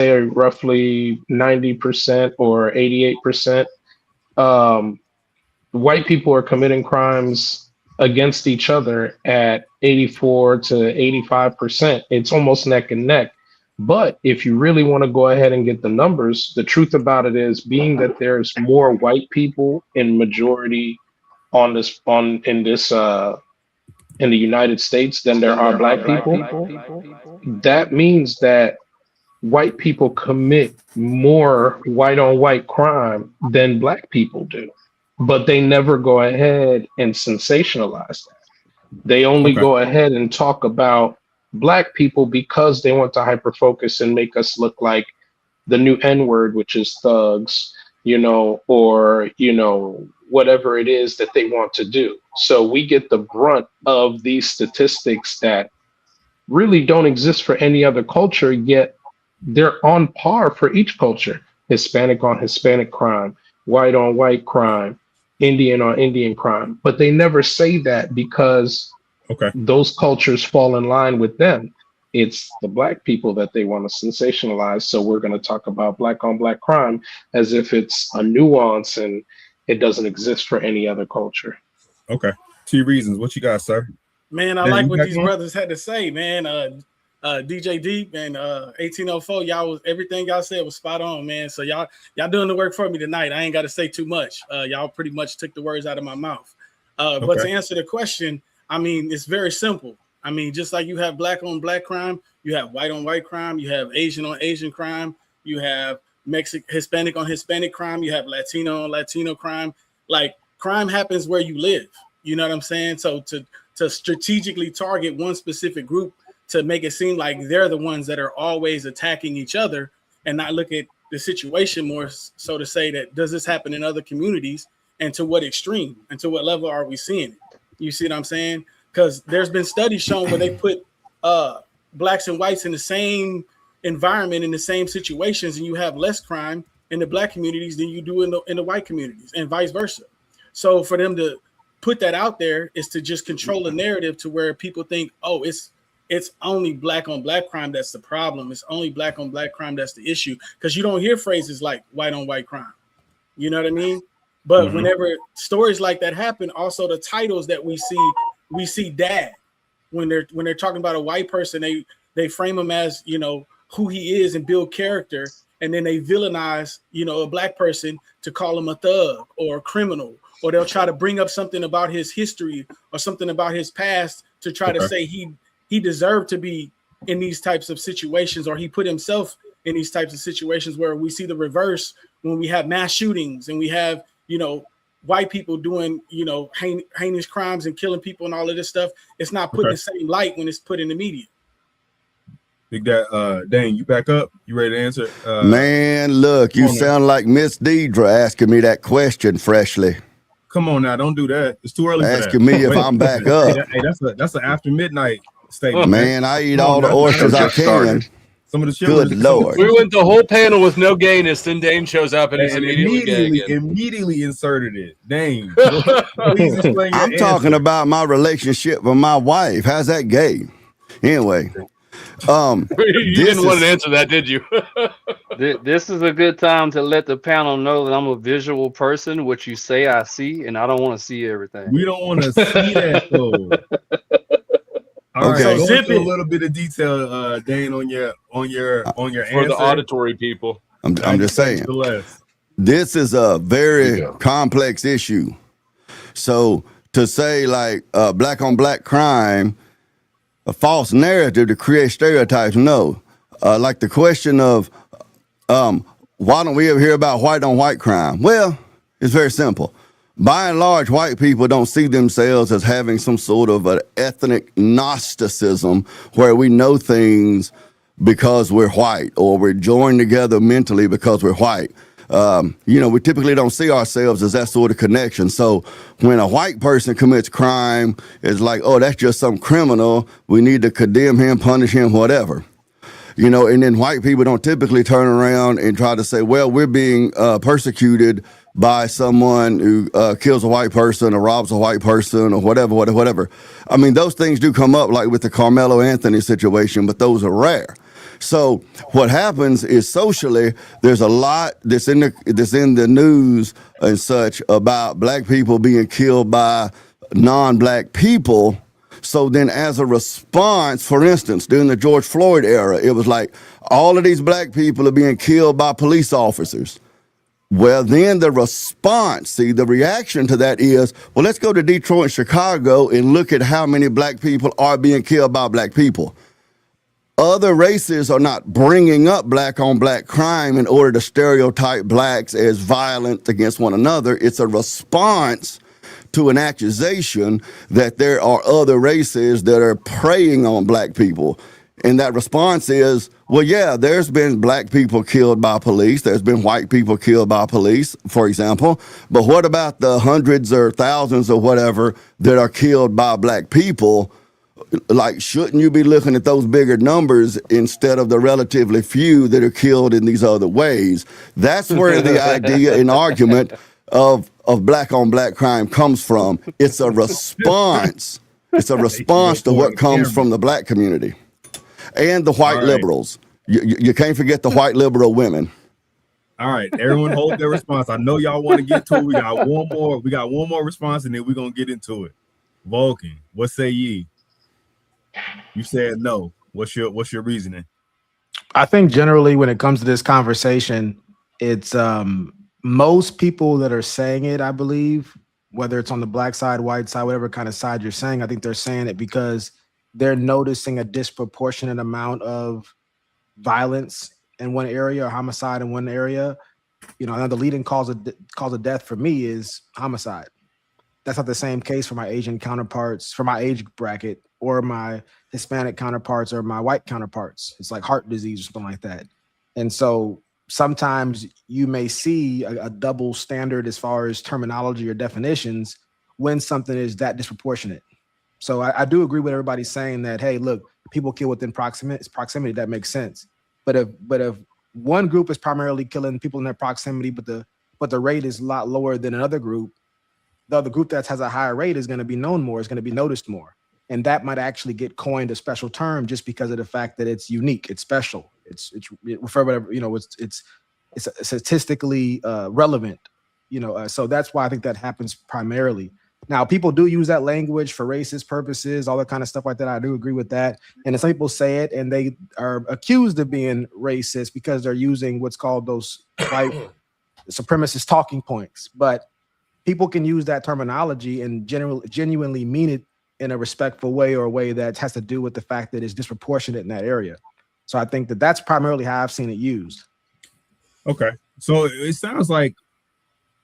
say roughly 90% or 88%, um, white people are committing crimes against each other at 84 to 85%. It's almost neck and neck. But if you really want to go ahead and get the numbers, the truth about it is being that there's more white people in majority on this in the United States than there are black people, that means that white people commit more white on white crime than black people do. But they never go ahead and sensationalize that. They only Okay. go ahead and talk about black people because they want to hyper focus and make us look like the new N word, which is thugs, or, whatever it is that they want to do. So we get the brunt of these statistics that really don't exist for any other culture, yet they're on par for each culture. Hispanic on Hispanic crime, white on white crime, Indian on Indian crime. But they never say that because Okay. those cultures fall in line with them. It's the black people that they want to sensationalize. So we're going to talk about black on black crime as if it's a nuance and it doesn't exist for any other culture. Okay. 2 reasons. What you got, sir? Man, I Dan, like you what back these on? brothers had to say, man. DJ Deep and 1804, everything y'all said was spot on, man. So y'all doing the work for me tonight. I ain't got to say too much. Y'all pretty much took the words out of my mouth. But to answer the question, I mean, it's very simple. I mean, just like you have black on black crime, you have white on white crime, you have Asian on Asian crime, you have Hispanic on Hispanic crime, you have Latino on Latino crime. Like, crime happens where you live. You know what I'm saying? So to strategically target one specific group to make it seem like they're the ones that are always attacking each other and not look at the situation more so to say that does this happen in other communities and to what extreme and to what level are we seeing it? You see what I'm saying? Because there's been studies shown where they put blacks and whites in the same environment, in the same situations, and you have less crime in the black communities than you do in the white communities and vice versa. So for them to put that out there is to just control the narrative to where people think, oh, it's only black on black crime that's the problem. It's only black on black crime that's the issue. Because you don't hear phrases like white on white crime. You know what I mean? But whenever stories like that happen, also the titles that we see dad. When they're talking about a white person, they frame him as, who he is and build character, and then they villainize, a black person to call him a thug or a criminal, or they'll try to bring up something about his history or something about his past to try to say he deserved to be in these types of situations, or he put himself in these types of situations, where we see the reverse when we have mass shootings and we have, white people doing, heinous crimes and killing people and all of this stuff. It's not put in the same light when it's put in the media. Big Dane, you back up? You ready to answer? Man, look, you sound like Miss Deidre asking me that question freshly. Come on now, don't do that. It's too early. Asking me if I'm back up. Hey, that's an after midnight statement. Man, I eat all the oysters I can. Some of the Good Lord. We went the whole panel with no gayness, then Dane shows up and he's immediately inserted it. Dane, please explain your I'm talking about my relationship with my wife. How's that gay? Anyway. You didn't want to answer that, did you? This is a good time to let the panel know that I'm a visual person. What you say, I see, and I don't want to see everything. We don't want to see that, though. All right, go into a little bit of detail, Dane, on your answer. For the auditory people. I'm just saying. This is a very complex issue. So to say like black on black crime, a false narrative to create stereotypes, no. Like the question of why don't we ever hear about white on white crime? Well, it's very simple. By and large, white people don't see themselves as having some sort of an ethnic Gnosticism where we know things because we're white, or we're joined together mentally because we're white. We typically don't see ourselves as that sort of connection. So when a white person commits crime, it's like, oh, that's just some criminal. We need to condemn him, punish him, whatever. And then white people don't typically turn around and try to say, well, we're being persecuted by someone who kills a white person or robs a white person or whatever. I mean, those things do come up, like with the Carmelo Anthony situation, but those are rare. So what happens is socially, there's a lot that's in the news and such about black people being killed by non-black people. So then as a response, for instance, during the George Floyd era, it was like all of these black people are being killed by police officers. Well, then the response, the reaction to that is, well, let's go to Detroit and Chicago and look at how many black people are being killed by black people. Other races are not bringing up black on black crime in order to stereotype blacks as violent against one another. It's a response to an accusation that there are other races that are preying on black people. And that response is, well, yeah, there's been black people killed by police. There's been white people killed by police, for example. But what about the hundreds or thousands or whatever that are killed by black people? Like, shouldn't you be looking at those bigger numbers instead of the relatively few that are killed in these other ways? That's where the idea and argument of black on black crime comes from. It's a response. It's a response to what comes from the black community and the white liberals. You can't forget the white liberal women. All right, everyone hold their response. I know y'all want to get to it. We got one more. We got one more response, and then we're gonna get into it. Vulcan, what say ye? You said no. What's your reasoning? I think generally when it comes to this conversation, it's most people that are saying it, I believe, whether it's on the black side, white side, whatever kind of side you're saying, I think they're saying it because they're noticing a disproportionate amount of violence in one area or homicide in one area. You know, the leading cause of death for me is homicide. That's not the same case for my Asian counterparts, for my age bracket, or my Hispanic counterparts or my white counterparts. It's like heart disease or something like that. And so sometimes you may see a double standard as far as terminology or definitions when something is that disproportionate. So I do agree with everybody saying that, hey, look, people kill within proximity. That makes sense. But if one group is primarily killing people in their proximity, but the rate is a lot lower than another group, the other group that has a higher rate is going to be known more, is going to be noticed more. And that might actually get coined a special term just because of the fact that it's unique, it's special, it's for whatever, you know, it's statistically relevant, you know. So that's why I think that happens primarily. Now, people do use that language for racist purposes, all that kind of stuff like that. I do agree with that. And some people say it and they are accused of being racist because they're using what's called those white supremacist talking points. But people can use that terminology and genuinely mean it in a respectful way, or a way that has to do with the fact that it's disproportionate in that area. So I think that that's primarily how I've seen it used. Okay. So it sounds like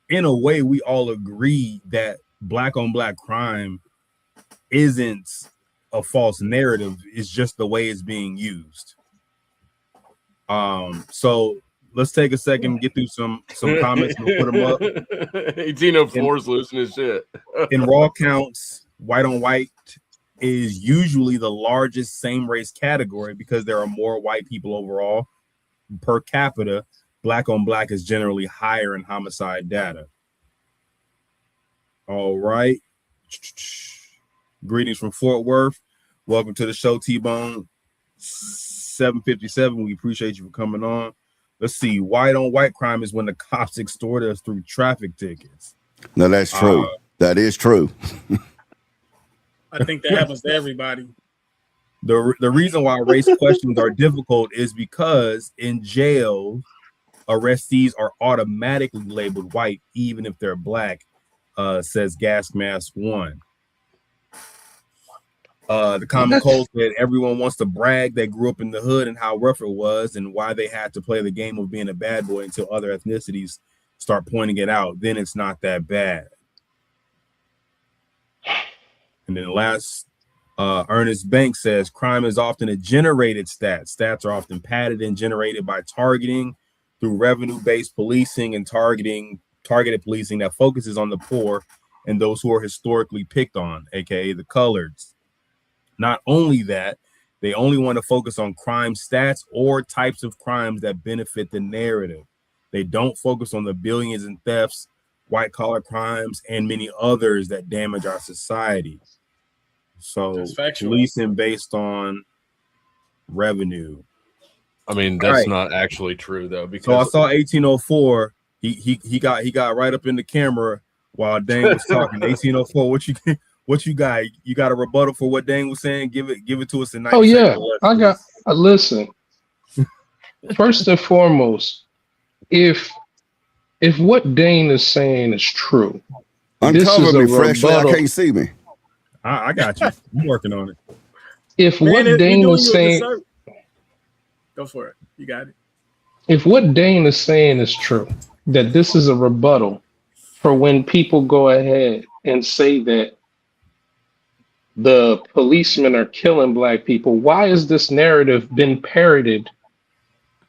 in a way we all agree that black on black crime isn't a false narrative. It's just the way it's being used. So let's take a second and get through some comments and we'll put them up. 1804 is losing his shit. In raw counts, white on white is usually the largest same race category because there are more white people overall. Per capita, black on black is generally higher in homicide data. All right. Greetings from Fort Worth. Welcome to the show, T-Bone 757. We appreciate you for coming on. Let's see. White on white crime is when the cops extort us through traffic tickets. No, that's true. That is true. I think that happens to everybody. The reason why race questions are difficult is because in jail, arrestees are automatically labeled white, even if they're black, says Gas Mask 1. The common cold said everyone wants to brag they grew up in the hood and how rough it was and why they had to play the game of being a bad boy until other ethnicities start pointing it out. Then it's not that bad. And then last, Ernest Banks says crime is often a generated stat. Stats are often padded and generated by targeting through revenue-based policing and targeted policing that focuses on the poor and those who are historically picked on, aka the coloreds. Not only that, they only want to focus on crime stats or types of crimes that benefit the narrative. They don't focus on the billions in thefts, white-collar crimes, and many others that damage our society. So policing based on revenue. I mean, that's not actually true though. Because so I saw 1804. He got right up in the camera while Dane was talking. 1804. What you got? You got a rebuttal for what Dane was saying? Give it to us in 90 seconds. I got. Listen. First and foremost, if what Dane is saying is true, uncover me freshly. I can't see me. I got you. I'm working on it. If what Dane is saying, go for it. You got it. If what Dane is saying is true, that this is a rebuttal for when people go ahead and say that the policemen are killing Black people, why has this narrative been parroted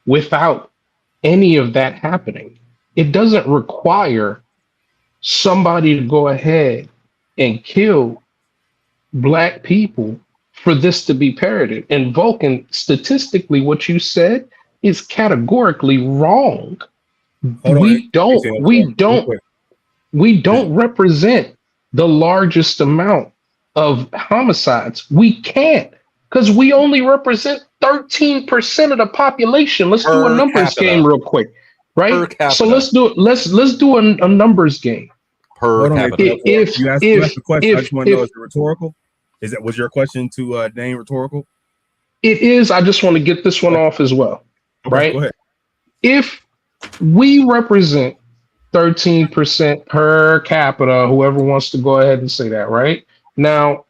without any of that happening? It doesn't require somebody to go ahead and kill Black people for this to be parroted. And Vulcan, statistically, what you said is categorically wrong. We don't represent the largest amount of homicides. We can't, because we only represent 13% of the population. Let's do a numbers game real quick, right? So let's do a numbers game. Per capita. If you asked the question, I just want to know, is it rhetorical? Was your question to Dane rhetorical? It is. I just want to get this one off as well, right? Go ahead. If we represent 13% per capita, whoever wants to go ahead and say that, right? Now,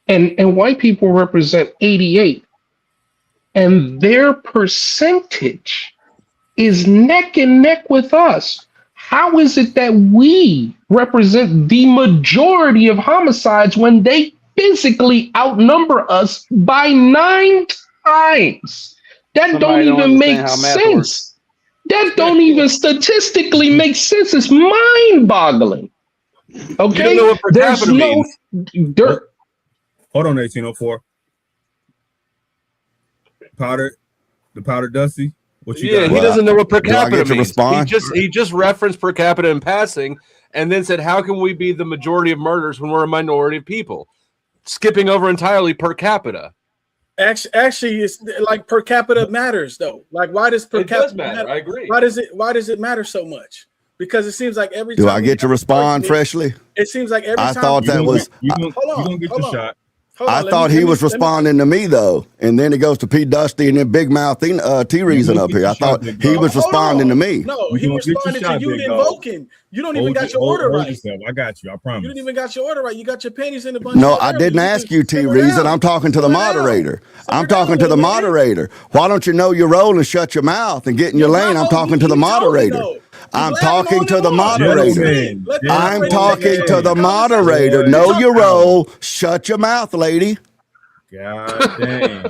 and white people represent 88, and their percentage is neck and neck with us. How is it that we represent the majority of homicides when they physically outnumber us by 9 times? That don't even make sense. That don't even statistically make sense. It's mind-boggling. Okay, you don't know what per capita means. Hold on, 1804. The powder Dusty. What you got? He doesn't know what per capita means. Respond? He just referenced per capita in passing, and then said, "How can we be the majority of murders when we're a minority of people?" Skipping over entirely per capita. Actually, it's like per capita matters though. Like, why does per capita matter? I agree. Why does it matter so much? Because it seems like every time. Do I get to respond freshly? It seems like every time. I thought that was. You gonna get your shot. I thought he was responding to me though, and then it goes to P. Dusty and then Big Mouth T. Reason up here. I thought he was responding to me. No, he responded to you and Vulcan. You don't even got your order right. I got you. I promise. You didn't even got your order right. You got your panties in a bunch. No, I didn't ask you T. Reason. I'm talking to the moderator. I'm talking to the moderator. Why don't you know your role and shut your mouth and get in your lane? I'm talking to the moderator. I'm talking to the moderator. I'm talking to the moderator. Know your role. Shut your mouth, lady. God damn.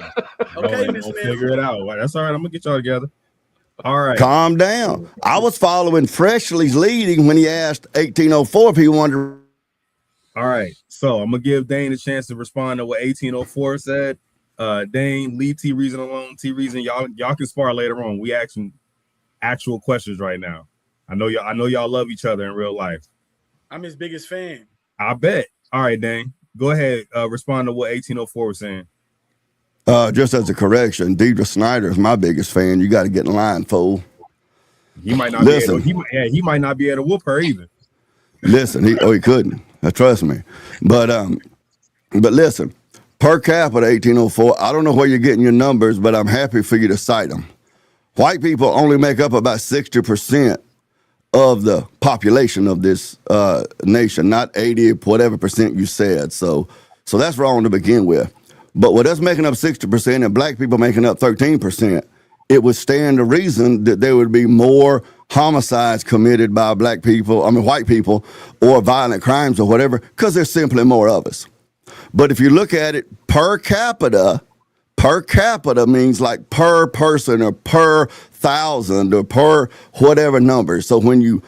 Okay, we'll figure it out. That's all right. I'm gonna get y'all together. All right. Calm down. I was following Freshly's leading when he asked 1804 if he wanted to. All right. So I'm gonna give Dane a chance to respond to what 1804 said. Dane, leave T Reason alone. T Reason, y'all can spar later on. We asking actual questions right now. I know y'all love each other in real life. I'm his biggest fan. I bet. All right, Dane. Go ahead. Respond to what 1804 was saying. Just as a correction, Deidre Snyder is my biggest fan. You got to get in line, fool. He might not listen. He might not be able to whoop her either. Listen, he couldn't. Trust me. But listen, per capita 1804. I don't know where you're getting your numbers, but I'm happy for you to cite them. White people only make up about 60% of the population of this nation, not 80 whatever percent you said. So that's wrong to begin with. But with us making up 60% and Black people making up 13%, it would stand to reason that there would be more homicides committed by white people, or violent crimes or whatever, because there's simply more of us. But if you look at it per capita means like per person or per thousand or per whatever number. So when you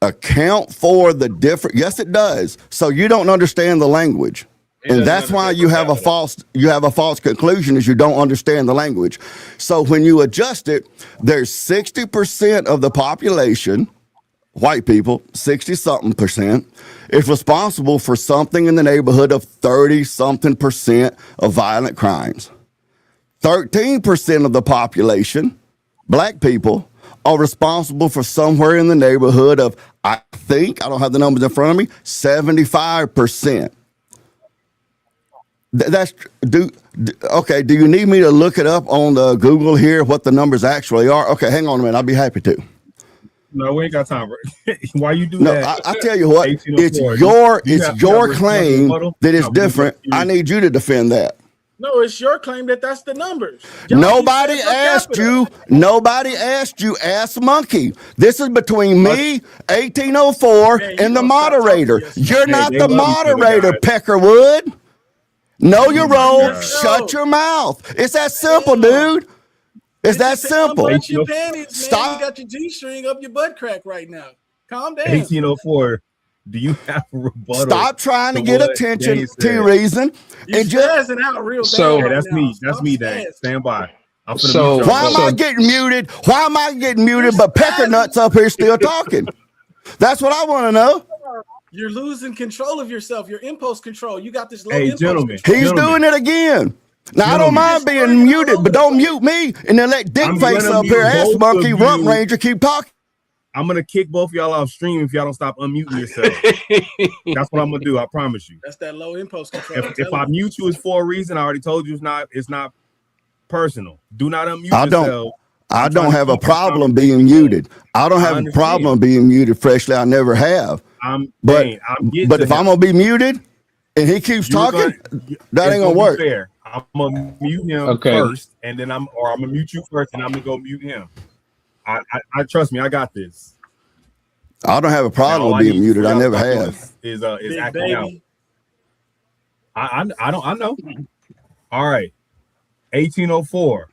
account for the different, yes, it does. So you don't understand the language. And that's why you have a false conclusion, is you don't understand the language. So when you adjust it, there's 60% of the population, white people, 60-something%, is responsible for something in the neighborhood of 30-something% of violent crimes. 13% of the population, black people, are responsible for somewhere in the neighborhood of, I think, I don't have the numbers in front of me, 75%. Okay, do you need me to look it up on the Google here, what the numbers actually are? Okay, hang on a minute, I'll be happy to. No, we ain't got time. Why you do No, that? I tell you what, it's your claim that it's different. I need you to defend that. No, it's your claim that that's the numbers. Nobody asked you. Nobody asked you. Ask Monkey. This is between me, 1804, and the moderator. You're not the moderator, Peckerwood. Know your role. Shut your mouth. It's that simple, dude. It's that simple. Your panties, Stop. Man. You got your G-string up your butt crack right now. Calm down. 1804. Do you have a rebuttal? Stop trying to get attention, T-Reason. You're spazzing out real bad. So right that's now. Me. That's me, Dang. Stand by. Why am I getting muted? Why am I getting muted? But Pecker Nuts up here still talking. That's what I want to know. You're losing control of yourself. Your impulse control. You got this low impulse control. He's doing it again. Now, I don't mind being muted, but don't mute me and then let Dickface up here, Ass Monkey, Rump Ranger keep talking. I'm going to kick both of y'all off stream if y'all don't stop unmuting yourself. That's what I'm going to do. I promise you. That's that low impulse control. If I mute you, it's for a reason. I already told you it's not personal. Do not unmute yourself. I don't have a problem being muted. I don't have a problem being muted freshly. I never have. But if I'm going to be muted and he keeps talking, that ain't going to work. Fair. I'm gonna mute him first, and then I'm gonna mute you first, and I'm gonna go mute him. I trust me, I got this. I don't have a problem with being muted. I never have. Is acting out. I know. All right, 1804.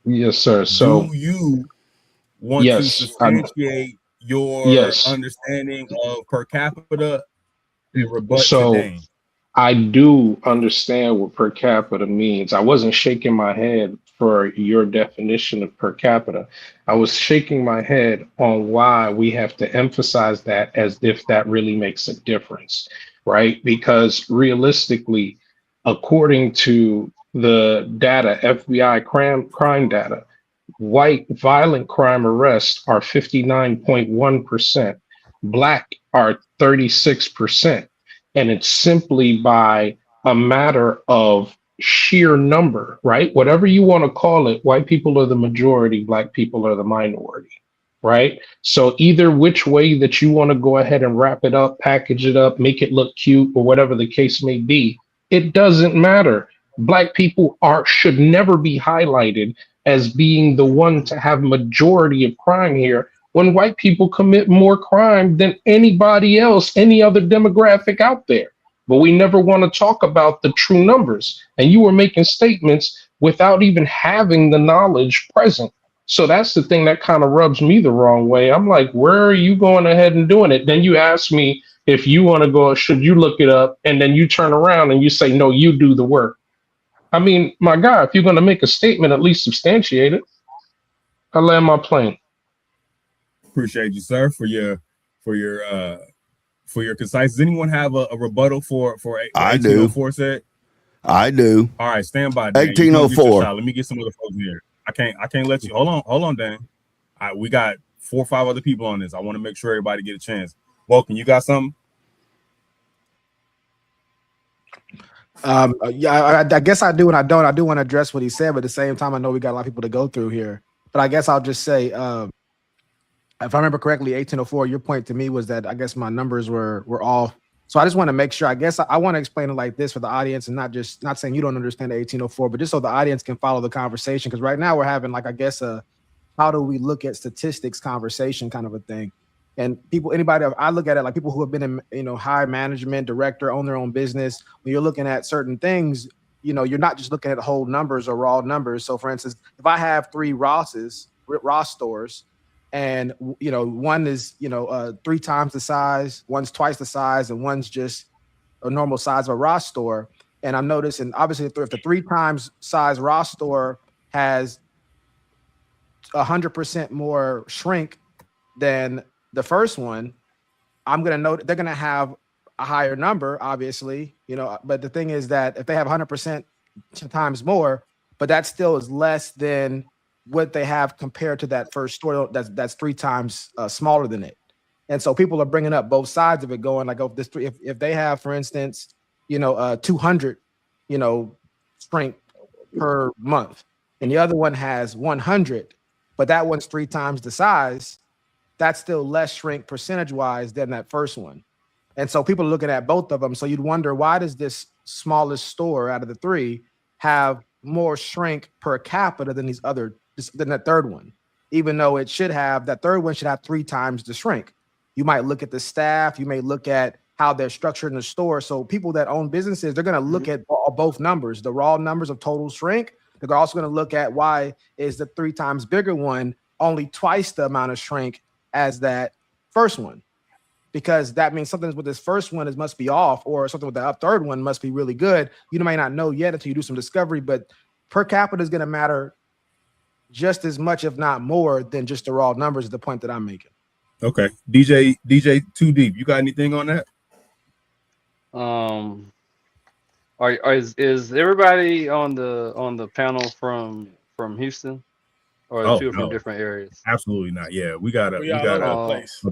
Yes, sir. So do you want to substantiate your understanding of per capita and rebut today? I do understand what per capita means. I wasn't shaking my head for your definition of per capita. I was shaking my head on why we have to emphasize that as if that really makes a difference, right? Because realistically, according to the data, FBI crime data, white violent crime arrests are 59.1%, Black are 36%. And it's simply by a matter of sheer number, right? Whatever you want to call it, white people are the majority, Black people are the minority, right? So either which way that you want to go ahead and wrap it up, package it up, make it look cute, or whatever the case may be, it doesn't matter. Black people should never be highlighted as being the one to have majority of crime here, when white people commit more crime than anybody else, any other demographic out there. But we never want to talk about the true numbers. And you were making statements without even having the knowledge present. So that's the thing that kind of rubs me the wrong way. I'm like, where are you going ahead and doing it? Then you ask me if you want to go, should you look it up? And then you turn around and you say, no, you do the work. I mean, my God, if you're going to make a statement, at least substantiate it. I land my plane. Appreciate you, sir, for your concise. Does anyone have a rebuttal for 1804 said? I do. All right, stand by. 1804. Let me get some other folks here. I can't let you. Hold on, Dan. We got 4 or 5 other people on this. I want to make sure everybody get a chance. Vulcan, you got something? I guess I do and I don't. I do want to address what he said, but at the same time, I know we got a lot of people to go through here. But I guess I'll just say, if I remember correctly, 1804, your point to me was that I guess my numbers were off. So I just want to make sure, I guess I want to explain it like this for the audience, and not saying you don't understand the 1804, but just so the audience can follow the conversation. Because right now we're having like, I guess, how do we look at statistics conversation kind of a thing. And I look at it like people who have been in, high management, director, own their own business. When you're looking at certain things, you're not just looking at whole numbers or raw numbers. So for instance, if I have 3 Ross stores, and one is 3 times the size, one's twice the size, and one's just a normal size of a Ross store. And I'm noticing, obviously, if the 3 times size Ross store has 100% more shrink than the first one, I'm gonna note they're gonna have a higher number, obviously. But the thing is that if they have 100% times more, but that still is less than what they have compared to that first store that's 3 times smaller than it. And so people are bringing up both sides of it, going like, oh, if they have, for instance, 200, shrink per month, and the other one has 100, but that one's 3 times the size, that's still less shrink percentage wise than that first one. And so people are looking at both of them. So you'd wonder, why does this smallest store out of the 3 have more shrink per capita than than that third one? Even though that third one should have 3 times the shrink. You might look at the staff, you may look at how they're structured in the store. So people that own businesses, they're going to look at both numbers, the raw numbers of total shrink. They're also going to look at why is the 3 times bigger one only twice the amount of shrink as that first one, because that means something with this first one must be off, or something with the third one must be really good. You might not know yet until you do some discovery, but per capita is going to matter just as much, if not more, than just the raw numbers. Is the point that I'm making. Okay, DJ Too Deep, you got anything on that? Is everybody on the panel from Houston, or are two from different areas? Absolutely not. Yeah, we got a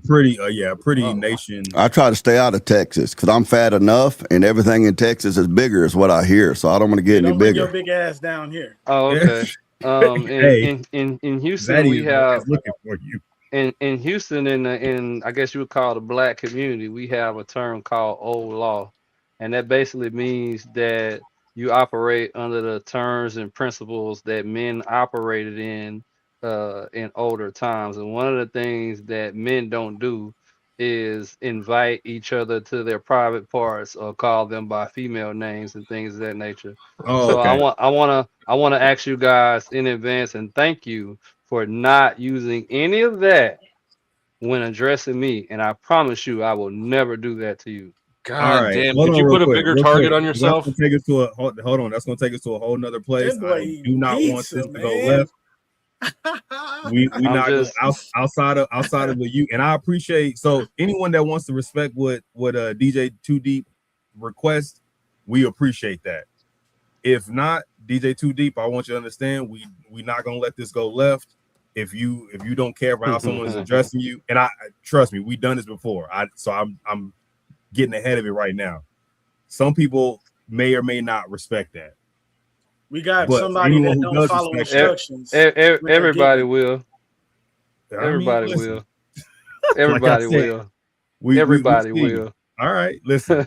pretty nation. I try to stay out of Texas because I'm fat enough, and everything in Texas is bigger, is what I hear. So I don't want to get any bigger. Your big ass down here. Oh, okay. In Houston, we have looking for you. In Houston, in I guess you would call the black community, we have a term called old law, and that basically means that you operate under the terms and principles that men operated in older times. And one of the things that men don't do is invite each other to their private parts or call them by female names and things of that nature. So okay. I want to ask you guys in advance and thank you for not using any of that when addressing me, and I promise you I will never do that to you. God damn! Could you put a bigger target on yourself? That's gonna take us to hold on. That's gonna take us to a whole nother place. I do not want this to go left. We not just outside of the you, and I appreciate. So anyone that wants to respect what DJ Too Deep requests, we appreciate that. If not, DJ Too Deep, I want you to understand we not gonna let this go left. If you don't care about how someone's addressing you, and I trust me, we've done this before. I'm getting ahead of it right now. Some people may or may not respect that. We got somebody that don't follow instructions. Everybody will. Everybody will. Everybody will. Everybody will. All right, listen.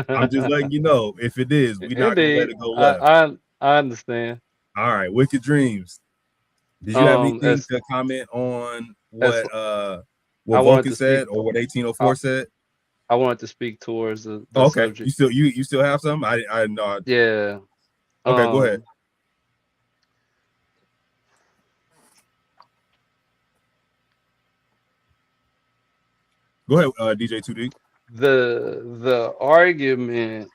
I'm just letting you know, if it is, we're not gonna let it go left. I understand. All right, Wicked Dreams. Did you have anything to comment on what Vulcan said or what 1804 said? I wanted to speak towards the okay. subject. You still have some? I know. Yeah. Okay, go ahead. Go ahead, DJ 2D. The argument.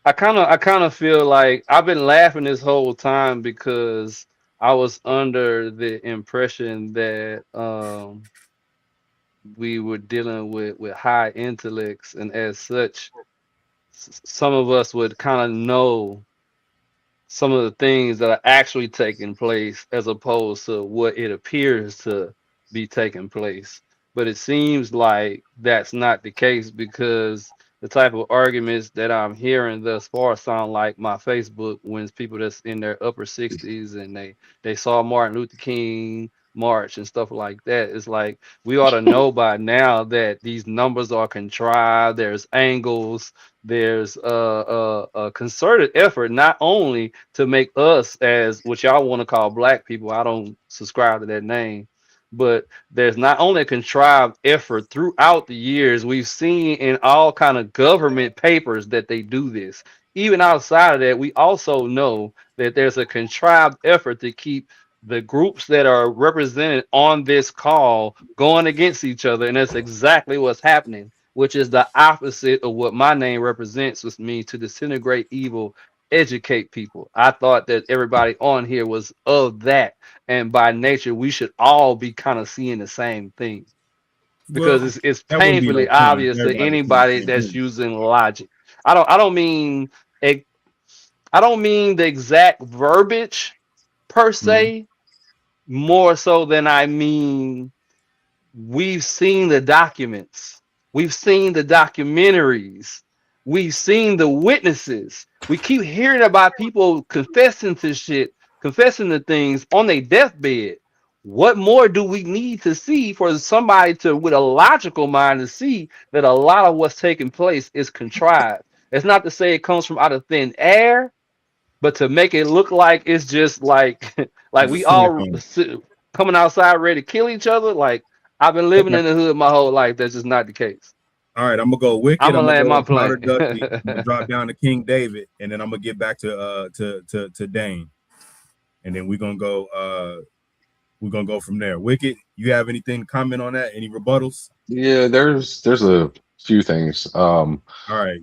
I kind of feel like I've been laughing this whole time because I was under the impression that we were dealing with high intellects, and as such, some of us would kind of know some of the things that are actually taking place as opposed to what it appears to be taking place. But it seems like that's not the case, because the type of arguments that I'm hearing thus far sound like my Facebook when people that's in their upper 60s and they saw Martin Luther King march and stuff like that. It's like we ought to know by now that these numbers are contrived. There's angles. There's a concerted effort not only to make us, as what y'all want to call black people, I don't subscribe to that name, but there's not only a contrived effort throughout the years. We've seen in all kind of government papers that they do this. Even outside of that, we also know that there's a contrived effort to keep the groups that are represented on this call going against each other. And that's exactly what's happening, which is the opposite of what my name represents, which means to disintegrate evil, educate people. I thought that everybody on here was of that, and by nature we should all be kind of seeing the same thing, because it's painfully obvious to anybody that's using logic. I don't mean I don't mean the exact verbiage per se, more so than I mean we've seen the documents, we've seen the documentaries, we've seen the witnesses. We keep hearing about people confessing to shit, confessing to things on their deathbed. What more do we need to see for somebody to, with a logical mind, to see that a lot of what's taking place is contrived? It's not to say it comes from out of thin air, but to make it look like it's just like like we all coming outside ready to kill each other. Like, I've been living in the hood my whole life. That's just not the case. All right, I'm gonna go Wicked. I'm gonna I'm gonna land go my Powder plane. Dusty. I'm gonna drop down to King David, and then I'm gonna get back to Dane, and then we're gonna go from there. Wicked, you have anything to comment on that? Any rebuttals? Yeah, there's a few things. All right.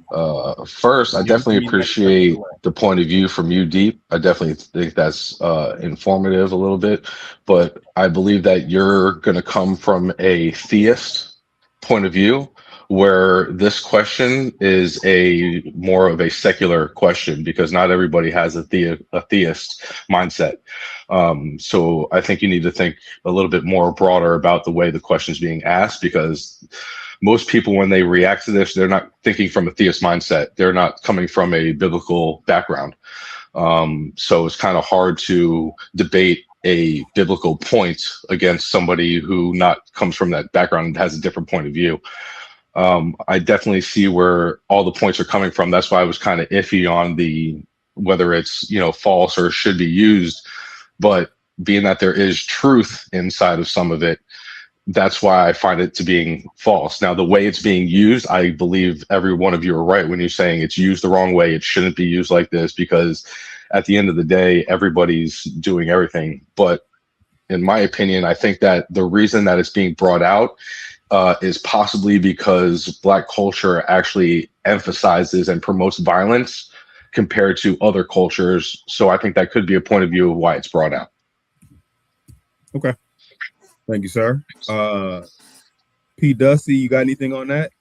First, I definitely appreciate the point of view from you, Deep. I definitely think that's informative a little bit, but I believe that you're going to come from a theist point of view, where this question is a more of a secular question because not everybody has a theist mindset. So I think you need to think a little bit more broader about the way the question is being asked, because most people, when they react to this, they're not thinking from a theist mindset. They're not coming from a biblical background. So it's kind of hard to debate a biblical point against somebody who not comes from that background and has a different point of view. I definitely see where all the points are coming from. That's why I was kind of iffy on the whether it's false or should be used. But being that there is truth inside of some of it, that's why I find it to being false. Now, the way it's being used, I believe every one of you are right when you're saying it's used the wrong way. It shouldn't be used like this, because at the end of the day, everybody's doing everything. But in my opinion, I think that the reason that it's being brought out is possibly because Black culture actually emphasizes and promotes violence compared to other cultures. So I think that could be a point of view of why it's brought out. Okay. Thank you, sir. P. Dusty, you got anything on that?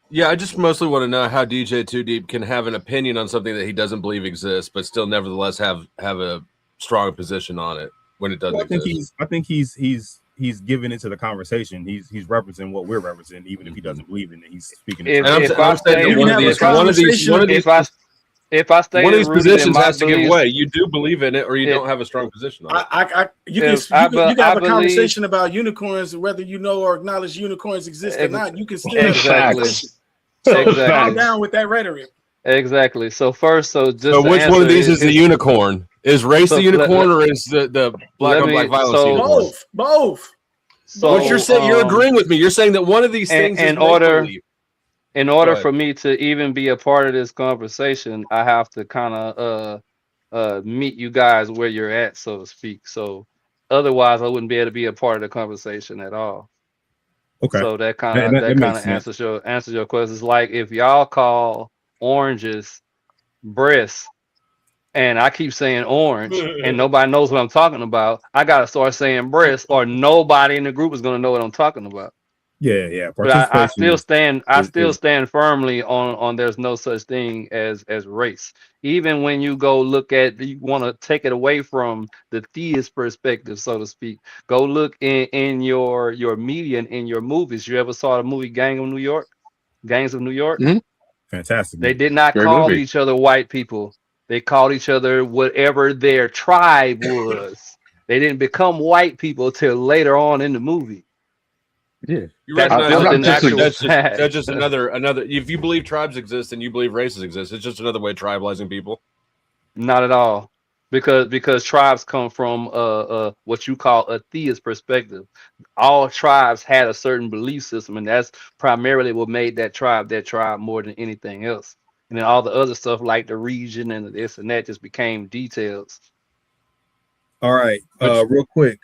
Yeah, I just mostly want to know how DJ Too Deep can have an opinion on something that he doesn't believe exists, but still nevertheless have a strong position on it when it doesn't exist. I think he's giving into the conversation. He's representing what we're representing, even if he doesn't believe in it. He's speaking. If I stay one of these positions has to give way. You do believe in it, or you don't have a strong position on it. You can have a conversation about unicorns, whether you know or acknowledge unicorns exist or not. You can still calm down with that rhetoric. Exactly. So first, so which one of these is the unicorn? Is race the unicorn, or is the black on black violence the unicorn? Both. So what you're saying, you're agreeing with me. You're saying that one of these things is make-believe. In order for me to even be a part of this conversation, I have to kind of meet you guys where you're at, so to speak. So otherwise, I wouldn't be able to be a part of the conversation at all. Okay. So that kind of answers your question. It's like if y'all call oranges breasts, and I keep saying orange, and nobody knows what I'm talking about, I gotta start saying breasts, or nobody in the group is gonna know what I'm talking about. Yeah. But I still stand firmly on there's no such thing as race. Even when you go look at, you want to take it away from the theist perspective, so to speak. Go look in your media and in your movies. You ever saw the movie Gangs of New York? Mm-hmm. Fantastic. They did not call each other white people. They called each other whatever their tribe was. They didn't become white people till later on in the movie. Yeah, you recognize that's just another. If you believe tribes exist and you believe races exist, it's just another way of tribalizing people. Not at all, because tribes come from what you call a theist perspective. All tribes had a certain belief system, and that's primarily what made that tribe more than anything else. And then all the other stuff like the region and this and that just became details. All right, real quick.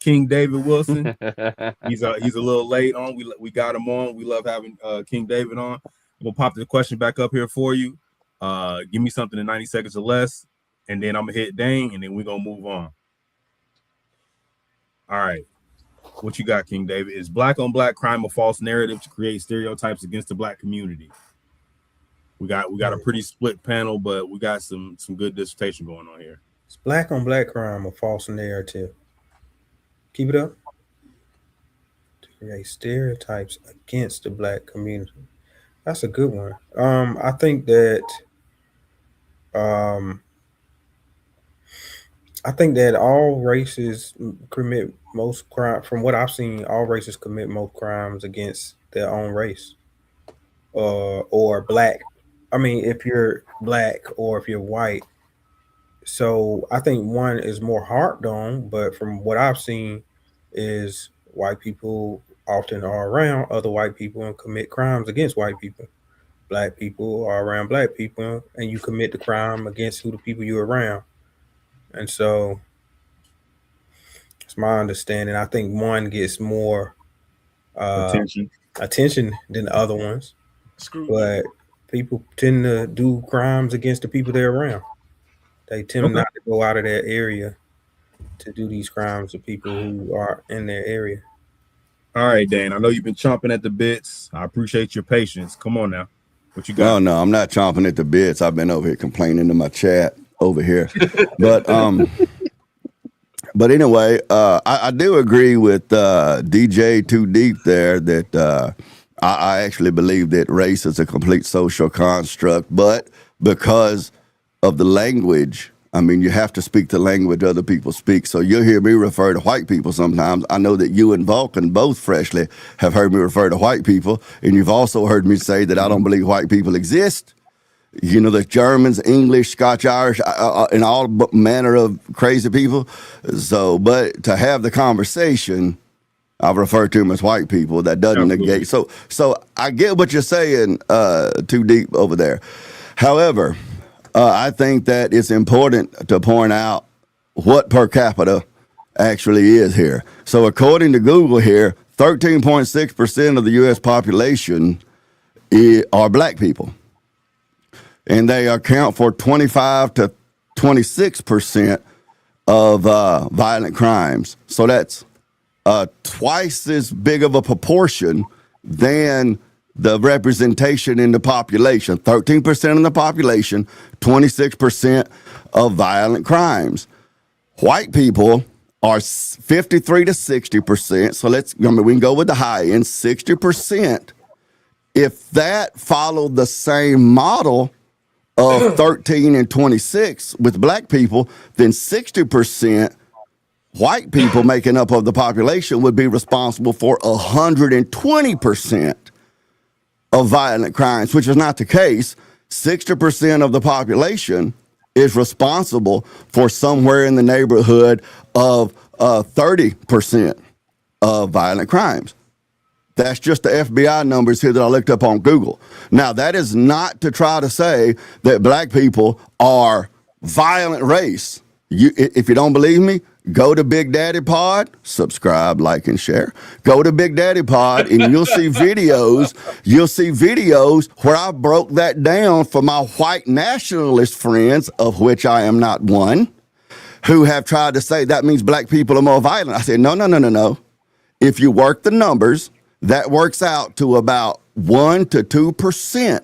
King David Wilson, he's a little late on. We got him on. We love having King David on. I'm gonna pop the question back up here for you. Give me something in 90 seconds or less, and then I'm gonna hit Dane, and then we're gonna move on. All right, what you got, King David? Is black on black crime a false narrative to create stereotypes against the black community? We got a pretty split panel, but we got some good dissertation going on here. It's black on black crime, a false narrative. Keep it up. To create stereotypes against the black community. That's a good one. I think that all races commit most crime. From what I've seen, all races commit most crimes against their own race, or black. I mean, if you're black or if you're white. So I think one is more harped on, but from what I've seen, is white people often are around other white people and commit crimes against white people. Black people are around black people, and you commit the crime against the people you're around. And so it's my understanding. I think one gets more attention than the other ones. But people tend to do crimes against the people they're around. They tend not to go out of their area to do these crimes to people who are in their area. All right, Dan. I know you've been chomping at the bits. I appreciate your patience. Come on now. What you got? No, I'm not chomping at the bits. I've been over here complaining to my chat over here. But anyway, I do agree with DJ Too Deep there that I actually believe that race is a complete social construct, but because of the language, I mean, you have to speak the language other people speak. So you'll hear me refer to white people sometimes. I know that you and Vulcan both freshly have heard me refer to white people, and you've also heard me say that I don't believe white people exist. You know, the Germans, English, Scotch, Irish, and all manner of crazy people. So, but to have the conversation, I've referred to them as white people. That doesn't negate. So I get what you're saying, Too Deep over there. However, I think that it's important to point out what per capita actually is here. So according to Google here, 13.6% of the U.S. population are black people. And they account for 25 to 26% of violent crimes. So that's twice as big of a proportion than the representation in the population. 13% of the population, 26% of violent crimes. White people are 53 to 60%. So we can go with the high end, 60%. If that followed the same model of 13 and 26 with black people, then 60% white people making up of the population would be responsible for 120% of violent crimes, which is not the case. 60% of the population is responsible for somewhere in the neighborhood of 30% of violent crimes. That's just the FBI numbers here that I looked up on Google. Now, that is not to try to say that black people are violent race. If you don't believe me, go to Big Daddy Pod, subscribe, like, and share. Go to Big Daddy Pod, and you'll see videos. You'll see videos where I broke that down for my white nationalist friends, of which I am not one, who have tried to say that means black people are more violent. I said, no. If you work the numbers, that works out to about 1 to 2%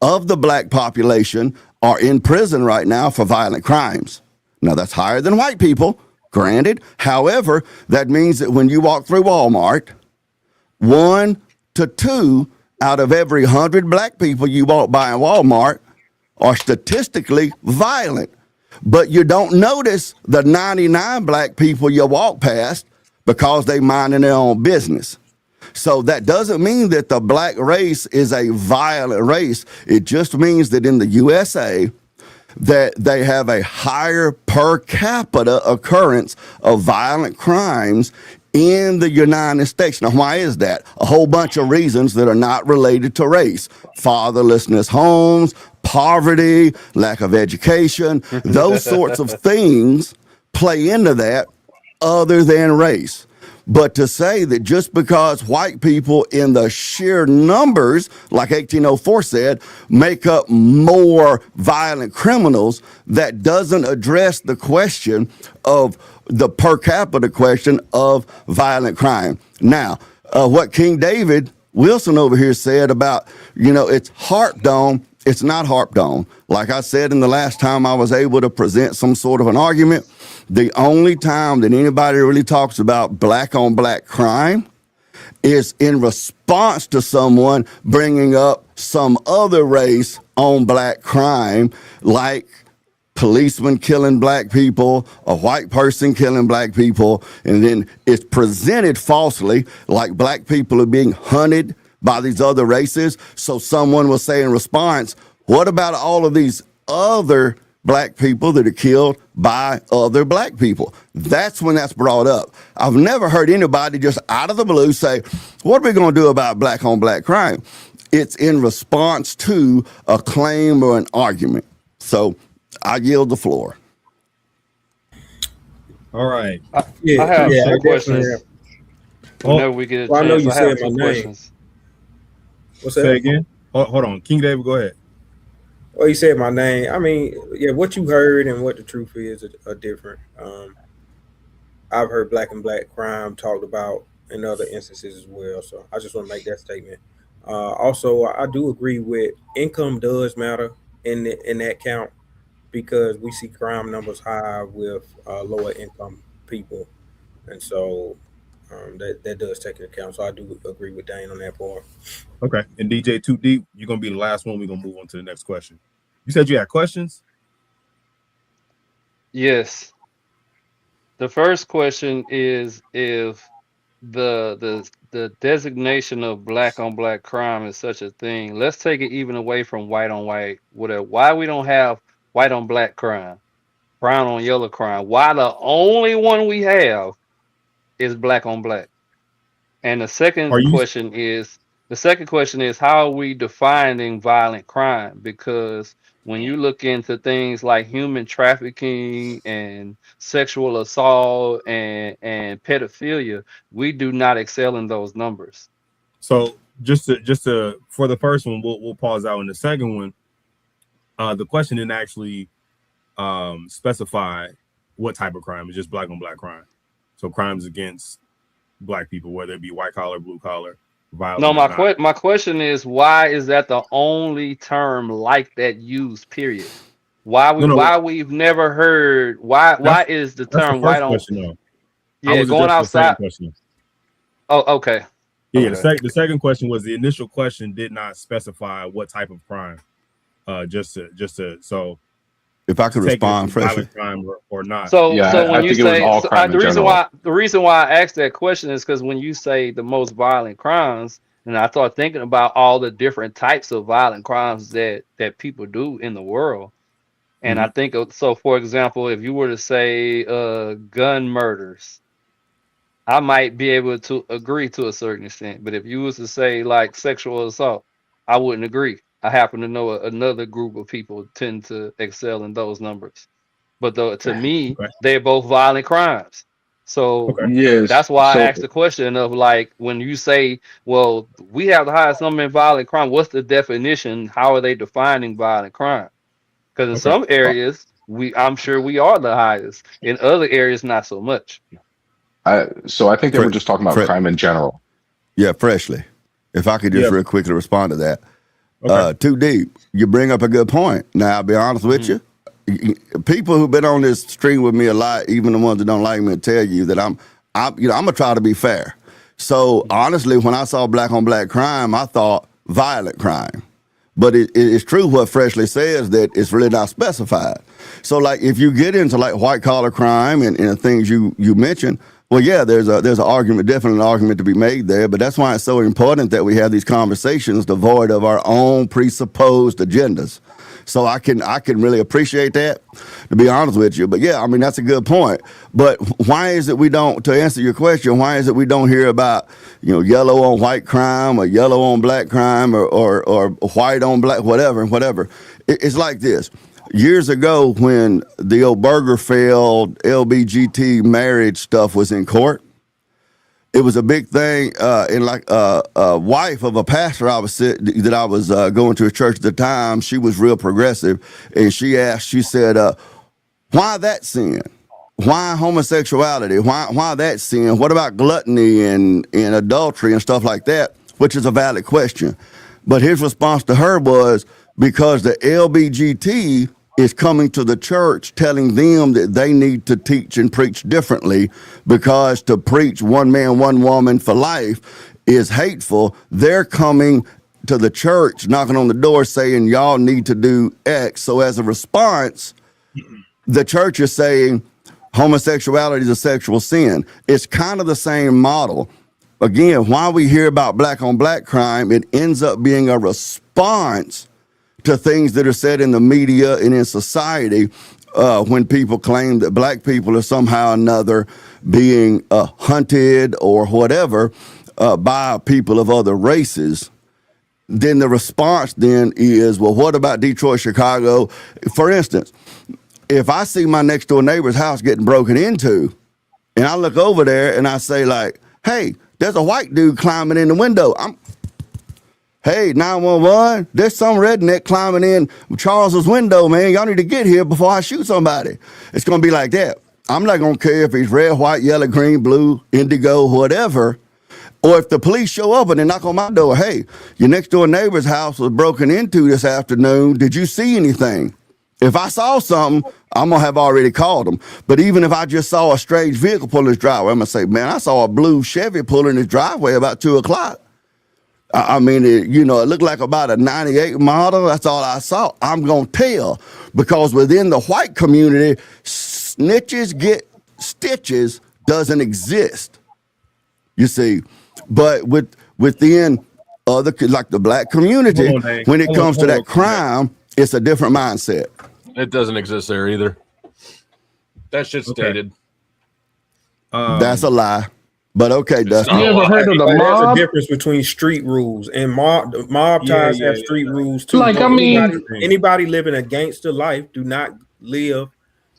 of the black population are in prison right now for violent crimes. Now, that's higher than white people, granted. However, that means that when you walk through Walmart, 1 to 2 out of every 100 black people you walk by in Walmart are statistically violent. But you don't notice the 99 black people you walk past because they minding their own business. So that doesn't mean that the black race is a violent race. It just means that in the USA, that they have a higher per capita occurrence of violent crimes in the United States. Now, why is that? A whole bunch of reasons that are not related to race. Fatherlessness homes, poverty, lack of education, those sorts of things play into that other than race. But to say that just because white people in the sheer numbers, like 1804 said, make up more violent criminals, that doesn't address the question of the per capita question of violent crime. Now, what King David Wilson over here said about, it's harped on It's not harped on. Like I said in the last time I was able to present some sort of an argument, the only time that anybody really talks about black on black crime is in response to someone bringing up some other race on black crime, like policemen killing black people, a white person killing black people, and then it's presented falsely like black people are being hunted by these other races. So someone will say in response, what about all of these other black people that are killed by other black people? That's when that's brought up. I've never heard anybody just out of the blue say, what are we going to do about black on black crime? It's in response to a claim or an argument. So I yield the floor. All right. I have some questions. Whenever we get a chance, I know you I have said some my name. questions. What's that? Say again. Hold on. King David, go ahead. Well, you said my name. I mean, yeah, what you heard and what the truth is are different. I've heard black and black crime talked about in other instances as well. So I just want to make that statement. Also, I do agree with income does matter in that count, because we see crime numbers high with lower income people, and so that does take into account. So I do agree with Dane on that part. Okay. And DJ Too Deep, you're gonna be the last one. We're gonna move on to the next question. You said you had questions? Yes. The first question is if the designation of black on black crime is such a thing. Let's take it even away from white on white. Whatever. Why we don't have white on black crime, brown on yellow crime? Why the only one we have is black on black? And the second question is how are we defining violent crime? Because when you look into things like human trafficking and sexual assault and pedophilia, we do not excel in those numbers. So just to for the first one, we'll pause out. In the second one, the question didn't actually specify what type of crime. It's just black on black crime. So crimes against black people, whether it be white collar, blue collar, violent. No, my question is, why is that the only term like that used? Period. Why we've never heard? Why is the term white on? Yeah, going outside. Oh, okay. Yeah, okay. The second question was the initial question did not specify what type of crime. Just to so. If I could respond freshly, crime or not. So when you say the reason why I asked that question is because when you say the most violent crimes, and I start thinking about all the different types of violent crimes that people do in the world, and I think so. For example, if you were to say gun murders, I might be able to agree to a certain extent. But if you was to say like sexual assault, I wouldn't agree. I happen to know another group of people tend to excel in those numbers. But to me, they're both violent crimes. So that's why I asked the question of like, when you say, well, we have the highest number in violent crime, what's the definition? How are they defining violent crime? Because in some areas, I'm sure we are the highest. In other areas, not so much. So I think they were just talking about crime in general. Yeah, freshly. If I could just real quickly respond to that. Too Deep, you bring up a good point. Now, I'll be honest with you. People who've been on this stream with me a lot, even the ones that don't like me, will tell you that I'm gonna try to be fair. So honestly, when I saw black on black crime, I thought violent crime. But it's true what Freshly says, that it's really not specified. So like if you get into like white collar crime and the things you mentioned, well, yeah, there's an argument, definitely an argument to be made there, but that's why it's so important that we have these conversations devoid of our own presupposed agendas. So I can really appreciate that, to be honest with you. But yeah, I mean, that's a good point. But why is it we don't, to answer your question, why is it we don't hear about, yellow on white crime or yellow on black crime or white on black, whatever. It's like this. Years ago, when the Obergefell LBGT marriage stuff was in court, it was a big thing. And like a wife of a pastor that I was going to a church at the time, she was real progressive, and she said, "Why that sin? Why homosexuality? Why that sin? What about gluttony and adultery and stuff like that?" Which is a valid question. But his response to her was, because the LBGT is coming to the church telling them that they need to teach and preach differently, because to preach one man, one woman for life is hateful. They're coming to the church, knocking on the door saying, y'all need to do X. So as a response, the church is saying homosexuality is a sexual sin. It's kind of the same model. Again, why we hear about black on black crime, it ends up being a response to things that are said in the media and in society, when people claim that black people are somehow or another being hunted or whatever by people of other races. Then the response then is, well, what about Detroit, Chicago? For instance, if I see my next door neighbor's house getting broken into, and I look over there and I say like, hey, there's a white dude climbing in the window. Hey, 911, there's some redneck climbing in Charles's window, man. Y'all need to get here before I shoot somebody. It's going to be like that. I'm not going to care if he's red, white, yellow, green, blue, indigo, whatever. Or if the police show up and they knock on my door, hey, your next door neighbor's house was broken into this afternoon. Did you see anything? If I saw something, I'm going to have already called them. But even if I just saw a strange vehicle pull in his driveway, I'm going to say, man, I saw a blue Chevy pull in his driveway about 2 o'clock. I mean, it looked like about a 98 model. That's all I saw. I'm going to tell, because within the white community, snitches get stitches doesn't exist. You see, but within other, like the black community, when it comes to that crime, it's a different mindset. It doesn't exist there either. That shit's stated. That's a lie. But okay, Dustin. You ever heard of the There's mob? a difference between street rules and mob. Mob ties have street rules too. Like, anybody living a gangster life do not live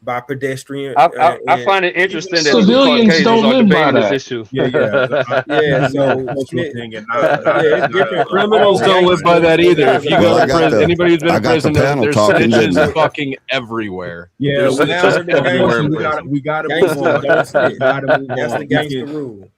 by pedestrian. I find it interesting that civilians don't live by this that issue. So it's different. Criminals don't live by that either. If you go to prison, anybody who's been in prison, there's snitches fucking everywhere. Yeah, we got to move on. That's the gangster rule.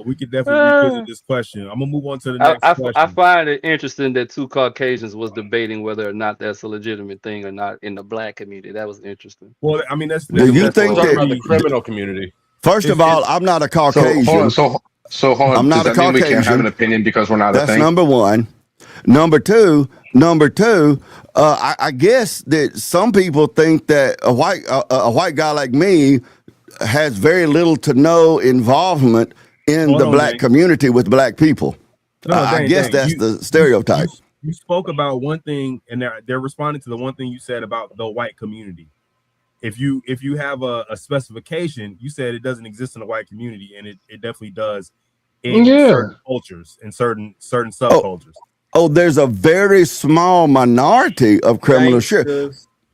We could definitely revisit this question. I'm gonna move on to the next question. I find it interesting that 2 Caucasians was debating whether or not that's a legitimate thing or not in the black community. That was interesting. Well, I mean, that's do you think that about the criminal community? First of all, I'm not a Caucasian. So hold on. I'm not Does a that mean we Caucasian. can't have an opinion because we're not That's a thing? number one. Number two. I guess that some people think that a white guy like me has very little to no involvement in the black community with black people. I guess that's the stereotype. You spoke about one thing, and they're responding to the one thing you said about the white community. If you have a specification, you said it doesn't exist in the white community, and it definitely does in certain cultures and certain subcultures. Oh, there's a very small minority of criminal shit.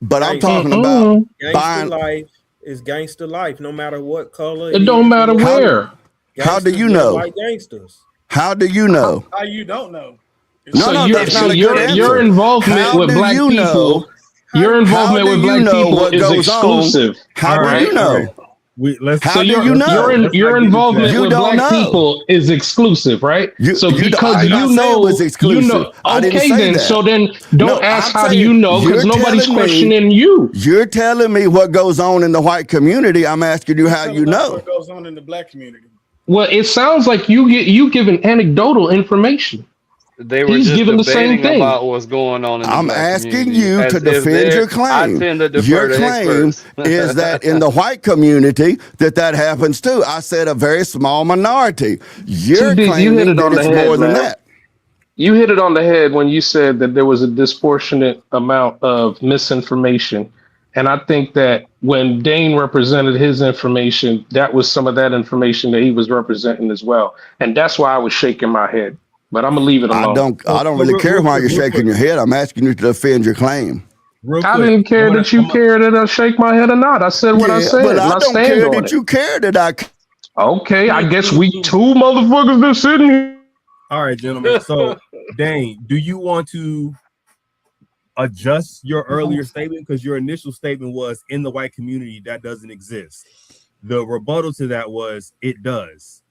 But I'm talking about gangster life is gangster life, no matter what color. It don't matter where. How do you know? White gangsters. How do you know? How you don't know? Your involvement with black people. Your involvement with black people is exclusive. How do you know? Your involvement with black people is exclusive, right? So because you know, okay, then so then don't ask how do you know, because nobody's questioning you. You're telling me what goes on in the white community. I'm asking you how you know what goes on in the black community. Well, it sounds like you giving anecdotal information. They were just debating about what's going on in the I'm asking you to defend your claim. Your claim is that in the white community that happens too. I said a very small minority. You're claiming that it's more than that. You hit it on the head when you said that there was a disproportionate amount of misinformation. And I think that when Dane represented his information, that was some of that information that he was representing as well. And that's why I was shaking my head. But I'm gonna leave it alone. I don't really care why you're shaking your head. I'm asking you to defend your claim. I didn't care that you cared that I shake my head or not. I said what I said. But I don't care that you care that I. Okay, I guess we 2 motherfuckers that sitting here. All right, gentlemen. So, Dane, do you want to adjust your earlier statement? Because your initial statement was in the white community that doesn't exist. The rebuttal to that was it does.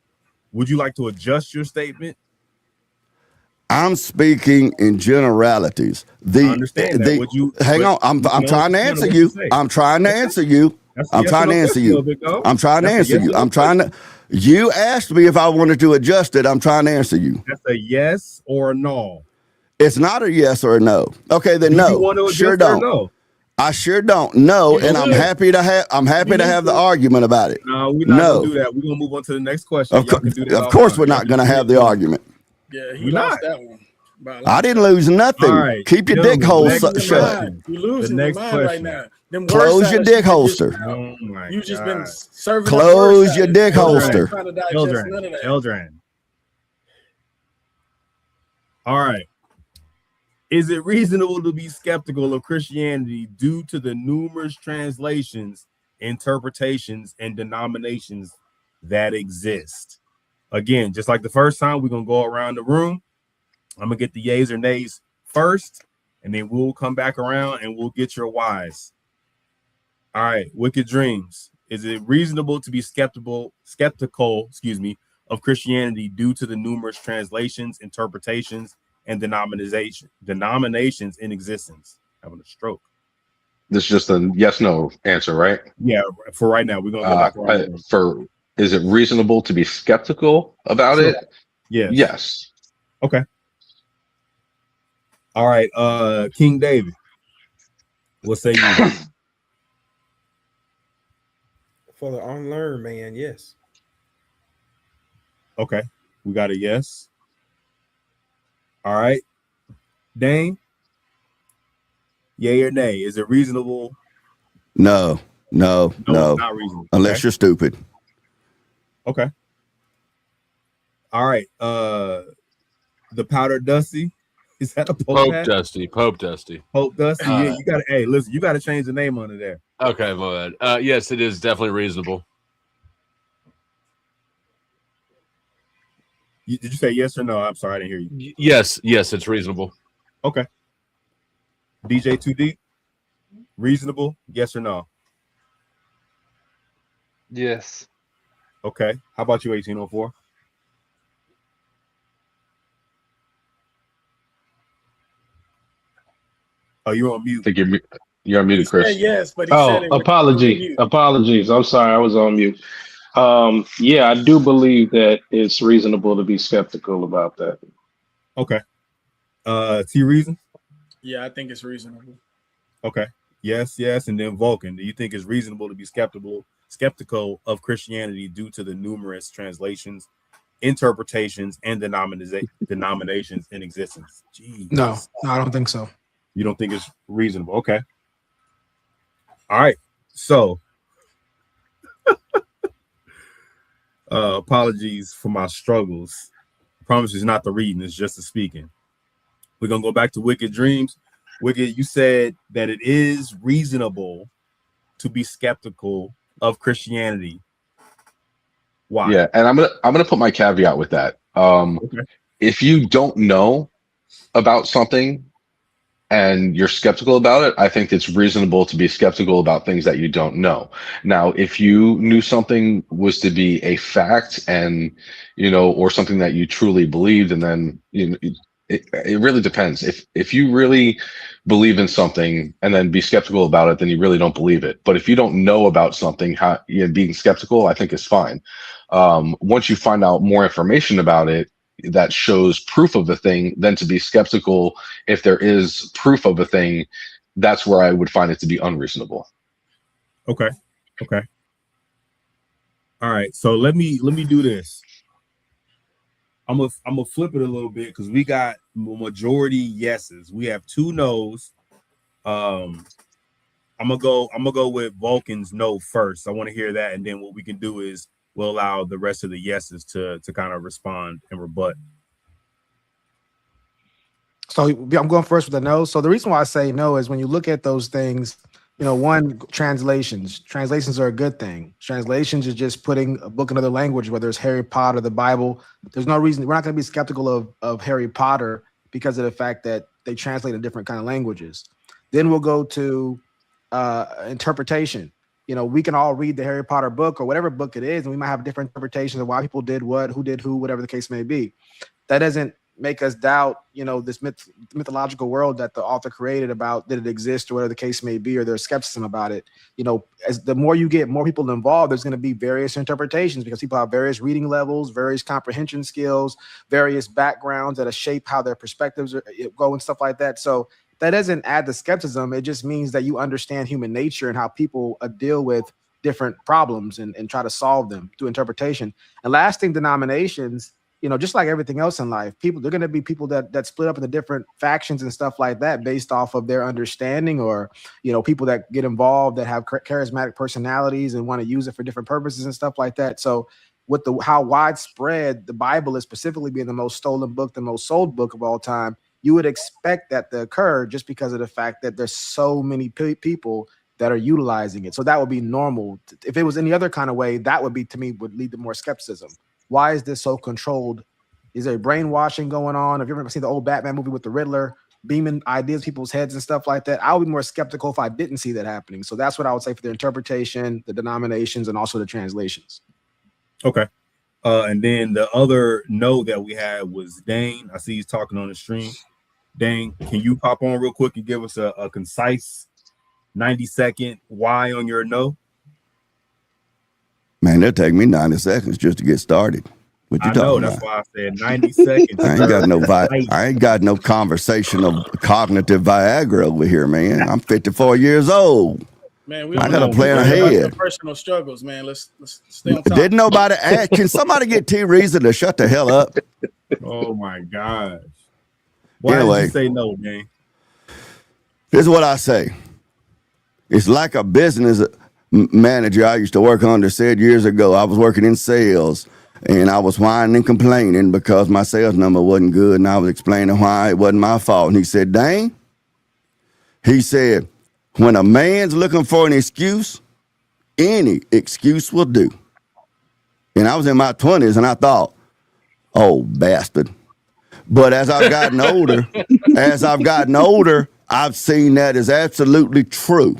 Would you like to adjust your statement? I'm speaking in generalities. I understand that. Would you hang on? I'm trying to answer you. I'm trying to answer you. I'm trying to answer you. I'm trying to answer you. I'm trying to. You asked me if I wanted to adjust it. I'm trying to answer you. That's a yes or a no. It's not a yes or a no. Okay, then no. Sure don't. No? I sure don't. No, and I'm happy to have. I'm happy to have the argument about it. No, we're not gonna do that. We're gonna move on to the next question. Of course, we're not gonna have the argument. Yeah, he lost that one. I didn't lose nothing. Right, keep your dick hole shut. You're losing your mind right now. Close your dick holster. Oh you just been serving. Close your dick holster. Eldran. All right. Is it reasonable to be skeptical of Christianity due to the numerous translations, interpretations, and denominations that exist? Again, just like the first time, we're going to go around the room. I'm going to get the yays or nays first, and then we'll come back around and we'll get your whys. All right, Wicked Dreams. Is it reasonable to be skeptical, of Christianity due to the numerous translations, interpretations, and denominations in existence? Having a stroke. This is just a yes/no answer, right? Yeah, for right now, we're gonna go back around. Is it reasonable to be skeptical about it? Yeah. Yes. Okay. All right, King David. What say you? For the unlearned man, yes. Okay, we got a yes. All right, Dane. Yay or nay? Is it reasonable? No. Not reasonable. Unless you're stupid. Okay. All right. The Powder Dusty. Is that a Pope Dusty? Pope Dusty. Yeah, you gotta. Hey, listen, you gotta change the name under there. Okay, my bad. Yes, it is definitely reasonable. Did you say yes or no? I'm sorry, I didn't hear you. Yes, it's reasonable. Okay. DJ 2 Deep. Reasonable? Yes or no? Yes. Okay. How about you, 1804? Oh, you're on mute. I think you're on mute, Chris. Yes, but he said apologies. I'm sorry, I was on mute. Yeah, I do believe that it's reasonable to be skeptical about that. Okay. T Reason? Yeah, I think it's reasonable. Okay. Yes, and then Vulcan. Do you think it's reasonable to be skeptical of Christianity due to the numerous translations, interpretations, and denominations in existence? Jeez. No, I don't think so. You don't think it's reasonable? Okay. All right. So apologies for my struggles. I promise it's not the reading, it's just the speaking. We're gonna go back to Wicked Dreams. Wicked, you said that it is reasonable to be skeptical of Christianity. Why? Yeah, and I'm gonna put my caveat with that. Okay. If you don't know about something and you're skeptical about it, I think it's reasonable to be skeptical about things that you don't know. Now, if you knew something was to be a fact and, or something that you truly believed, and then, it really depends. If you really believe in something and then be skeptical about it, then you really don't believe it. But if you don't know about something, being skeptical, I think is fine. Once you find out more information about it, that shows proof of the thing, then to be skeptical if there is proof of a thing, that's where I would find it to be unreasonable. Okay. All right. So let me do this. I'm gonna flip it a little bit because we got majority yeses. We have 2 no's. I'm gonna go with Vulcan's no first. I want to hear that, and then what we can do is we'll allow the rest of the yeses to kind of respond and rebut. So I'm going first with the no. So the reason why I say no is when you look at those things, one, translations are a good thing. Translations is just putting a book in another language, whether it's Harry Potter, the Bible. There's no reason we're not going to be skeptical of Harry Potter because of the fact that they translate in different kind of languages. Then we'll go to interpretation. We can all read the Harry Potter book or whatever book it is, and we might have different interpretations of why people did what, who did who, whatever the case may be. That doesn't make us doubt, this mythological world that the author created about did it exist or whatever the case may be, or there's skepticism about it. As the more you get more people involved, there's going to be various interpretations because people have various reading levels, various comprehension skills, various backgrounds that shape how their perspectives go and stuff like that. So that doesn't add to skepticism. It just means that you understand human nature and how people deal with different problems and try to solve them through interpretation. And last thing, denominations, just like everything else in life, they're going to be people that split up into different factions and stuff like that based off of their understanding, or, people that get involved that have charismatic personalities and want to use it for different purposes and stuff like that. So with how widespread the Bible is, specifically being the most stolen book, the most sold book of all time, you would expect that to occur just because of the fact that there's so many people that are utilizing it. So that would be normal. If it was any other kind of way, that would lead to more skepticism. Why is this so controlled? Is there brainwashing going on? Have you ever seen the old Batman movie with the Riddler beaming ideas in people's heads and stuff like that? I would be more skeptical if I didn't see that happening. So that's what I would say for the interpretation, the denominations, and also the translations. Okay. And then the other note that we had was Dane. I see he's talking on the stream. Dane, can you pop on real quick and give us a concise 90-second why on your no? Man, it'll take me 90 seconds just to get started. What you talking about? That's why I said 90 seconds. I ain't got no conversational cognitive Viagra over here, man. I'm 54 years old. Man, I got to plan ahead. Personal struggles, man. Let's stay on top. Didn't nobody ask? Can somebody get T Reason to shut the hell up? Oh my gosh. Why anyway, did you say no, man? This is what I say. It's like a business manager I used to work under said years ago. I was working in sales, and I was whining and complaining because my sales number wasn't good, and I was explaining why it wasn't my fault. And he said, Dang, he said, when a man's looking for an excuse, any excuse will do. And I was in my 20s, and I thought, oh, bastard. But as I've gotten older, I've seen that is absolutely true.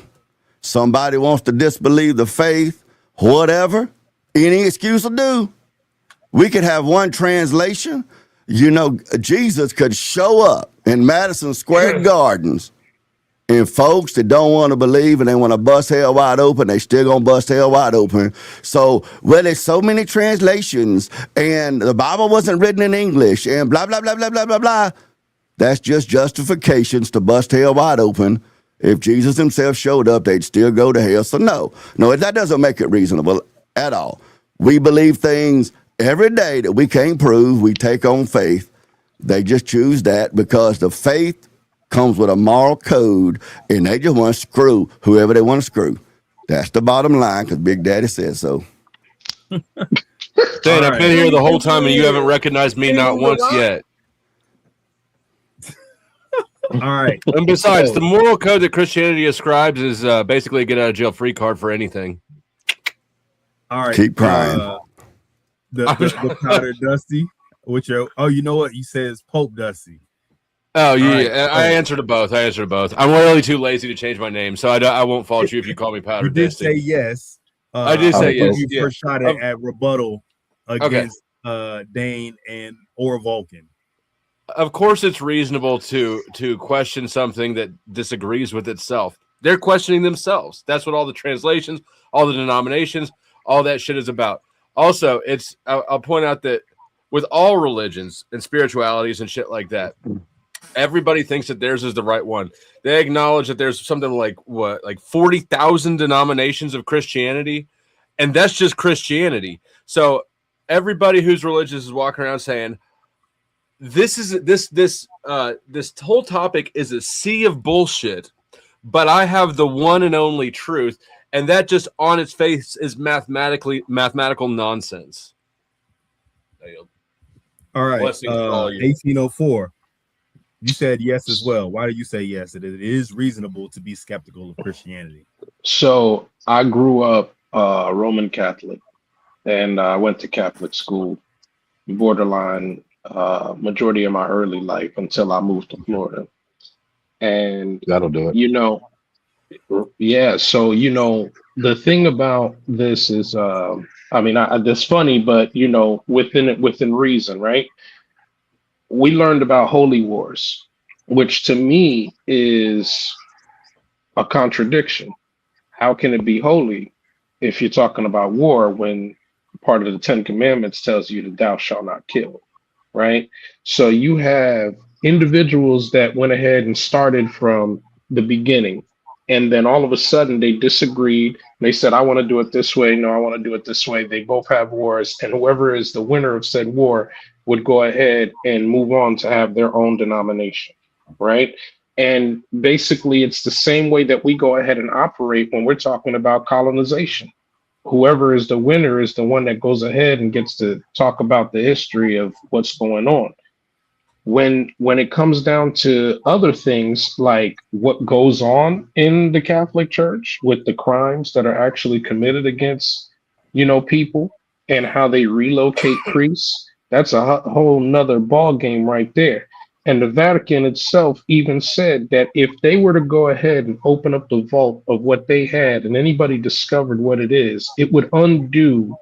Somebody wants to disbelieve the faith, whatever, any excuse will do. We could have one translation. Jesus could show up in Madison Square Gardens, and folks that don't want to believe and they want to bust hell wide open, they still gonna bust hell wide open. So, there's so many translations, and the Bible wasn't written in English, and blah, blah, blah, blah, blah, blah, blah. That's just justifications to bust hell wide open. If Jesus himself showed up, they'd still go to hell. So no, that doesn't make it reasonable at all. We believe things every day that we can't prove. We take on faith. They just choose that because the faith comes with a moral code, and they just want to screw whoever they want to screw. That's the bottom line, because Big Daddy says so. Dan, I've been here the whole time, and you haven't recognized me not once yet. All right. And besides, the moral code that Christianity ascribes is basically a get out of jail free card for anything. All right. Keep crying. The Powder Dusty. You know what? You said it's Pope Dusty. Oh, yeah. Right. I answered to both. I'm really too lazy to change my name, so I won't fault you if you call me Powder Dusty. You did say yes. I did say yes. You first shot at rebuttal against Dane or Vulcan. Of course, it's reasonable to question something that disagrees with itself. They're questioning themselves. That's what all the translations, all the denominations, all that shit is about. Also, I'll point out that with all religions and spiritualities and shit like that, everybody thinks that theirs is the right one. They acknowledge that there's something like 40,000 denominations of Christianity, and that's just Christianity. So everybody who's religious is walking around saying, this whole topic is a sea of bullshit, but I have the one and only truth, and that just on its face is mathematical nonsense. All right, 1804. You said yes as well. Why do you say yes? It is reasonable to be skeptical of Christianity. So I grew up Roman Catholic, and I went to Catholic school, borderline majority of my early life until I moved to Florida. And that'll do it. Yeah. So, the thing about this is, that's funny, but within reason, right? we learned about holy wars, which to me is a contradiction. How can it be holy if you're talking about war when part of the Ten Commandments tells you that thou shalt not kill, right? So you have individuals that went ahead and started from the beginning, and then all of a sudden they disagreed. They said, I want to do it this way. No, I want to do it this way. They both have wars, and whoever is the winner of said war would go ahead and move on to have their own denomination, right? And basically, it's the same way that we go ahead and operate when we're talking about colonization. Whoever is the winner is the one that goes ahead and gets to talk about the history of what's going on. When it comes down to other things like what goes on in the Catholic Church with the crimes that are actually committed against, people and how they relocate priests, that's a whole nother ball game right there. And the Vatican itself even said that if they were to go ahead and open up the vault of what they had and anybody discovered what it is, it would undo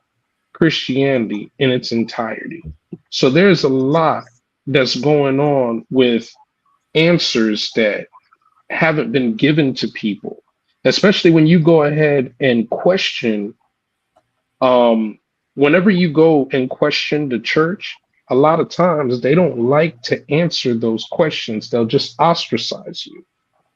Christianity in its entirety. So there's a lot that's going on with answers that haven't been given to people, especially when you go ahead and question. Whenever you go and question the church, a lot of times they don't like to answer those questions. They'll just ostracize you,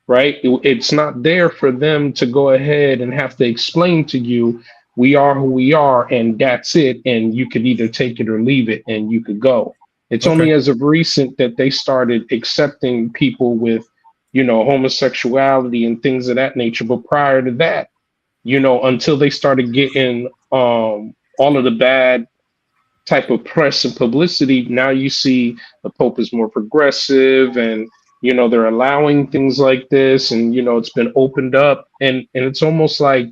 right? It's not there for them to go ahead and have to explain to you, we are who we are, and that's it. And you could either take it or leave it, and you could go. It's Okay. only as of recent that they started accepting people with, homosexuality and things of that nature. But prior to that, until they started getting all of the bad type of press and publicity, now you see the Pope is more progressive and they're allowing things like this, and it's been opened up, and it's almost like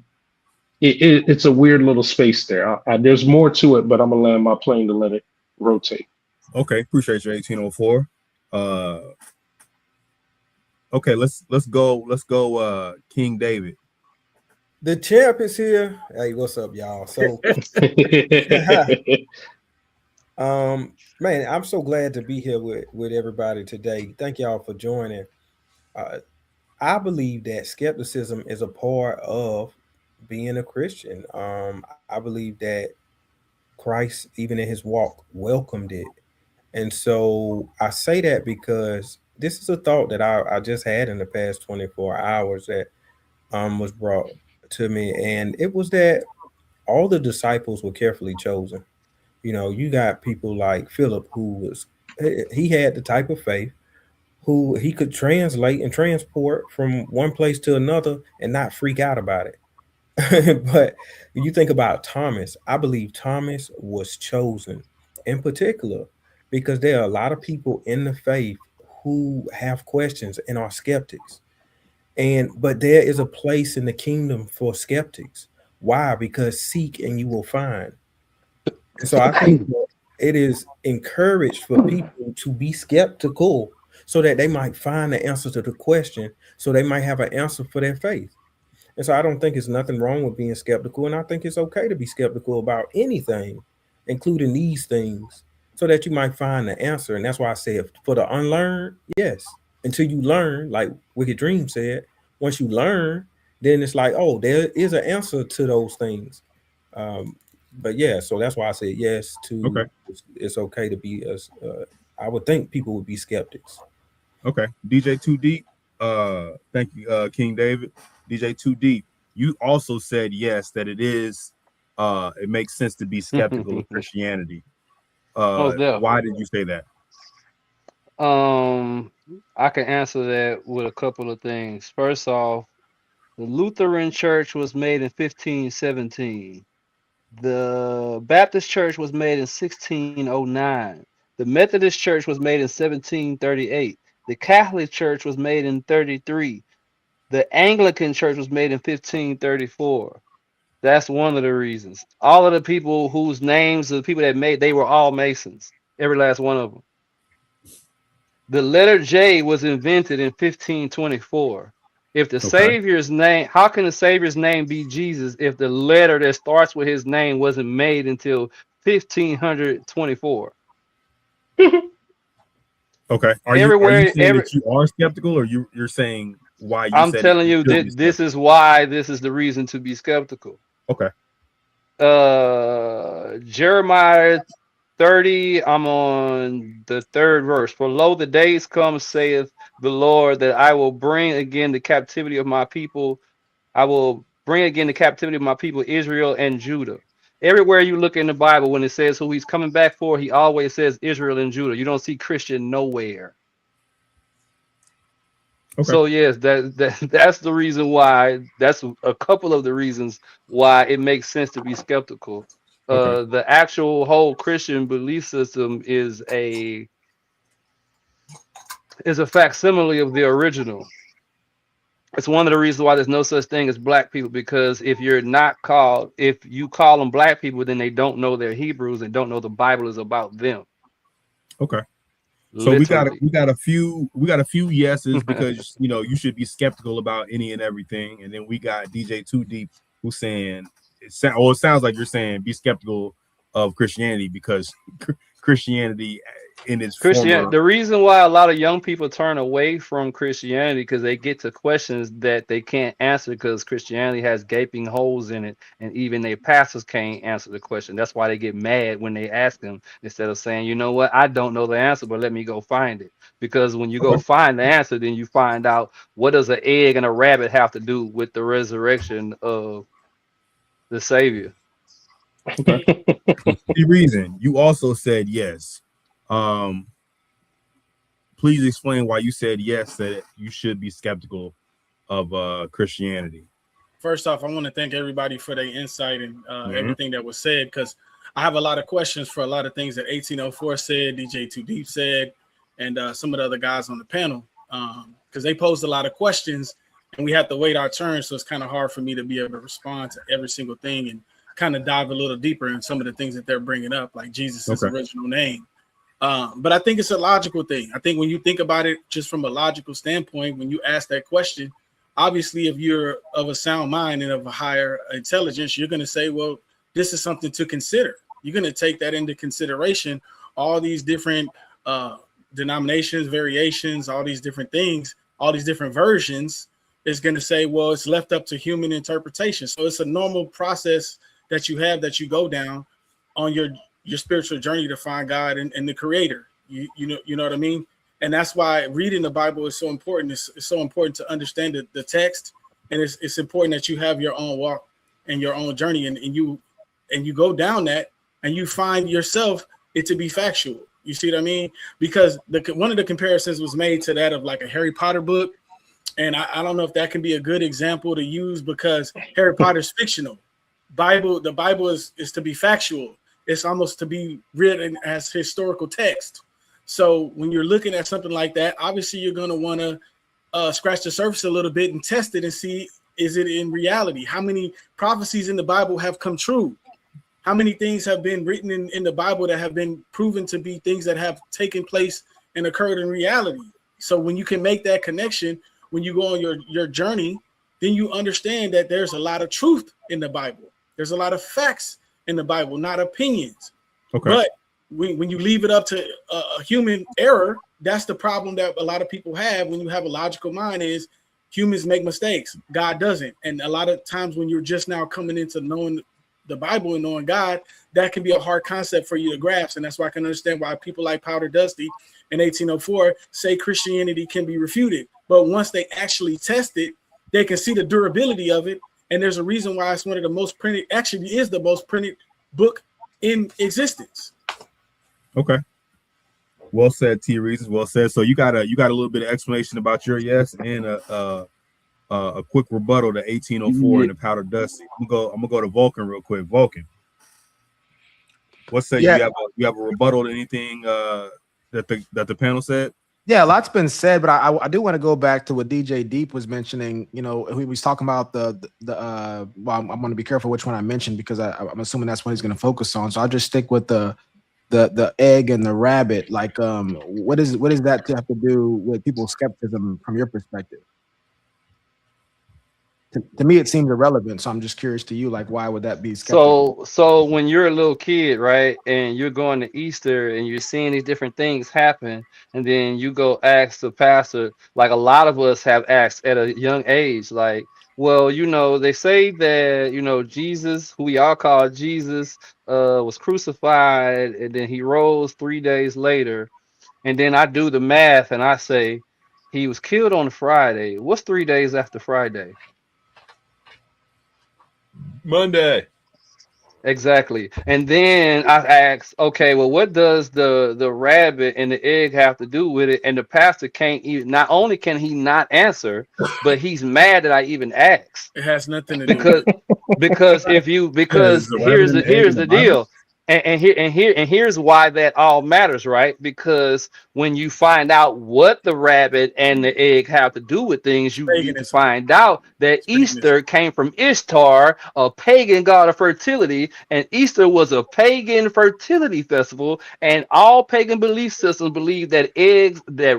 it's a weird little space there. There's more to it, but I'm gonna land my plane to let it rotate. Okay, appreciate you, 1804. Okay, let's go King David. The champ is here. Hey, what's up, y'all? So man, I'm so glad to be here with everybody today. Thank y'all for joining. I believe that skepticism is a part of being a Christian. I believe that Christ, even in his walk, welcomed it. And so I say that because this is a thought that I just had in the past 24 hours that was brought to me. And it was that all the disciples were carefully chosen. You got people like Philip, he had the type of faith who he could translate and transport from one place to another and not freak out about it. But when you think about Thomas, I believe Thomas was chosen in particular because there are a lot of people in the faith who have questions and are skeptics. But there is a place in the kingdom for skeptics. Why? Because seek and you will find. And so I think it is encouraged for people to be skeptical so that they might find the answer to the question, so they might have an answer for their faith. And so I don't think there's nothing wrong with being skeptical. And I think it's okay to be skeptical about anything, including these things, so that you might find the answer. And that's why I say for the unlearned, yes. Until you learn, like Wicked Dream said, once you learn, then it's like, oh, there is an answer to those things. But yeah, so that's why I say yes to Okay. It's okay to be I would think people would be skeptics. Okay. DJ Too Deep. Thank you, King David. DJ Too Deep. You also said yes, that it makes sense to be skeptical of Christianity. Why did you say that? I can answer that with a couple of things. First off, the Lutheran Church was made in 1517. The Baptist Church was made in 1609. The Methodist Church was made in 1738. The Catholic Church was made in 33. The Anglican Church was made in 1534. That's one of the reasons. All of the people whose names, the people that made, they were all Masons. Every last one of them. The letter J was invented in 1524. If the Savior's name, how can the Savior's name be Jesus if the letter that starts with his name wasn't made until 1524? Okay. Are you saying that you are skeptical, or you're saying why you I'm said it? telling you that this is why this is the reason to be skeptical. Okay. Jeremiah 30, I'm on the 3rd verse. For lo, the days come, saith the Lord, that I will bring again the captivity of my people. I will bring again the captivity of my people, Israel and Judah. Everywhere you look in the Bible, when it says who he's coming back for, he always says Israel and Judah. You don't see Christian nowhere. Okay. So yes, that's the reason why. That's a couple of the reasons why it makes sense to be skeptical. Okay. The actual whole Christian belief system is a facsimile of the original. It's one of the reasons why there's no such thing as black people, because if you call them black people, then they don't know they're Hebrews and don't know the Bible is about them. Okay. So Literally. we got a few yeses because you should be skeptical about any and everything, and then we got DJ Too Deep who's saying it sounds like you're saying be skeptical of Christianity because Christianity in its former. The reason why a lot of young people turn away from Christianity because they get to questions that they can't answer because Christianity has gaping holes in it, and even their pastors can't answer the question. That's why they get mad when they ask them instead of saying, you know what, I don't know the answer, but let me go find it. Because when you go find the answer, then you find out what does an egg and a rabbit have to do with the resurrection of the Savior. Okay. The reason you also said yes. Please explain why you said yes, that you should be skeptical of Christianity. First off, I want to thank everybody for their insight and everything that was said, because I have a lot of questions for a lot of things that 1804 said, DJ Too Deep said, and some of the other guys on the panel, because they posed a lot of questions and we have to wait our turn. So it's kind of hard for me to be able to respond to every single thing and kind of dive a little deeper in some of the things that they're bringing up, like Jesus' original name. But I think it's a logical thing. I think when you think about it just from a logical standpoint, when you ask that question, obviously, if you're of a sound mind and of a higher intelligence, you're going to say, well, this is something to consider. You're going to take that into consideration, all these different denominations, variations, all these different things, all these different versions is going to say, well, it's left up to human interpretation. So it's a normal process that you have, that you go down on your spiritual journey to find God and the creator. You know what I mean? And that's why reading the Bible is so important. It's so important to understand the text. And it's important that you have your own walk and your own journey. And you go down that and you find yourself it to be factual. You see what I mean? Because one of the comparisons was made to that of like a Harry Potter book. And I don't know if that can be a good example to use, because Harry Potter's fictional. The Bible is to be factual. It's almost to be written as historical text. So when you're looking at something like that, obviously you're going to want to scratch the surface a little bit and test it and see, is it in reality? How many prophecies in the Bible have come true? How many things have been written in the Bible that have been proven to be things that have taken place and occurred in reality? So when you can make that connection, when you go on your journey, then you understand that there's a lot of truth in the Bible. There's a lot of facts in the Bible, not opinions. Okay. But when you leave it up to a human error, that's the problem that a lot of people have when you have a logical mind, is humans make mistakes. God doesn't. And a lot of times when you're just now coming into knowing the Bible and knowing God, that can be a hard concept for you to grasp. And that's why I can understand why people like Powder Dusty in 1804 say Christianity can be refuted. But once they actually test it, they can see the durability of it. And there's a reason why it's one of the most printed, actually is the most printed book in existence. Okay. Well said, T Reasons. Well said. So you got a little bit of explanation about your yes and a quick rebuttal to 1804 and the Powder Dusty. I'm gonna go to Vulcan real quick. Vulcan, what say you have a rebuttal to anything that the panel said? Yeah, a lot's been said, but I do want to go back to what DJ Deep was mentioning. You know, he was talking about the well, I'm going to be careful which one I mentioned, because I'm assuming that's what he's going to focus on. So I'll just stick with the egg and the rabbit. Like, what does that have to do with people's skepticism from your perspective? To me, it seems irrelevant. So I'm just curious to you, like, why would that be skeptical? So when you're a little kid, right, and you're going to Easter and you're seeing these different things happen, and then you go ask the pastor, like a lot of us have asked at a young age, like, well, they say that, Jesus, who we all call Jesus, was crucified and then he rose 3 days later. And then I do the math and I say he was killed on Friday. What's 3 days after Friday? Monday. Exactly. And then I asked, okay, well, what does the rabbit and the egg have to do with it? And the pastor can't even, not only can he not answer, but he's mad that I even asked. It has nothing to because do. because here's the deal. And here's why that all matters, right? Because when you find out what the rabbit and the egg have to do with things, you find out that Easter came from Ishtar, a pagan god of fertility, and Easter was a pagan fertility festival, and all pagan belief systems believe that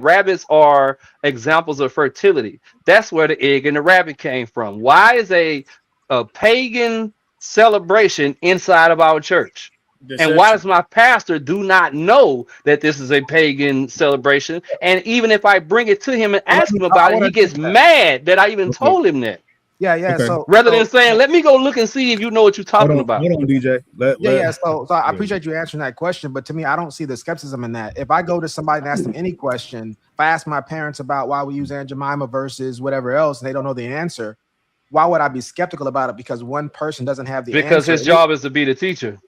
rabbits are examples of fertility. That's where the egg and the rabbit came from. Why is a pagan celebration inside of our church? And why does my pastor do not know that this is a pagan celebration? And even if I bring it to him and ask him about it, he gets mad that I even told him that. Yeah. Okay. So rather than saying, let me go look and see if you know what you're talking about. Hold on, DJ. So I appreciate you answering that question, but to me, I don't see the skepticism in that. If I go to somebody and ask them any question, if I ask my parents about why we use Aunt Jemima versus whatever else, and they don't know the answer, why would I be skeptical about it? Because one person doesn't have the answer. Because his job is to be the teacher.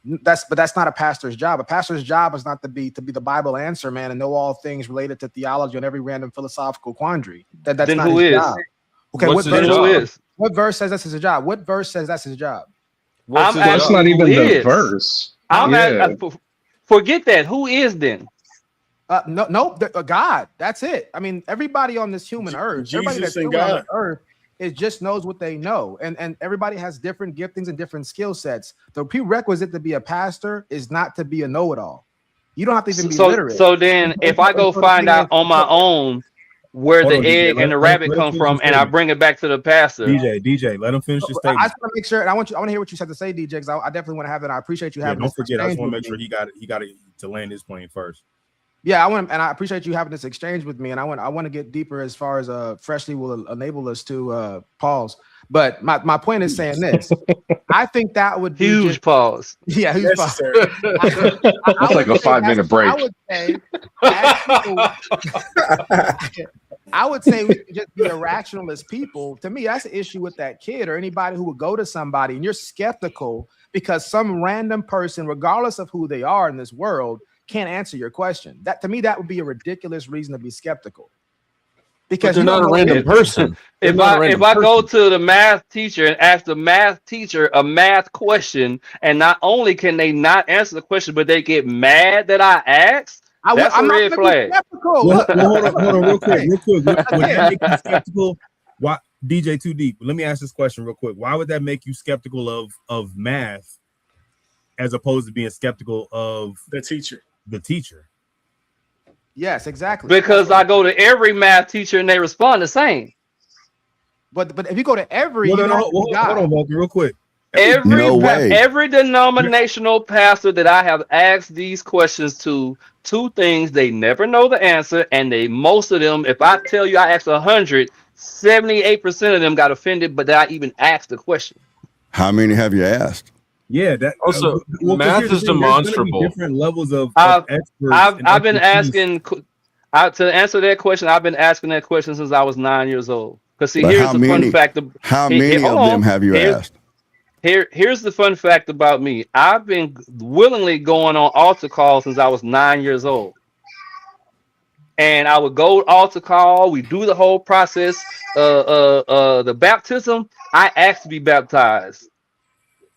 But that's not a pastor's job. A pastor's job is not to be the Bible answer man and know all things related to theology and every random philosophical quandary. That's then not who his is? job. Okay, what verse says that's his job? What verse says that's his job? That's not even the verse. Forget that. Who is then? God. That's it. I mean, everybody on this human earth, everybody that's on this earth, it just knows what they know, and everybody has different giftings and different skill sets. The prerequisite to be a pastor is not to be a know-it-all. You don't have to even be literate. So then, if I go find out on my own where the egg and the rabbit come from, and I bring it back to the pastor, DJ, let him finish the statement. I just want to make sure, and I want to hear what you have to say, DJ, because I definitely want to have that. I appreciate you having. Don't forget, I just want to make sure he got to land his plane first. Yeah, I appreciate you having this exchange with me, and I want to get deeper as far as Freshly will enable us to pause. But my point is saying this: I think that would be huge pause. Yeah, huge pause. That's like a 5-minute break. I would say we could just be irrational as people. To me, that's an issue with that kid or anybody who would go to somebody and you're skeptical because some random person, regardless of who they are in this world, can't answer your question. That to me, that would be a ridiculous reason to be skeptical. Because they're not a random person. If I go to the math teacher and ask the math teacher a math question, and not only can they not answer the question, but they get mad that I asked, that's a red flag. Hold on, real quick. Would that make you skeptical? Why, DJ Too Deep? Let me ask this question real quick. Why would that make you skeptical of math, as opposed to being skeptical of the teacher? Yes, exactly. Because I go to every math teacher and they respond the same. But if you go to every, hold on, Walker, real quick. Every denominational pastor that I have asked these questions to, two things: they never know the answer, and most of them, if I tell you I asked 100, 78% of them got offended, but I even asked the question. How many have you asked? Yeah, that also math is demonstrable. Different levels of experts. I've been asking to answer that question. I've been asking that question since I was 9 years old. Because here's the fun fact. How many of them have you asked? Here's the fun fact about me. I've been willingly going on altar calls since I was 9 years old. And I would go altar call. We do the whole process. The baptism, I asked to be baptized.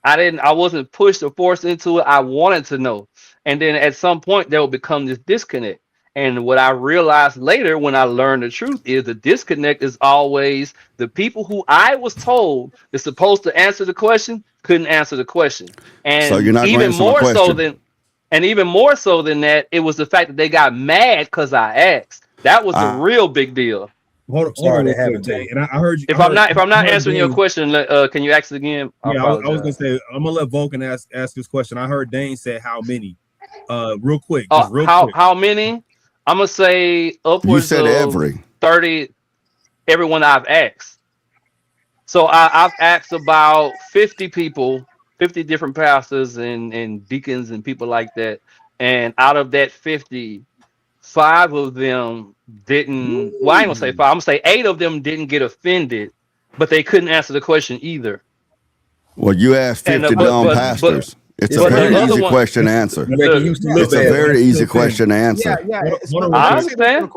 I wasn't pushed or forced into it. I wanted to know. And then at some point there will become this disconnect. And what I realized later when I learned the truth is the disconnect is always the people who I was told is supposed to answer the question couldn't answer the question. And so you're not even more so than that, it was the fact that they got mad because I asked. That was the real big deal. Hold on Sorry real that quick, happened to Dane. you. And I heard you. If I I'm not heard answering your Dane. question, can you ask it again? I was gonna say I'm gonna let Vulcan ask this question. I heard Dane said how many. Real quick, just real quick. How many? I'm gonna say You upwards said of every. 30. Everyone I've asked. So I've asked about 50 people, 50 different pastors and deacons and people like that. And out of that 50, 5 of them didn't. Well, I ain't gonna say 5. I'm gonna say 8 of them didn't get offended, but they couldn't answer the question either. Well, you asked And 50 dumb pastors. It's a but the very other easy one, question to answer. Rebecca used to live It's a there. very easy question to answer. Yeah. I understand.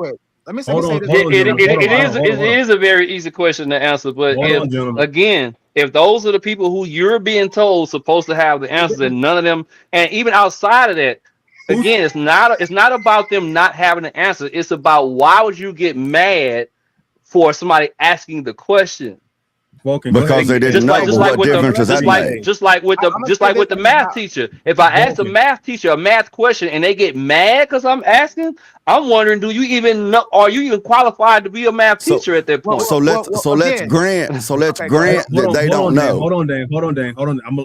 Let me say Hold this on, real quick. It is a very easy question to answer. But Hold on, gentlemen. again, if those are the people who you're being told supposed to have the answers, and none of them, and even outside of that, again, it's not about them not having the answer. It's about why would you get mad for somebody asking the question? Vulcan, Because they didn't know, but what difference does that make? Just like with the math teacher. If I ask a math teacher a math question and they get mad because I'm asking, I'm wondering, do you even know? Are you even qualified to be a math teacher at that point? So let's grant that they don't know. Hold on, Dane.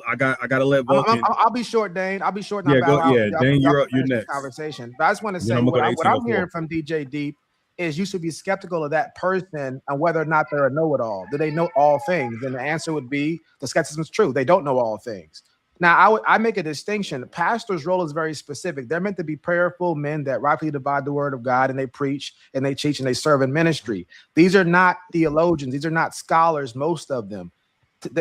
I gotta let Vulcan. I'll be short, Dane. I'll be short. Yeah, Dane, you're next. Conversation, but I just want to say I'm what I'm 1804. hearing from DJ Deep is you should be skeptical of that person and whether or not they're a know-it-all. Do they know all things? And the answer would be the skepticism is true. They don't know all things. Now, I make a distinction. The pastor's role is very specific. They're meant to be prayerful men that rightfully divide the word of God, and they preach and they teach and they serve in ministry. These are not theologians. These are not scholars, most of them.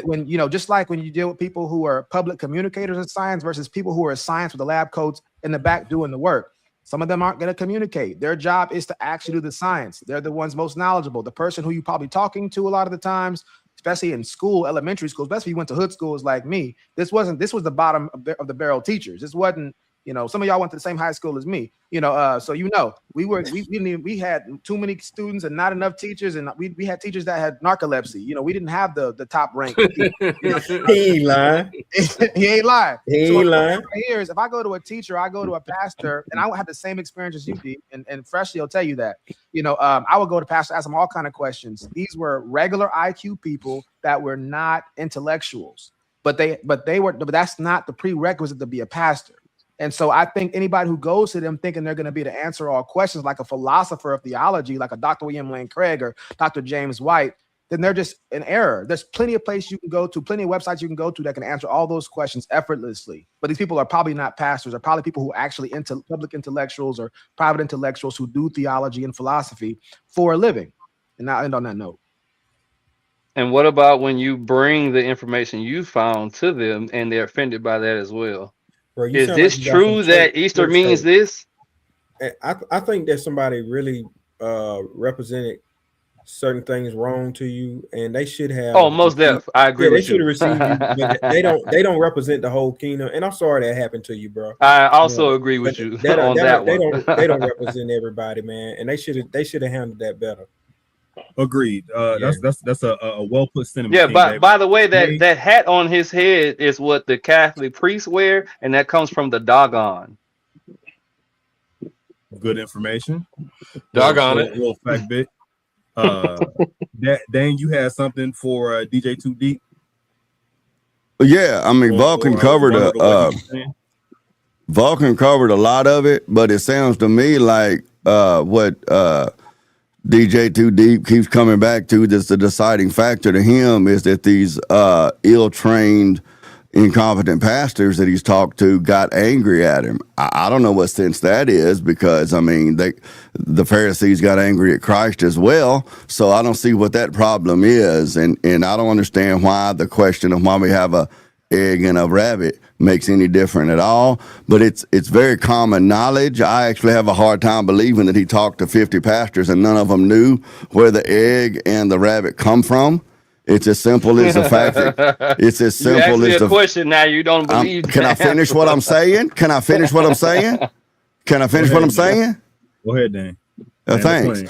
When just like when you deal with people who are public communicators in science versus people who are in science with the lab coats in the back doing the work. Some of them aren't going to communicate. Their job is to actually do the science. They're the ones most knowledgeable. The person who you're probably talking to a lot of the times, especially in school, elementary school, especially if you went to hood schools like me, this was the bottom of the barrel teachers. This wasn't, some of y'all went to the same high school as me, so we had too many students and not enough teachers, and we had teachers that had narcolepsy. We didn't have the top rank. He ain't lying. He ain't lying. Here's if I go to a teacher, I go to a pastor, and I would have the same experience as you did, and Freshly will tell you that. I would go to pastor, ask them all kind of questions. These were regular IQ people that were not intellectuals, but that's not the prerequisite to be a pastor. And so I think anybody who goes to them thinking they're going to be to answer all questions like a philosopher of theology, like a Dr. William Lane Craig or Dr. James White, then they're just in error. There's plenty of places you can go to, plenty of websites you can go to that can answer all those questions effortlessly. But these people are probably not pastors. They're probably people who actually public intellectuals or private intellectuals who do theology and philosophy for a living. And I'll end on that note. And what about when you bring the information you found to them and they're offended by that as well? Bro, is this true that Easter means this? I think that somebody really represented certain things wrong to you, and they should have. Oh, most definitely, I agree. They should have received you. But they don't represent the whole kingdom, and I'm sorry that happened to you, bro. I also agree with you on that one. They don't represent everybody, man, and they should have handled that better. Agreed. That's a well put sentiment. Yeah, by the way, that hat on his head is what the Catholic priests wear, and that comes from the doggone. Good information. Doggone it. Little fact bit. Dane, you had something for DJ Too Deep? Yeah, I mean Vulcan covered Vulcan covered a lot of it, but it sounds to me like what DJ Too Deep keeps coming back to, that's the deciding factor to him, is that these ill-trained, incompetent pastors that he's talked to got angry at him. I don't know what sense that is, because I mean the Pharisees got angry at Christ as well, so I don't see what that problem is, and I don't understand why the question of why we have a egg and a rabbit makes any different at all. But it's very common knowledge. I actually have a hard time believing that he talked to 50 pastors and none of them knew where the egg and the rabbit come from. It's as simple as the fact that it's as simple as the question. Now you don't believe. Can I finish what I'm saying? Can I finish what I'm saying? Go ahead, Dan. Thanks.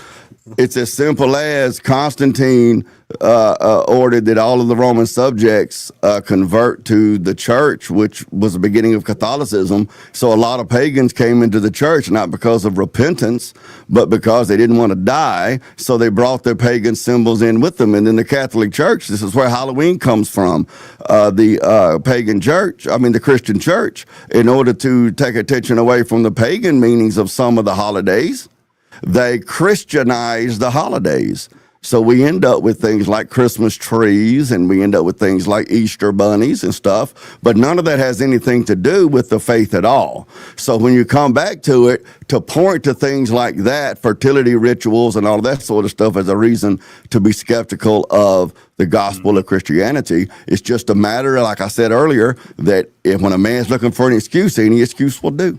It's as simple as Constantine ordered that all of the Roman subjects convert to the church, which was the beginning of Catholicism. So a lot of pagans came into the church, not because of repentance, but because they didn't want to die. So they brought their pagan symbols in with them. And then the Catholic Church, this is where Halloween comes from. The pagan church, the Christian church, in order to take attention away from the pagan meanings of some of the holidays, they Christianize the holidays. So we end up with things like Christmas trees, and we end up with things like Easter bunnies and stuff, but none of that has anything to do with the faith at all. So when you come back to it, to point to things like that, fertility rituals and all of that sort of stuff as a reason to be skeptical of the gospel of Christianity, it's just a matter, like I said earlier, that when a man's looking for an excuse, any excuse will do.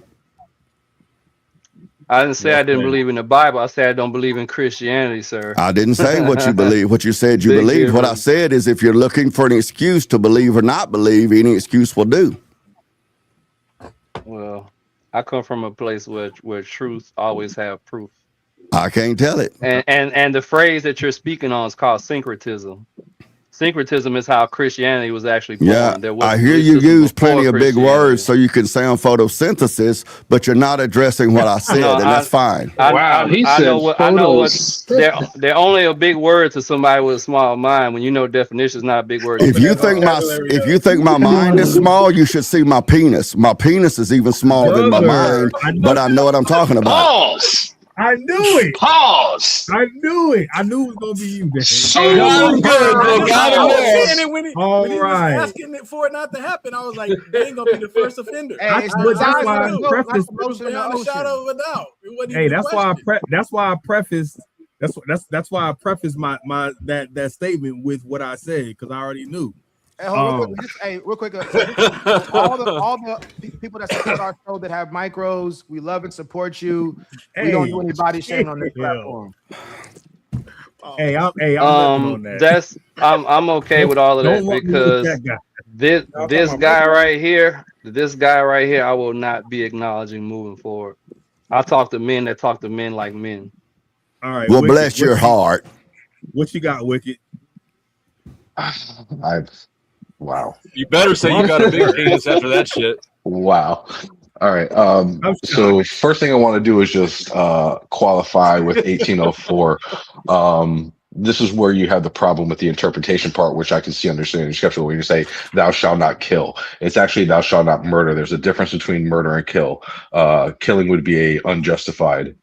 I didn't say I didn't believe in the Bible. I said I don't believe in Christianity, sir. I didn't say what you believe. What you said you believe. What I said is if you're looking for an excuse to believe or not believe, any excuse will do. Well, I come from a place where truth always have proof. I can't tell it. And the phrase that you're speaking on is called syncretism. Syncretism is how Christianity was actually born. Yeah, I hear you use plenty of big words so you can sound photosynthesis, but you're not addressing what I said, and that's fine. I know what they're only a big word to somebody with a small mind. When you know definition is not a big word. If you think my mind is small, you should see my penis. My penis is even smaller than my mind, but I know what I'm talking about. Pause. I knew it. Pause. I knew it. I knew it was gonna be you, man. So All right. Asking it for it not to happen, I was like, they ain't gonna be the first offender. That's why I prefaced. Hey, that's why I prefaced. That's why I prefaced my that statement with what I said, because I already knew. Hey, real quick. All the people that support our show that have micros, we love and support you. We don't do any body shaming on this platform. I'm on that. I'm okay with all of that, because this guy right here, I will not be acknowledging moving forward. I talk to men that talk to men like men. All right. Well, bless your heart. What you got, Wicked? Wow. You better say you got a big penis after that shit. Wow. All right. So first thing I want to do is just qualify with 1804. This is where you have the problem with the interpretation part, which I can see understanding skeptical when you say thou shalt not kill. It's actually thou shalt not murder. There's a difference between murder and kill. Killing would be unjustified,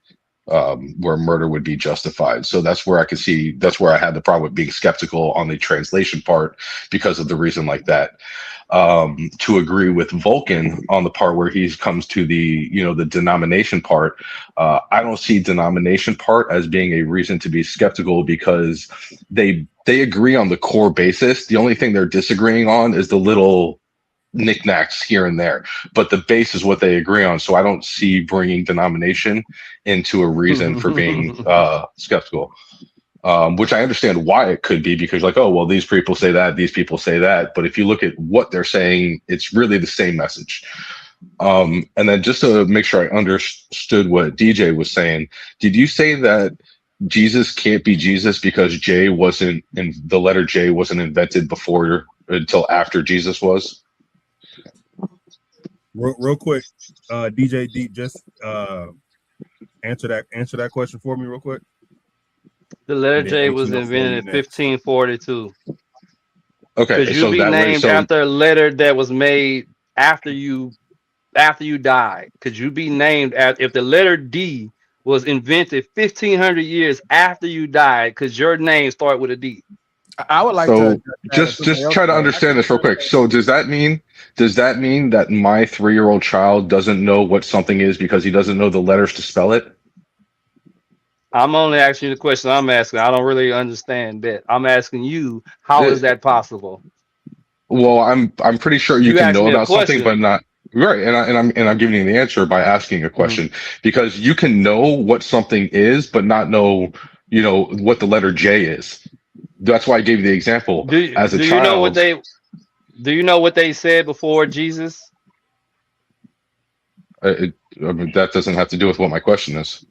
where murder would be justified. So that's where I had the problem with being skeptical on the translation part, because of the reason like that. To agree with Vulcan on the part where he comes to the denomination part, I don't see denomination part as being a reason to be skeptical, because they agree on the core basis. The only thing they're disagreeing on is the little knickknacks here and there, but the base is what they agree on. So I don't see bringing denomination into a reason for being skeptical, which I understand why it could be, because these people say that, these people say that, but if you look at what they're saying, it's really the same message. And then just to make sure I understood what DJ was saying, did you say that Jesus can't be Jesus because the letter J wasn't invented until after Jesus was? Real quick, DJ Deep, just answer that question for me real quick. The letter J was invented in 1542. Okay, could you be named after a letter that was made after you died? Could you be named if the letter D was invented 1500 years after you died? Because your name started with a D. I would like to just try to understand this real quick. So does that mean that my 3-year-old child doesn't know what something is because he doesn't know the letters to spell it? I'm only asking you the question I'm asking. I don't really understand that. I'm asking you, how is that possible? Well, I'm pretty sure you can know about something, but not right. And I'm giving you the answer by asking a question, because you can know what something is, but not know what the letter J is. That's why I gave you the example. As a child, do you know what they said before Jesus? That doesn't have to do with what my question is.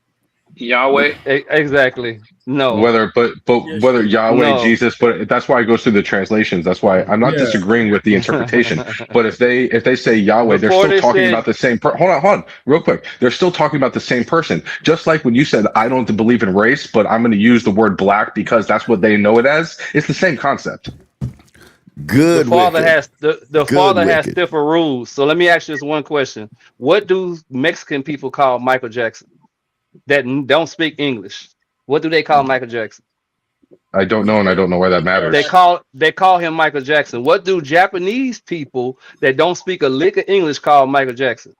Yahweh. Exactly. No. But whether Yeshua. Yahweh, No. Jesus, but that's why it goes through the translations. That's why I'm not Yeah. disagreeing with the interpretation. But if they say Yahweh, they're Before still they talking said, about the same hold on, real quick. They're still talking about the same person. Just like when you said I don't believe in race, but I'm going to use the word black because that's what they know it as. It's the same concept. the Good father wicked. has the Good father has wicked. stiffer rules. So let me ask you this one question: what do Mexican people call Michael Jackson that don't speak English? What do they call Michael Jackson? I don't know, and I don't know why that They matters. call him Michael Jackson. What do Japanese people that don't speak a lick of English call Michael Jackson?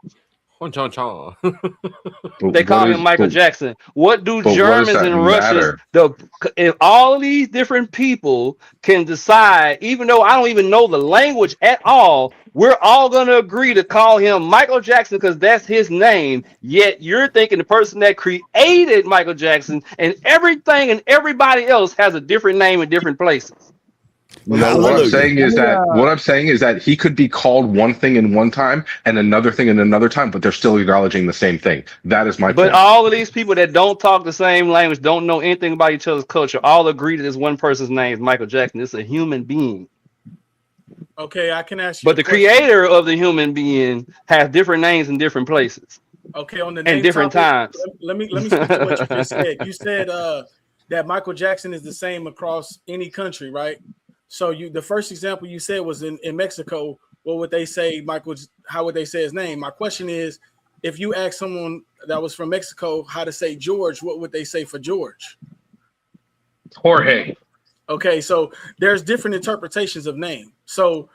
Chon, chon, chon. But They call him Michael Jackson. What do what does Germans that and Russians, matter? if all of these different people can decide, even though I don't even know the language at all, we're all going to agree to call him Michael Jackson because that's his name. Yet you're thinking the person that created Michael Jackson and everything and everybody else has a different name in different places. No, what I'm Hallelujah. saying is that he could be called one thing in one time and another thing in another time, but they're still acknowledging the same thing. That is my But point. all of these people that don't talk the same language, don't know anything about each other's culture, all agree that this one person's name is Michael Jackson. It's a human being. Okay, I can ask you But a the question. creator of the human being has different names in different places Okay, on the and name different topic, times. let me speak to what you just said. You said that Michael Jackson is the same across any country, right? So the first example you said was in Mexico. What would they say, Michael? How would they say his name? My question is, if you ask someone that was from Mexico how to say George, what would they say for George? Jorge. Okay, so there's different interpretations of name. So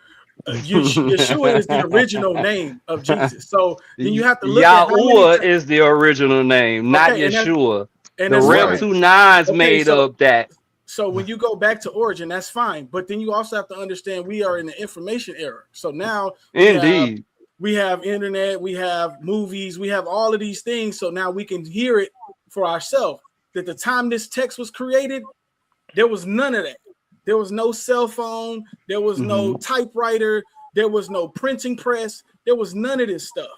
Yeshua is the original name of Jesus. So then you have to look at how many. Yahuwah is the original name, not Okay, Yeshua. The that's Rep Right. fine. 29's Okay, made so up that. when you go back to origin, that's fine. But then you also have to understand we are in the information era. So now Indeed. we have internet, we have movies, we have all of these things. So now we can hear it for ourselves. That the time this text was created, there was none of that. There was no cell phone, there was no typewriter, there was no printing press, there was none of this stuff.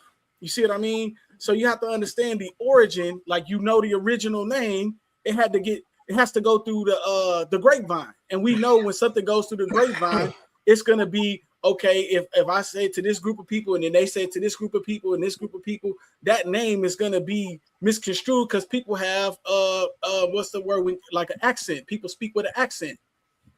You see what I mean? So you have to understand the origin, like the original name, it has to go through the grapevine. And we know when something goes through the grapevine, it's gonna be okay. If I say to this group of people and then they say to this group of people and this group of people, that name is gonna be misconstrued because people have what's the word like an accent. People speak with an accent.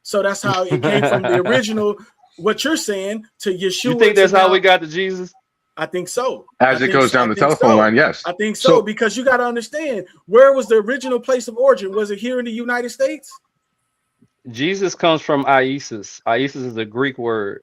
So that's how it came from the original, what you're saying, to Yeshua. You think that's how we got to Jesus? I think so. As it goes down the telephone line, yes. I think so, because you got to understand, where was the original place of origin? Was it here in the United States? Jesus comes from Isis. Isis is a Greek word.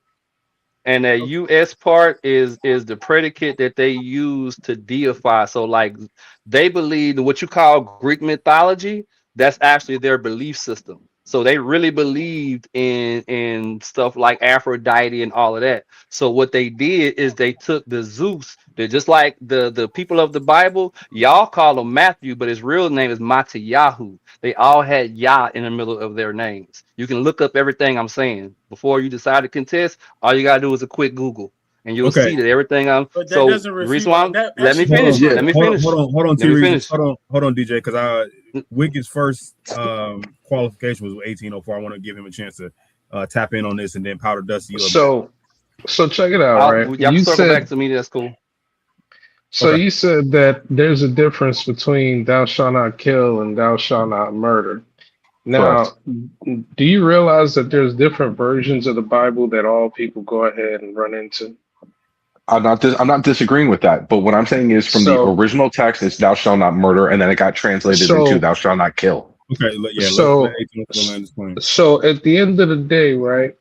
And that US part is the predicate that they use to deify. So like they believe what you call Greek mythology, that's actually their belief system. So they really believed in stuff like Aphrodite and all of that. So what they did is they took the Zeus, they're just like the people of the Bible, y'all call him Matthew, but his real name is Matayahu. They all had Yah in the middle of their names. You can look up everything I'm saying before you decide to contest. All you gotta do is a quick Google, and you'll see that everything I'm. But that So doesn't the refute reason why that. let me Actually, finish. Yeah. Let me finish. Hold on, Let me T. finish. Hold on, DJ, because Wicked's first qualification was 1804. I want to give him a chance to tap in on this, and then Powder Dusty. So check it out, right? Y'all can You circle back said to me. That's cool. so. Okay. You said that there's a difference between "thou shalt not kill" and "thou shalt not murder." Now, Correct. do you realize that there's different versions of the Bible that all people go ahead and run into? I'm not disagreeing with that, but what I'm saying is from the So, original text it's thou shalt not murder, and then it got translated into so, thou shalt not kill. Okay. Yeah. Let so, 1804 land this plane. so at the end of the day, right?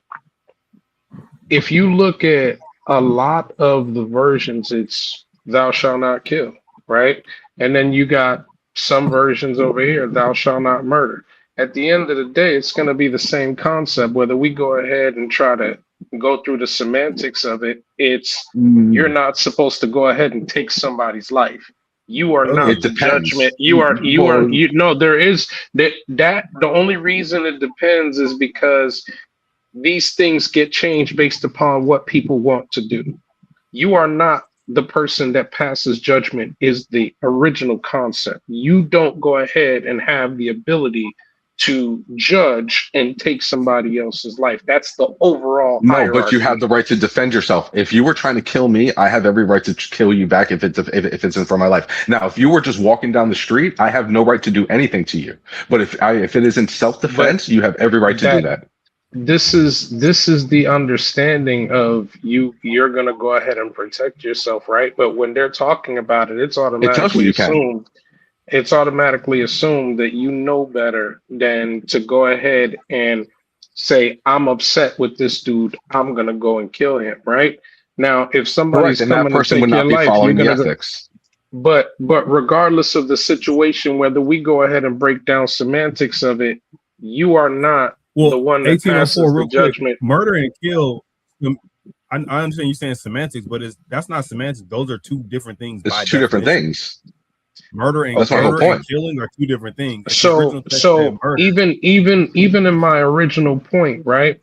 If you look at a lot of the versions, it's "thou shalt not kill," right? And then you got some versions over here, "thou shalt not murder." At the end of the day, it's going to be the same concept. Whether we go ahead and try to go through the semantics of it, it's you're not supposed to go ahead and take somebody's life. You are not It the depends. judgment. You are Well, you know there is that the only reason it depends is because these things get changed based upon what people want to do. You are not the person that passes judgment is the original concept. You don't go ahead and have the ability to judge and take somebody else's life. That's the overall No, but you have hierarchy. the right to defend yourself. If you were trying to kill me, I have every right to kill you back if it's in for my life. Now, if you were just walking down the street, I have no right to do anything to you. But if it is in self But defense, you have every right to do that that. this is the understanding of you're going to go ahead and protect yourself, right? But when they're talking about it, It tells you you can. It's automatically assumed that you know better than to go ahead and say, I'm upset with this dude, I'm gonna go and kill him, right? Now, if Correct. somebody's And that coming to person would take your not be life, you're following the gonna go. ethics. But regardless of the situation, whether we go ahead and break down semantics of it, you are not the Well, one that 1804, passes the real quick. judgment. Murder and kill. I understand you saying semantics, but that's not semantics. Those are two different things. It's By two different definition. things. Murder and That's my whole murder and point. killing are two different things. If the So original text said murder, even in my original point, right?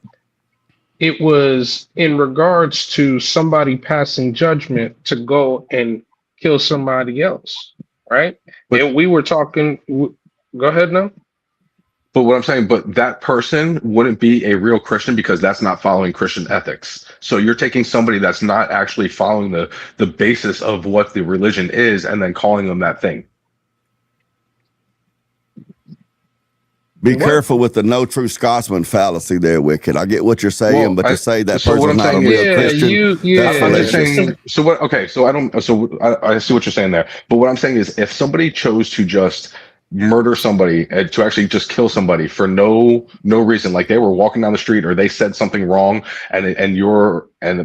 It was in regards to somebody passing judgment to go and kill somebody else, right? But And we were talking. Go ahead now. But what I'm saying, but that person wouldn't be a real Christian because that's not following Christian ethics. So you're taking somebody that's not actually following the basis of what the religion is and then calling them that thing. Be careful with the no true Scotsman fallacy there, Wicked. I get what you're saying, but to say that so what person's I'm not a saying real is- Christian, that's I'm just fallacious. saying. So what? Okay. So I see what you're saying there. But what I'm saying is, if somebody chose to just murder somebody and to actually just kill somebody for no reason, like they were walking down the street or they said something wrong, and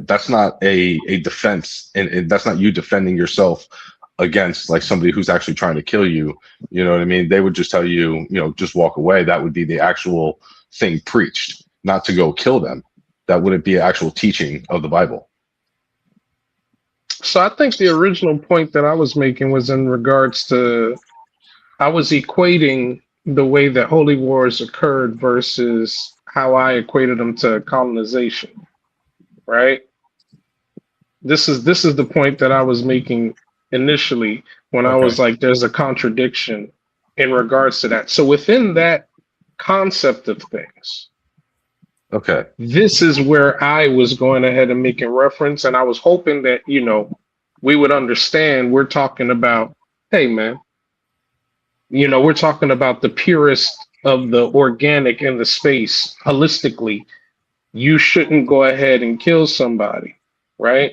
that's not a defense, and that's not you defending yourself against like somebody who's actually trying to kill you. You know what I mean? They would just tell you, just walk away. That would be the actual thing preached, not to go kill them. That wouldn't be an actual teaching of the Bible. So I think the original point that I was making was in regards to I was equating the way that holy wars occurred versus how I equated them to colonization, right? This is the point that I was making initially when I was like, there's a contradiction in regards to that. So within that concept of things, okay, this is where I was going ahead and making reference, and I was hoping that we would understand. We're talking about, hey man, we're talking about the purest of the organic in the space holistically. You shouldn't go ahead and kill somebody, right?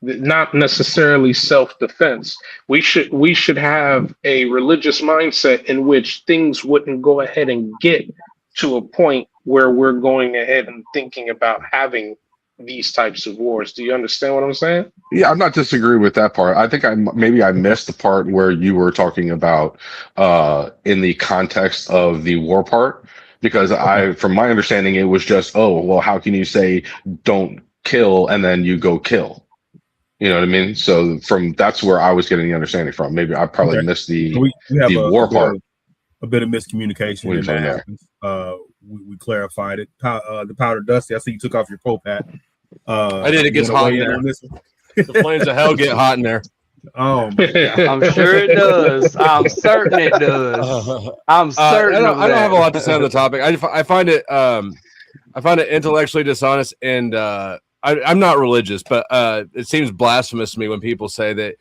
Not necessarily self-defense. We should have a religious mindset in which things wouldn't go ahead and get to a point where we're going ahead and thinking about having these types of wars. Do you understand what I'm saying? Yeah, I'm not disagreeing with that part. I think I missed the part where you were talking about in the context of the war part, because from my understanding, it was just, oh, well, how can you say don't kill and then you go kill? You know what I mean? So that's where I was getting the understanding from. Maybe I probably missed the war part. A bit of miscommunication in that. We clarified it. The powder dusty. I see you took off your Pope hat. I did. It gets hot in there. The flames of hell get hot in there. Oh, I'm sure it does. I'm certain it does. I'm certain. I don't have a lot to say on the topic. I find it intellectually dishonest, and I'm not religious, but it seems blasphemous to me when people say that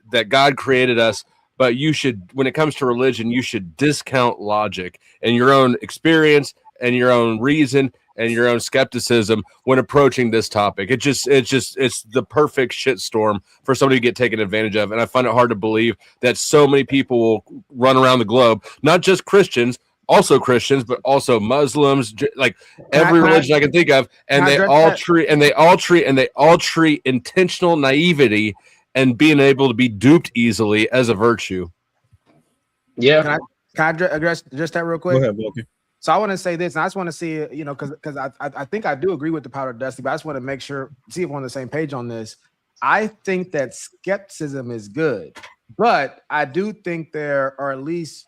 that God created us, but you should, when it comes to religion, you should discount logic and your own experience and your own reason and your own skepticism when approaching this topic. It's the perfect shitstorm for somebody to get taken advantage of. And I find it hard to believe that so many people will run around the globe, not just Christians, also Christians, but also Muslims, like every religion I can think of, and they all treat intentional naivety and being able to be duped easily as a virtue. Yeah. Can I address just that real quick? Go ahead, Wilkie. So I want to say this, and I just want to see, because I think I do agree with the powder dusty, but I just want to make sure, see if we're on the same page on this. I think that skepticism is good, but I do think there are at least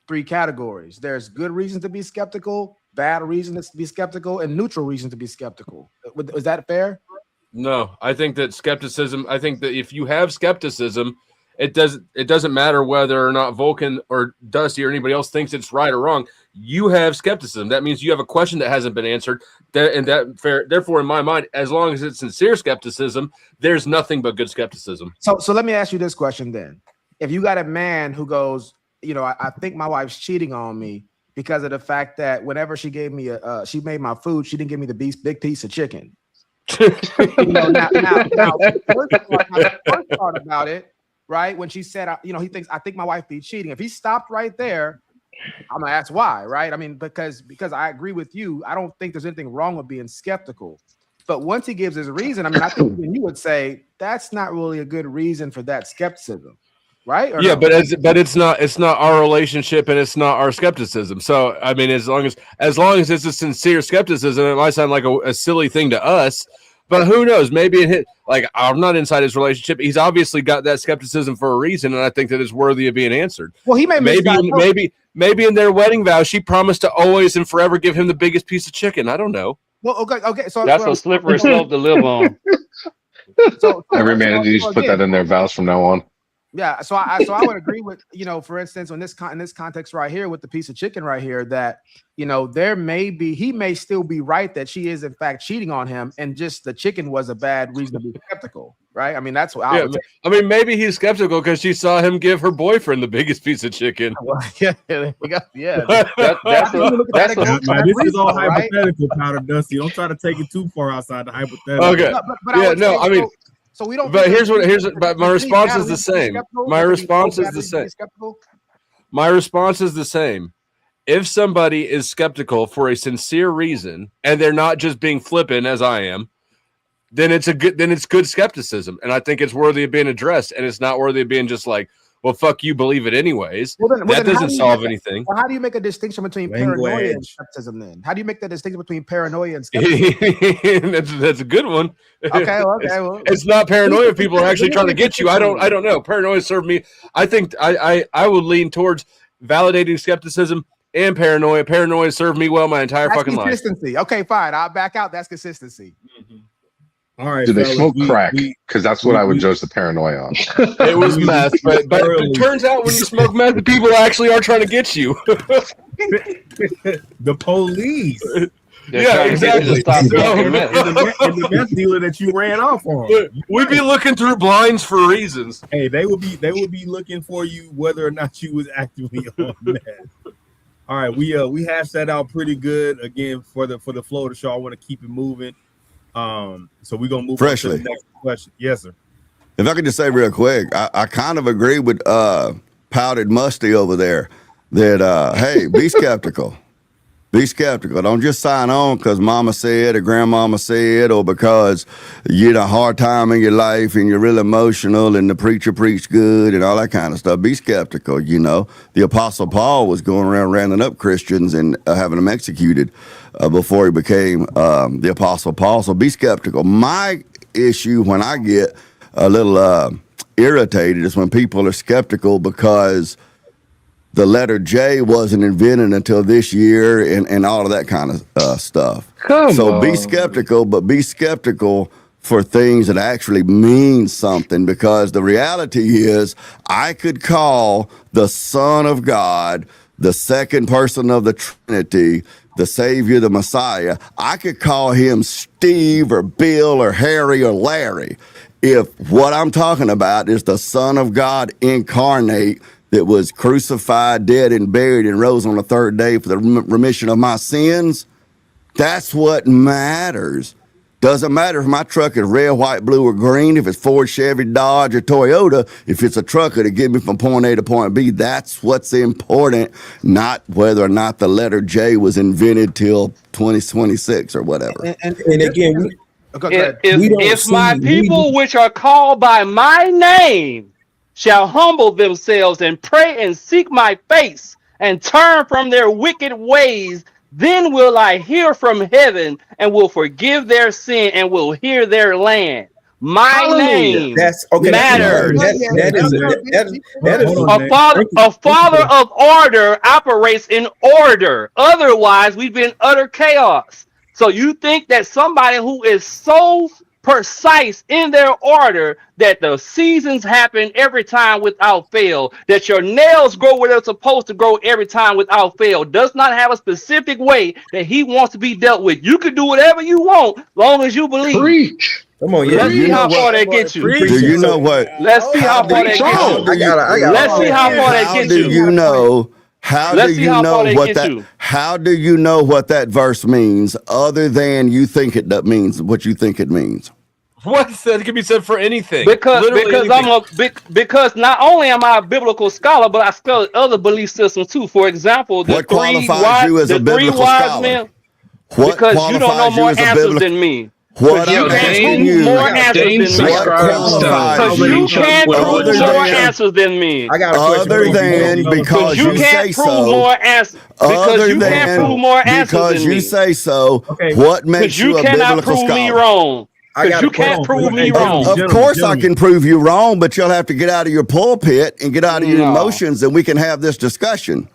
3 categories. There's good reason to be skeptical, bad reason to be skeptical, and neutral reason to be skeptical. Is that fair? No, I think that skepticism. I think that if you have skepticism, it doesn't matter whether or not Vulcan or Dusty or anybody else thinks it's right or wrong. You have skepticism. That means you have a question that hasn't been answered. Therefore, in my mind, as long as it's sincere skepticism, there's nothing but good skepticism. So let me ask you this question then: if you got a man who goes, I think my wife's cheating on me because of the fact that whenever she gave me she made my food, she didn't give me the big piece of chicken. Now, the first part about it, right? When she said, he thinks I think my wife be cheating. If he stopped right there, I'm gonna ask why, right? I mean, because I agree with you. I don't think there's anything wrong with being skeptical. But once he gives his reason, I mean, I think you would say that's not really a good reason for that skepticism, right? Or yeah, no? but it's not our relationship and it's not our skepticism. So I mean, as long as it's a sincere skepticism, it might sound like a silly thing to us, but who knows? Maybe I'm not inside his relationship. He's obviously got that skepticism for a reason, and I think that it's worthy of being answered. Well, he may maybe in their wedding vow, she promised to always and forever give him the biggest piece of chicken. I don't know. Well, okay. So that's a slippery slope to live on. So every man needs to put that in their vows from now on. Yeah, so I would agree with, for instance, in this context right here with the piece of chicken right here, that he may still be right that she is in fact cheating on him, and just the chicken was a bad reason to be skeptical, right? I mean, that's what I would say. I mean, maybe he's skeptical because she saw him give her boyfriend the biggest piece of chicken. Well, yeah, there we go. Yeah, this is all hypothetical, Powder Dusty. Don't try to take it too far outside the hypothetical. Okay, I mean. So we don't. But but my response is the same. My response is the same. My response is the same. If somebody is skeptical for a sincere reason and they're not just being flippant as I am, then it's good skepticism, and I think it's worthy of being addressed, and it's not worthy of being just like, well, fuck you, believe it anyways. That doesn't solve anything. Well, how do you make a distinction between paranoia and skepticism then? How do you make that distinction between paranoia and skepticism? That's a good one. Okay. Well, it's not paranoia if people are actually trying to get you. I don't know. Paranoia served me. I think I would lean towards validating skepticism and paranoia. Paranoia served me well my entire fucking life. Consistency. Okay, fine. I'll back out. That's consistency. Mm-hmm. All right. Do they smoke crack? Because that's what I would judge the paranoia on. It was meth, but it turns out when you smoke meth, the people actually are trying to get you. The police. Yeah, exactly. And the meth dealer that you ran off on. We'd be looking through blinds for reasons. Hey, they would be looking for you whether or not you was actively on meth. All right, we hashed that out pretty good again for the flow of the show. I want to keep it moving. So we're gonna move Freshly. on to the next question. Yes, sir. If I could just say real quick, I kind of agree with Powdered Musty over there that hey, be skeptical. Be skeptical. Don't just sign on because mama said or grandmama said, or because you had a hard time in your life and you're really emotional and the preacher preached good and all that kind of stuff. Be skeptical. The Apostle Paul was going around rounding up Christians and having them executed before he became the Apostle Paul. So be skeptical. My issue when I get a little irritated is when people are skeptical because the letter J wasn't invented until this year and all of that kind of stuff. So be skeptical, but be skeptical for things that actually mean something, because the reality is I could call the Son of God, the second person of the Trinity, the Savior, the Messiah. I could call him Steve or Bill or Harry or Larry. If what I'm talking about is the Son of God incarnate, that was crucified, dead, and buried, and rose on the third day for the remission of my sins, that's what matters. Doesn't matter if my truck is red, white, blue, or green, if it's Ford, Chevy, Dodge, or Toyota, if it's a truck that'll get me from point A to point B, that's what's important, not whether or not the letter J was invented till 2026 or whatever. And again, if my people which are called by my name shall humble themselves and pray and seek my face and turn from their wicked ways, then will I hear from heaven and will forgive their sin and will heal their land. My name matters. A father of order operates in order. Otherwise, we've been utter chaos. So you think that somebody who is so precise in their order, that the seasons happen every time without fail, that your nails grow where they're supposed to grow every time without fail, does not have a specific way that he wants to be dealt with. You can do whatever you want long as you believe. Preach. Come on, yeah. Let's see how far that gets you. Do you know what? Let's see how far that gets you. Let's see how far that gets you. How do you know? How do you know what that? How do you know what that verse means, other than you think it means what you think it means? What said can be said for anything? Because anything. because not only am I a biblical scholar, but I study other belief systems too. For example, the What qualifies you as a biblical scholar? What because you don't know more answers than me. What you can't prove more answers than me. Because you can't prove more answers than me. I got a question. Other than because you say so. More answers. Because you can't prove more answers than me. Because you say so. What makes you a biblical scholar? Because you cannot prove me wrong. Because you can't prove me wrong. Of course I can prove you wrong, but you'll have to get out of your pulpit and get out of your emotions, and we can have this discussion.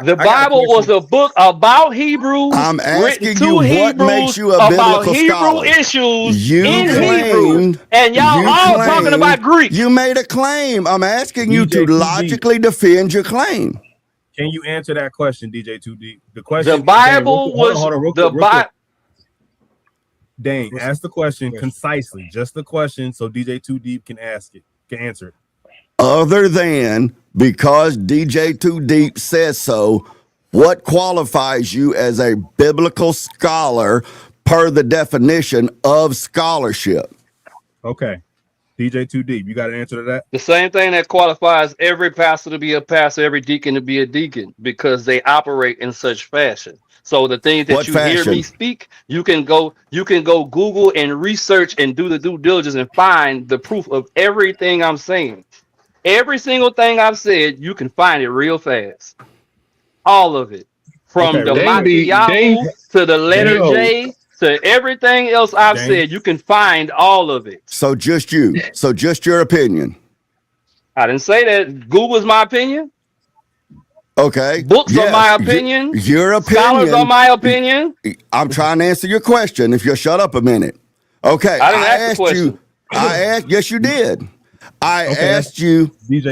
The Bible was a book about Hebrews. I'm asking you what makes you a biblical scholar. Hebrew issues in Hebrew, and y'all all talking about Greek. You made a claim. I'm asking you to logically defend your claim. Can you answer that question, DJ 2D? The question. The Bible was the Bible. Dang, ask the question concisely, just the question, so DJ 2 Deep can answer it. Other than because DJ 2 Deep says so, what qualifies you as a biblical scholar per the definition of scholarship? Okay, DJ 2 Deep, you got an answer to that? The same thing that qualifies every pastor to be a pastor, every deacon to be a deacon, because they operate in such fashion. So the things that hear me speak, you can go Google and research and do the due diligence and find the proof of everything I'm saying. Every single thing I've said, you can find it real fast. All of it. From the Machiavelli to the letter J to everything else I've said, you can find all of it. So just you. So just your opinion. I didn't say that. Google's my opinion. Okay. Books are my opinion. Your opinion. Scholars are my opinion. I'm trying to answer your question. If you'll shut up a minute. Okay. I didn't ask the question. Yes, you did. I asked you. DJ,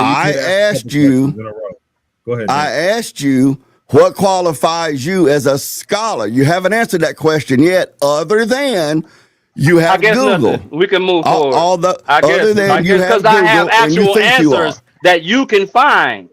Go ahead. I asked you what qualifies you as a scholar. You haven't answered that question yet, other than you have Google. Nothing. We can move forward. Because I have actual answers that you can find.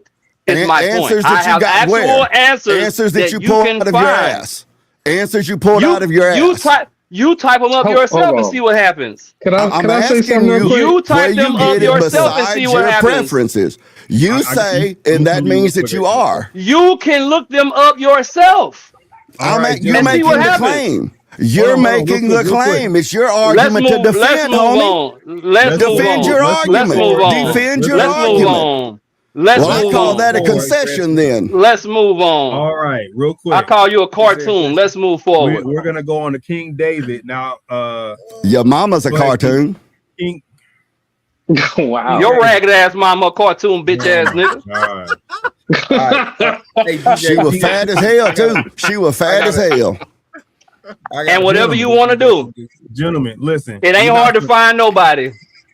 Is my point. I have actual answers that you pulled out of your ass. Answers you pulled out of your ass. You type them up yourself and see what happens. Can I say something real quick? You type them up yourself and see what happens. Preferences. You say, and that means that you are. You can look them up yourself. You're making the claim. You're making the claim. It's your argument to defend, homie. Defend your argument. Defend your argument. I call that a concession then. Let's move on. All right, real quick. I call you a cartoon. Let's move forward. We're gonna go on to King David now. Your mama's a cartoon. Wow. Your ragged ass mama a cartoon, bitch ass nigga. All right. She was fat as hell too. She was fat as hell. And whatever you want to do, gentlemen, listen. It ain't hard to find nobody.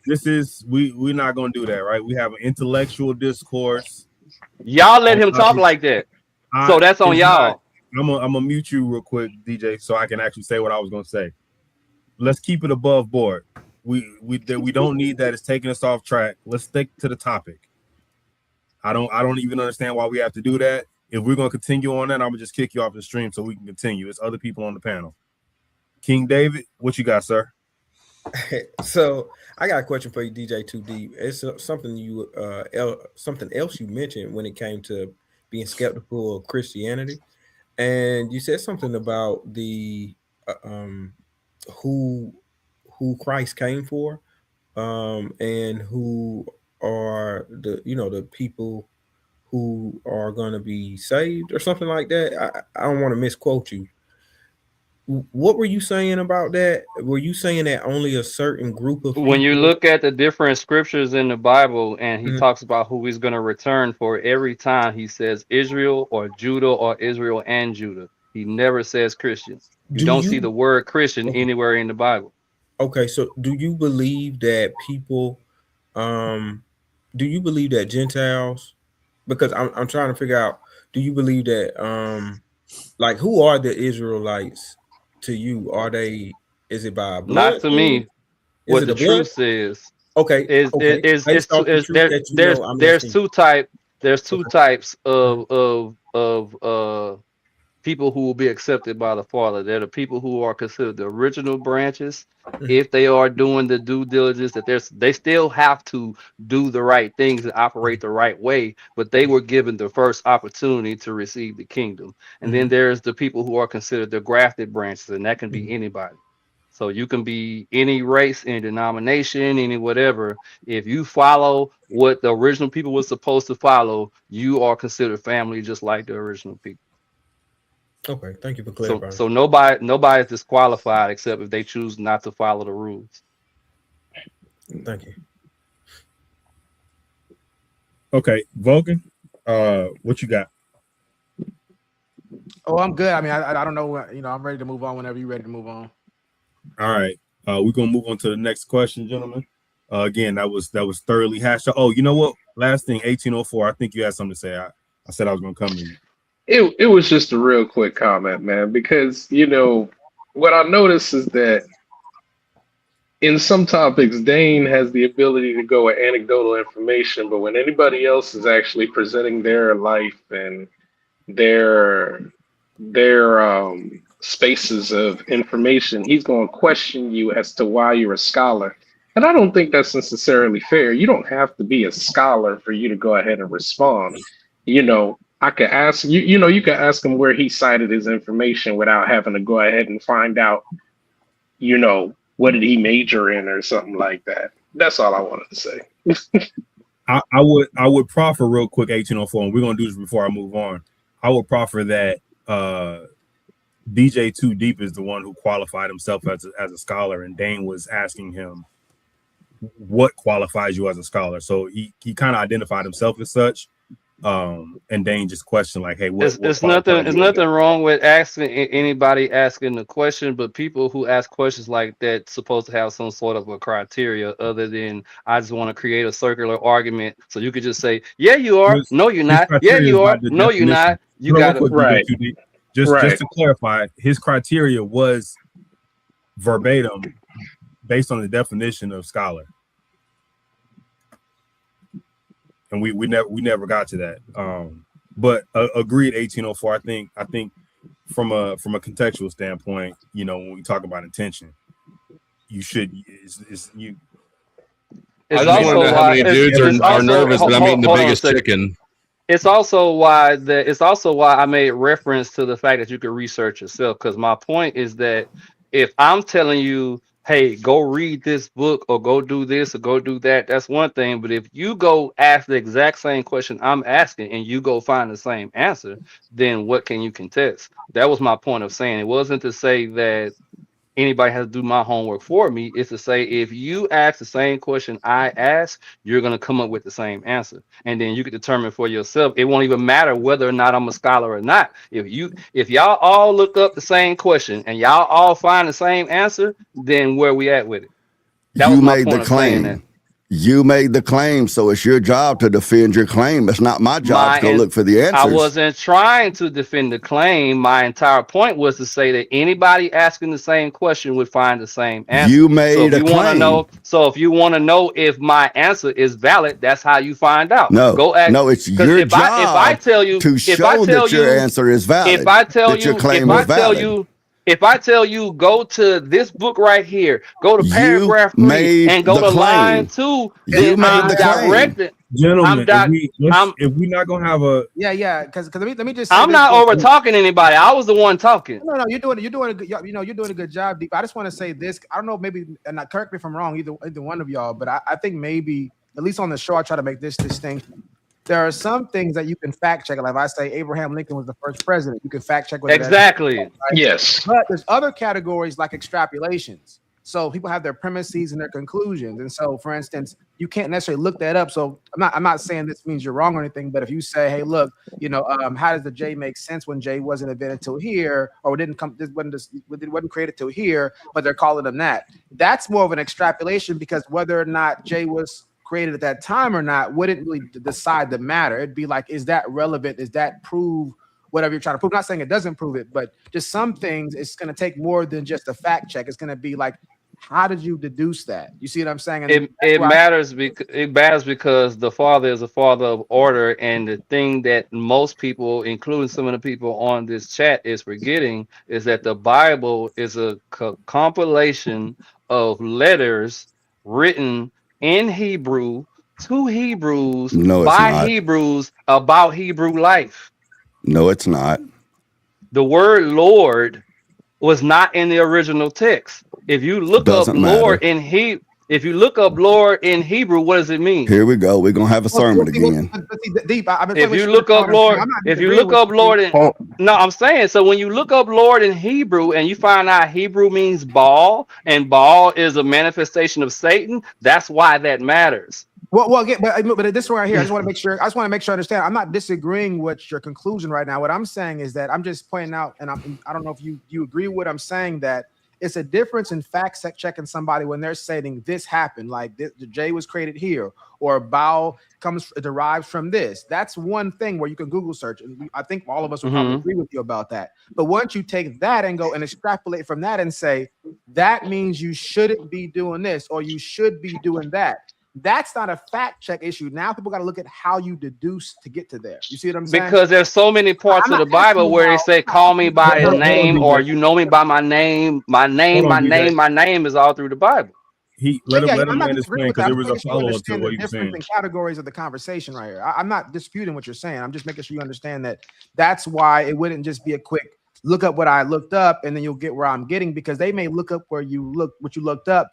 This is we're not gonna do that, right? We have an intellectual discourse. Y'all let him talk like that. So that's on y'all. I'm gonna mute you real quick, DJ, so I can actually say what I was gonna say. Let's keep it above board. We don't need that. It's taking us off track. Let's stick to the topic. I don't even understand why we have to do that. If we're gonna continue on that, I'm gonna just kick you off the stream so we can continue. There's other people on the panel. King David, what you got, sir? So I got a question for you, DJ 2 Deep. It's something something else you mentioned when it came to being skeptical of Christianity, and you said something about the who Christ came for, and who are the people who are going to be saved or something like that. I don't want to misquote you. What were you saying about that? Were you saying that only a certain group of people? When you look at the different scriptures in the Bible and he talks about who he's going to return for, every time he says Israel or Judah or Israel and Judah. He never says Christians. You don't see the word Christian anywhere in the Bible. Okay, so do you believe that people, do you believe that Gentiles? Because I'm trying to figure out. Do you believe that like who are the Israelites to you? Are they? Is it by Not blood? to me. Is What it the a blood? truth says Okay, okay. Based off the truth that you know, I'm there's asking. two Okay. types of people who will be accepted by the Father. They're the people who are considered the original branches. Mhm. If they are doing the due diligence, that they still have to do the right things and operate the right way, but they were given the first opportunity to receive the kingdom. And then Mhm. there's the people who are considered the grafted branches, and that can be Mhm. anybody. So you can be any race, any denomination, any whatever. If you follow what the original people were supposed to follow, you are considered family just like the original people. Okay, thank you for So clarifying. so nobody is disqualified except if they choose not to follow the rules. Thank you. Okay, Vulcan, what you got? Oh, I'm good. I mean, I don't know. I'm ready to move on whenever you're ready to move on. All right, we're gonna move on to the next question, gentlemen. Again, that was thoroughly hashed out. Oh, you know what? Last thing, 1804. I think you had something to say. I said I was gonna come to you. It was just a real quick comment, man, because what I notice is that in some topics, Dane has the ability to go with anecdotal information, but when anybody else is actually presenting their life and their spaces of information, he's going to question you as to why you're a scholar. And I don't think that's necessarily fair. You don't have to be a scholar for you to go ahead and respond. I could ask you, you could ask him where he cited his information without having to go ahead and find out, what did he major in or something like that. That's all I wanted to say. I would proffer real quick 1804, and we're gonna do this before I move on. I would proffer that DJ Too Deep is the one who qualified himself as a scholar, and Dane was asking him what qualifies you as a scholar. So he kind of identified himself as such. And Dane just questioned like, hey, what It's nothing. qualifies It's you as nothing that? wrong with asking anybody asking the question, but people who ask questions like that supposed to have some sort of a criteria other than I just want to create a circular argument. So you could just say, "Yeah, you are." His, No, you're his not. Yeah, criteria is you by are. the No, you're definition. not. You Real got to. quick, DJ Right, Too Deep. Just right. to clarify, his criteria was verbatim based on the definition of scholar, and we never got to that. But agreed, 1804. I think from a contextual standpoint, when we talk about intention, you should you I It's you just may want not to also know how have why. many to dudes It's are also nervous that I'm eating the hold on a biggest second. chicken. It's also why I made reference to the fact that you could research yourself. Because my point is that if I'm telling you, hey, go read this book or go do this or go do that, that's one thing. But if you go ask the exact same question I'm asking and you go find the same answer, then what can you contest? That was my point of saying it wasn't to say that anybody has to do my homework for me. Is to say if you ask the same question I ask, you're gonna come up with the same answer, and then you can determine for yourself. It won't even matter whether or not I'm a scholar or not. If y'all all look up the same question and y'all all find the same answer, then where we at with it? That was You my made the point of saying that. claim. You made the claim, so it's your job to defend your claim. It's not my job to My go and look for the I answers. wasn't trying to defend the claim. My entire point was to say that anybody asking the same question would find the same answer. You made a claim. If you want to know if my answer is valid, that's how you find out. No, Go ask, no, it's because your job to show that your answer is valid, that your claim was valid. if I tell you go to this book right here, go to You paragraph 3 made and go the to line claim. 2, then You made I'm the claim. directed. I'm gentlemen, dot. I'm if we not gonna have a Yeah. Because let me just say I'm this not real over quick. talking anybody. I was the one talking. No, you're doing a good. You're doing a good job, Deep. I just want to say this. I don't know, maybe, and not correct me if I'm wrong, either one of y'all, but I think maybe at least on the show I try to make this distinction. There are some things that you can fact check. Like if I say Abraham Lincoln was the first president, you can fact check whether that's Exactly. right. Yes. But there's other categories like extrapolations. So people have their premises and their conclusions. And so, for instance, you can't necessarily look that up. So I'm not saying this means you're wrong or anything, but if you say, hey, look, how does the J make sense when J wasn't invented till here, or it wasn't created till here, but they're calling them that. That's more of an extrapolation, because whether or not J was created at that time or not wouldn't really decide the matter. It'd be like, is that relevant? Is that prove whatever you're trying to prove? I'm not saying it doesn't prove it, but just some things it's going to take more than just a fact check. It's going to be like, how did you deduce that? You see what I'm saying? And it matters because the Father is a Father of order, and the thing that most people, including some of the people on this chat, is forgetting is that the Bible is a compilation of letters written in Hebrew to Hebrews by Hebrews about Hebrew life. No, it's not. The word Lord was not in the original text. If you look up Lord in Hebrew, what does it mean? Here we go. We're gonna have a sermon again. If you look up Lord, I'm saying, so when you look up Lord in Hebrew and you find out Hebrew means Baal, and Baal is a manifestation of Satan, that's why that matters. Well, again, but this right here, I just want to make sure I understand. I'm not disagreeing with your conclusion right now. What I'm saying is that I'm just pointing out, and I don't know if you agree with what I'm saying, that it's a difference in fact checking somebody when they're saying this happened, like the J was created here, or Baal derives from this. That's one thing where you can Google search, and I think all of us will probably agree with you about that. But once you take that and go and extrapolate from that and say that means you shouldn't be doing this or you should be doing that, that's not a fact check issue. Now people got to look at how you deduce to get to there. You see what I'm saying? Because there's so many parts of the Bible where they say, call me by a name, or you know me by my name. My name is all through the Bible. Let him land his plane, because there was a follow-up to what you're saying. Categories of the conversation right here. I'm not disputing what you're saying. I'm just making sure you understand that that's why it wouldn't just be a quick look up what I looked up and then you'll get where I'm getting, because they may look up what you looked up,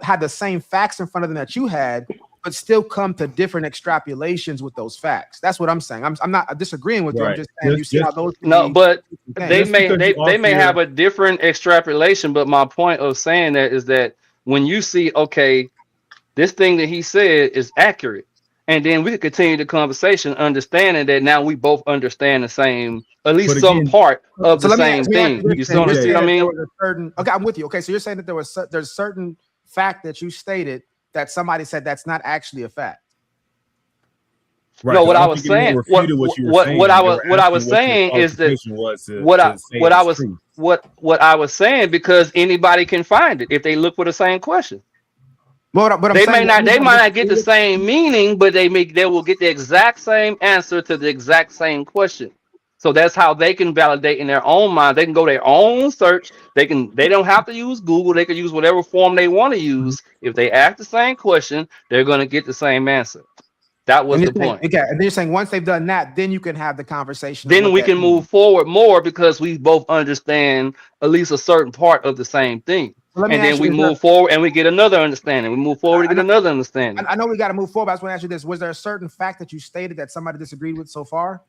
had the same facts in front of them that you had, but still come to different extrapolations with those facts. That's what I'm saying. I'm not disagreeing with you. I'm just saying you see how those but they may have a different extrapolation, but my point of saying that is that when you see, okay, this thing that he said is accurate, and then we could continue the conversation, understanding that now we both understand the same, at least some part of the same thing. You see what I mean? Okay, I'm with you. Okay, so you're saying that there's certain fact that you stated that somebody said that's not actually a fact. Right. No, what I was saying, what I was saying is that what I was saying, because anybody can find it if they look for the same question. But they might not get the same meaning, but they will get the exact same answer to the exact same question. So that's how they can validate in their own mind. They can go their own search. They don't have to use Google. They can use whatever form they want to use. If they ask the same question, they're going to get the same answer. That was the point. Okay, and you're saying once they've done that, then you can have the conversation. Then we can move forward more, because we both understand at least a certain part of the same thing. And then we move forward and we get another understanding. We move forward and get another understanding. I know we got to move forward, but I just want to ask you this. Was there a certain fact that you stated that somebody disagreed with so far?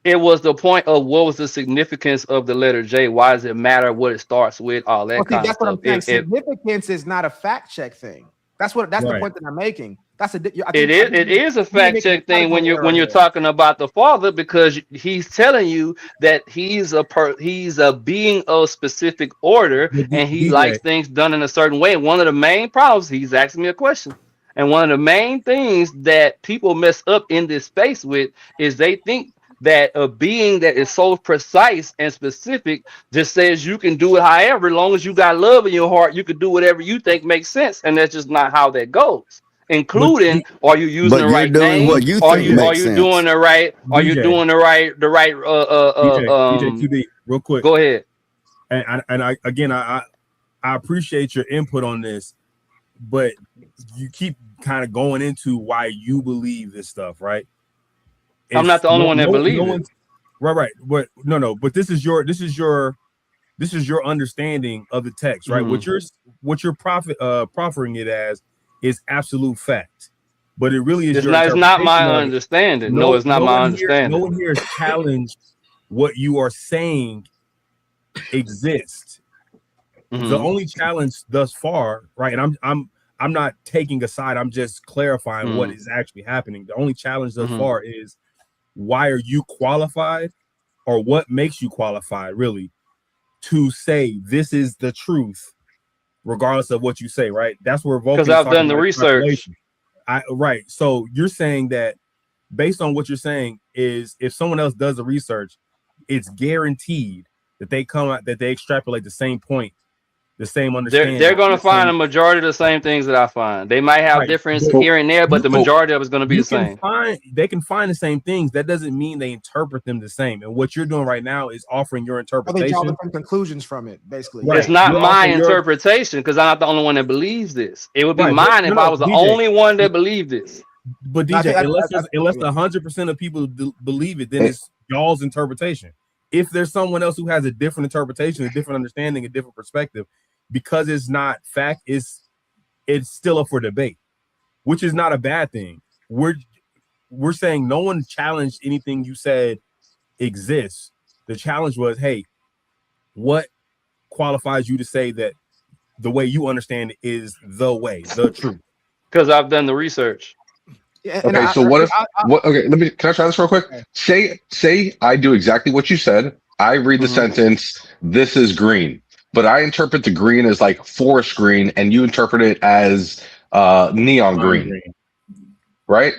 It was the point of what was the significance of the letter J? Why does it matter what it starts with? All that kind of stuff. That's what I'm saying. Significance is not a fact check thing. That's the point that I'm making. It is a fact check thing when you're talking about the Father, because he's telling you that he's a being of specific order, and he likes things done in a certain way. One of the main problems, he's asking me a question, and one of the main things that people mess up in this space with is they think that a being that is so precise and specific just says you can do it however, as long as you got love in your heart, you can do whatever you think makes sense, and that's just not how that goes. Including, are you using the right name? Are you doing the right? Are you doing the right? DJ, real quick. Go ahead. And I appreciate your input on this, but you keep kind of going into why you believe this stuff, right? I'm not the only one that believes it. Right. But no. But this is your understanding of the text, right? Mm-hmm. What you're proffering it as is absolute fact, but it really is. It's not my understanding. No, it's not my understanding. No one here has challenged what you are saying exists. The only challenge thus far, right? And I'm not taking a side. I'm just clarifying what is actually happening. The only challenge thus far is why are you qualified, or what makes you qualified, really, to say this is the truth, regardless of what you say, right? That's where Because I've done the research. Right. So you're saying that based on what you're saying is if someone else does the research, it's guaranteed that they come out, that they extrapolate the same point, the same understanding. They're going to find a majority of the same things that I find. They might have difference here and there, but the majority of it's going to be the same. They can find the same things. That doesn't mean they interpret them the same. And what you're doing right now is offering your interpretation. They draw different conclusions from it, basically. Right. It's not my interpretation because I'm not the only one that believes this. It would be mine if I was the only one that believed this. But DJ, unless 100% of people believe it, then it's y'all's interpretation. If there's someone else who has a different interpretation, a different understanding, a different perspective, because it's not fact, it's still up for debate, which is not a bad thing. We're saying no one challenged anything you said exists. The challenge was, hey, what qualifies you to say that the way you understand it is the way, the truth? Because I've done the research. Yeah, okay, so can I try this real quick? Okay. Say I do exactly what you said. I read the sentence, this is green, but I interpret the green as like forest green and you interpret it as neon green. Right?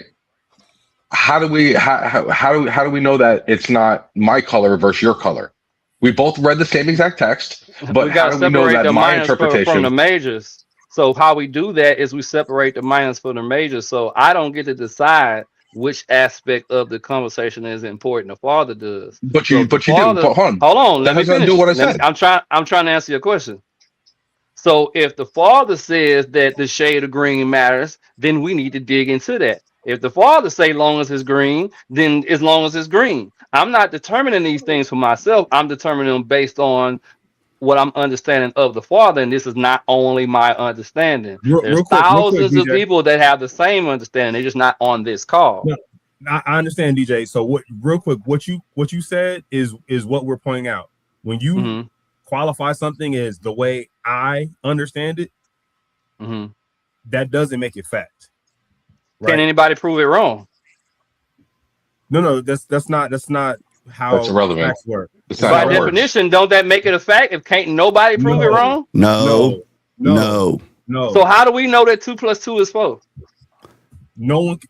How do we know that it's not my color versus your color? We both read the same exact text, but how do we know that my interpretation from the majors? So how we do that is we separate the minors from the majors. So I don't get to decide which aspect of the conversation is important. The father does. But you do. Hold on. Let me finish. Do what I said. I'm trying to answer your question. So if the father says that the shade of green matters, then we need to dig into that. If the father say long as it's green, then as long as it's green. I'm not determining these things for myself. I'm determining them based on what I'm understanding of the father, and this is not only my understanding. There's thousands of people that have the same understanding. They're just not on this call. No, I understand, DJ. So what you said is what we're pointing out. When you qualify something as the way I understand it, that doesn't make it fact. Right? Can anybody prove it wrong? No, that's not how that's irrelevant. Facts work. By definition, don't that make it a fact? If can't nobody prove it wrong? No. So how do we know that 2 + 2 is 4? No one.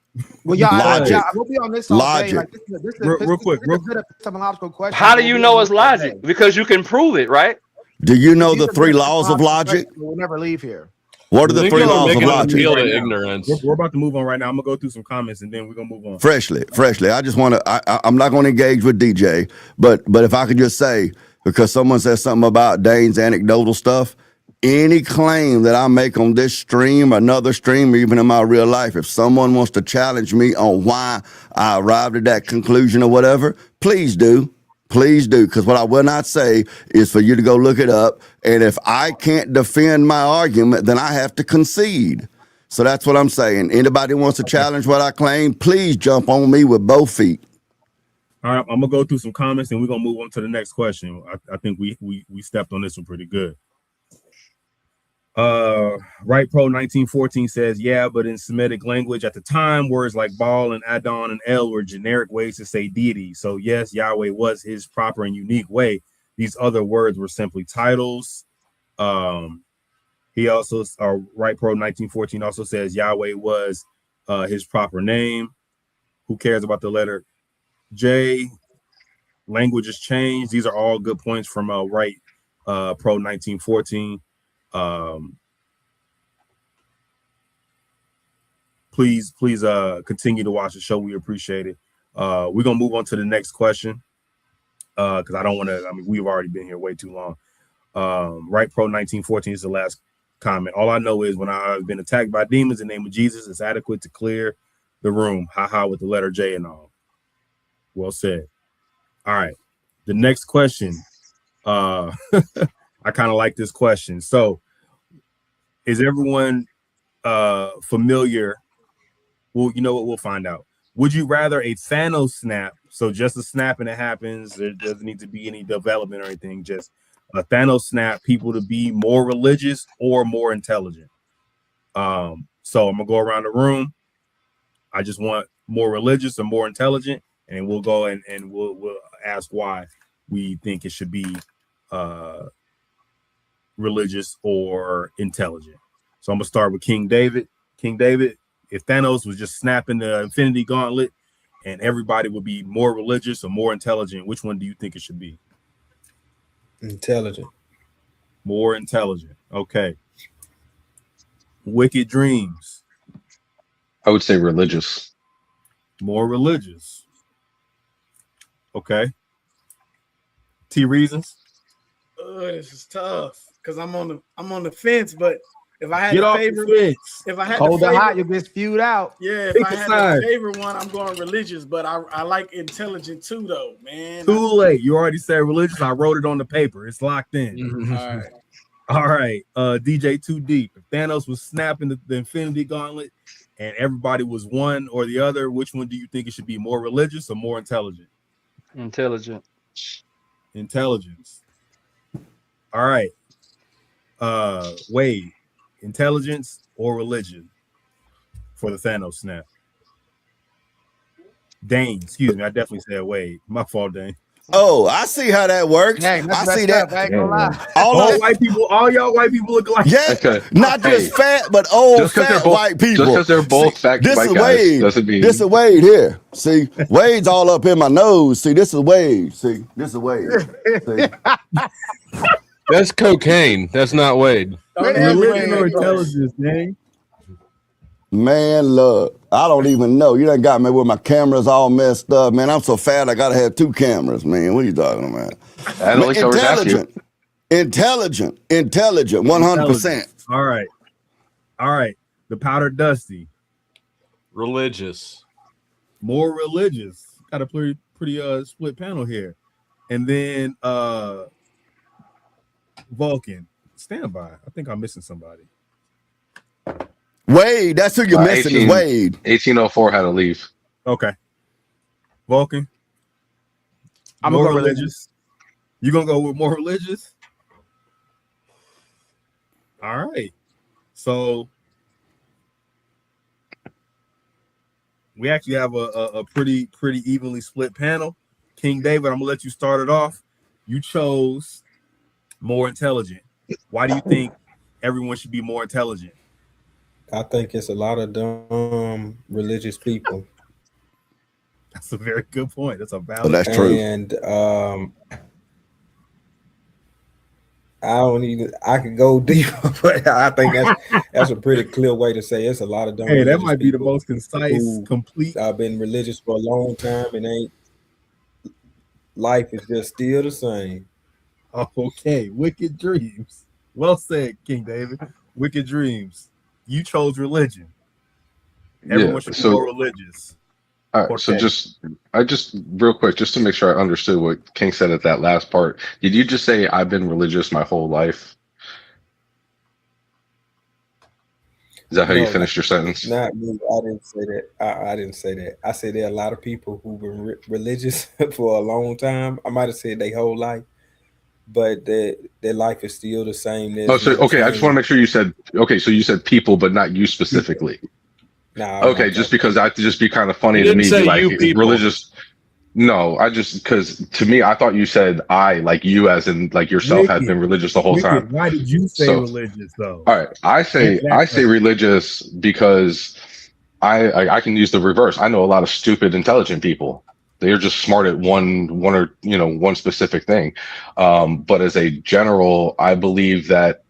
Well, y'all, we'll be on this all logic. day. Like, this is real quick. This is a epistemological question. How do you know it's logic? Because you can prove it, right? Do you know the 3 laws of logic? We'll never leave here. What are the 3 laws of logic? We're about to move on right now. I'm gonna go through some comments and then we're gonna move on. Freshly. I just want to. I'm not going to engage with DJ, but if I could just say, because someone says something about Dane's anecdotal stuff, any claim that I make on this stream, another stream, or even in my real life, if someone wants to challenge me on why I arrived at that conclusion or whatever, please do. Please do, because what I will not say is for you to go look it up. And if I can't defend my argument, then I have to concede. So that's what I'm saying. Anybody wants to challenge what I claim, please jump on me with both feet. All right, I'm gonna go through some comments and we're gonna move on to the next question. I think we stepped on this one pretty good. Right Pro 1914 says, yeah, but in Semitic language at the time, words like Baal and Adon and El were generic ways to say deity. So yes, Yahweh was his proper and unique way. These other words were simply titles. He also, Right Pro 1914 also says Yahweh was his proper name. Who cares about the letter J? Language has changed. These are all good points from Right Pro 1914. Please continue to watch the show. We appreciate it. We're gonna move on to the next question because I don't want to. I mean, we've already been here way too long. Right Pro 1914 is the last comment. All I know is when I've been attacked by demons in the name of Jesus, it's adequate to clear the room. Haha, with the letter J and all. Well said. All right, the next question. I kind of like this question. So, is everyone familiar? Well, you know what? We'll find out. Would you rather a Thanos snap, so just a snap and it happens, there doesn't need to be any development or anything, just Thanos snapped people to be more religious or more intelligent. So I'm gonna go around the room. I just want more religious or more intelligent, and we'll go and we'll ask why we think it should be religious or intelligent. So I'm gonna start with King David. King David, if Thanos was just snapping the Infinity Gauntlet and everybody would be more religious or more intelligent, which one do you think it should be? Intelligent. More intelligent. Okay. Wicked Dreams. I would say religious. More religious. Okay. T Reasons. This is tough because I'm on the fence. But if I had Get a off favorite, the fence. if I had Cold the or hot, favorite, you get spewed out. yeah, if Pick I a had side. a favorite one, I'm going religious. But I like intelligent too, though, man. Too late. You already said religious. I wrote it on the paper. It's locked in. All right. All right. DJ Too Deep. If Thanos was snapping the Infinity Gauntlet and everybody was one or the other, which one do you think it should be? More religious or more intelligent? Intelligent. Intelligence. All right. Wade, intelligence or religion for the Thanos snap? Dane, excuse me, I definitely said Wade. My fault, Dane. Oh, I see how that works. Dang, that's I see messed that. up. I ain't gonna lie. All white people, all y'all white people look like Yeah, Okay. not just Hey, fat, but old just because fat they're both white people. just because they're both See, fat this white is guys Wade. doesn't mean This is Wade here. See, Wade's all up in my nose. See, this is Wade. See, this is Wade. See. That's cocaine. That's not Wade. Don't ever religion bring or that close. intelligence, Dane. Man, look, I don't even know. You done got me with my cameras all messed up, man. I'm so fat, I gotta have 2 cameras, man. What are you talking about? that only covers half you. Intelligent, 100%. All right. The Powder Dusty, Religious. more religious. Got a pretty split panel here. And then Vulcan, stand by. I think I'm missing somebody. Wade, that's who you're missing is Wade. 1804 had to leave. Okay. Vulcan. I'm more gonna go religious. You gonna go with more religious? All right. So we actually have a pretty evenly split panel. King David, I'm gonna let you start it off. You chose more intelligent. Why do you think everyone should be more intelligent? I think it's a lot of dumb religious people. That's a very good point. That's a valid. Oh, that's true. And I could go deeper, but I think that's a pretty clear way to say it's a lot of dumb. Hey, that might be the most concise, complete. I've been religious for a long time and life is just still the same. Okay, Wicked Dreams. Well said, King David. Wicked Dreams. You chose religion. Everyone should be more religious. All right, so I just real quick, just to make sure I understood what King said at that last part. Did you just say I've been religious my whole life? Is that how you finished your sentence? Not me. I didn't say that. I didn't say that. I said there are a lot of people who've been religious for a long time. I might have said their whole life, but their life is still the same. Oh, so okay. I just want to make sure you said okay. So you said people, but not you specifically. Nah, okay, just because I just be kind of funny to me, say like you people. religious. No, I just because to me, I thought you said I, like you, as in like yourself, had been religious the whole time. Why did you say religious though? All right, I say religious because I can use the reverse. I know a lot of stupid, intelligent people. They're just smart at one or one specific thing. But as a general, I believe that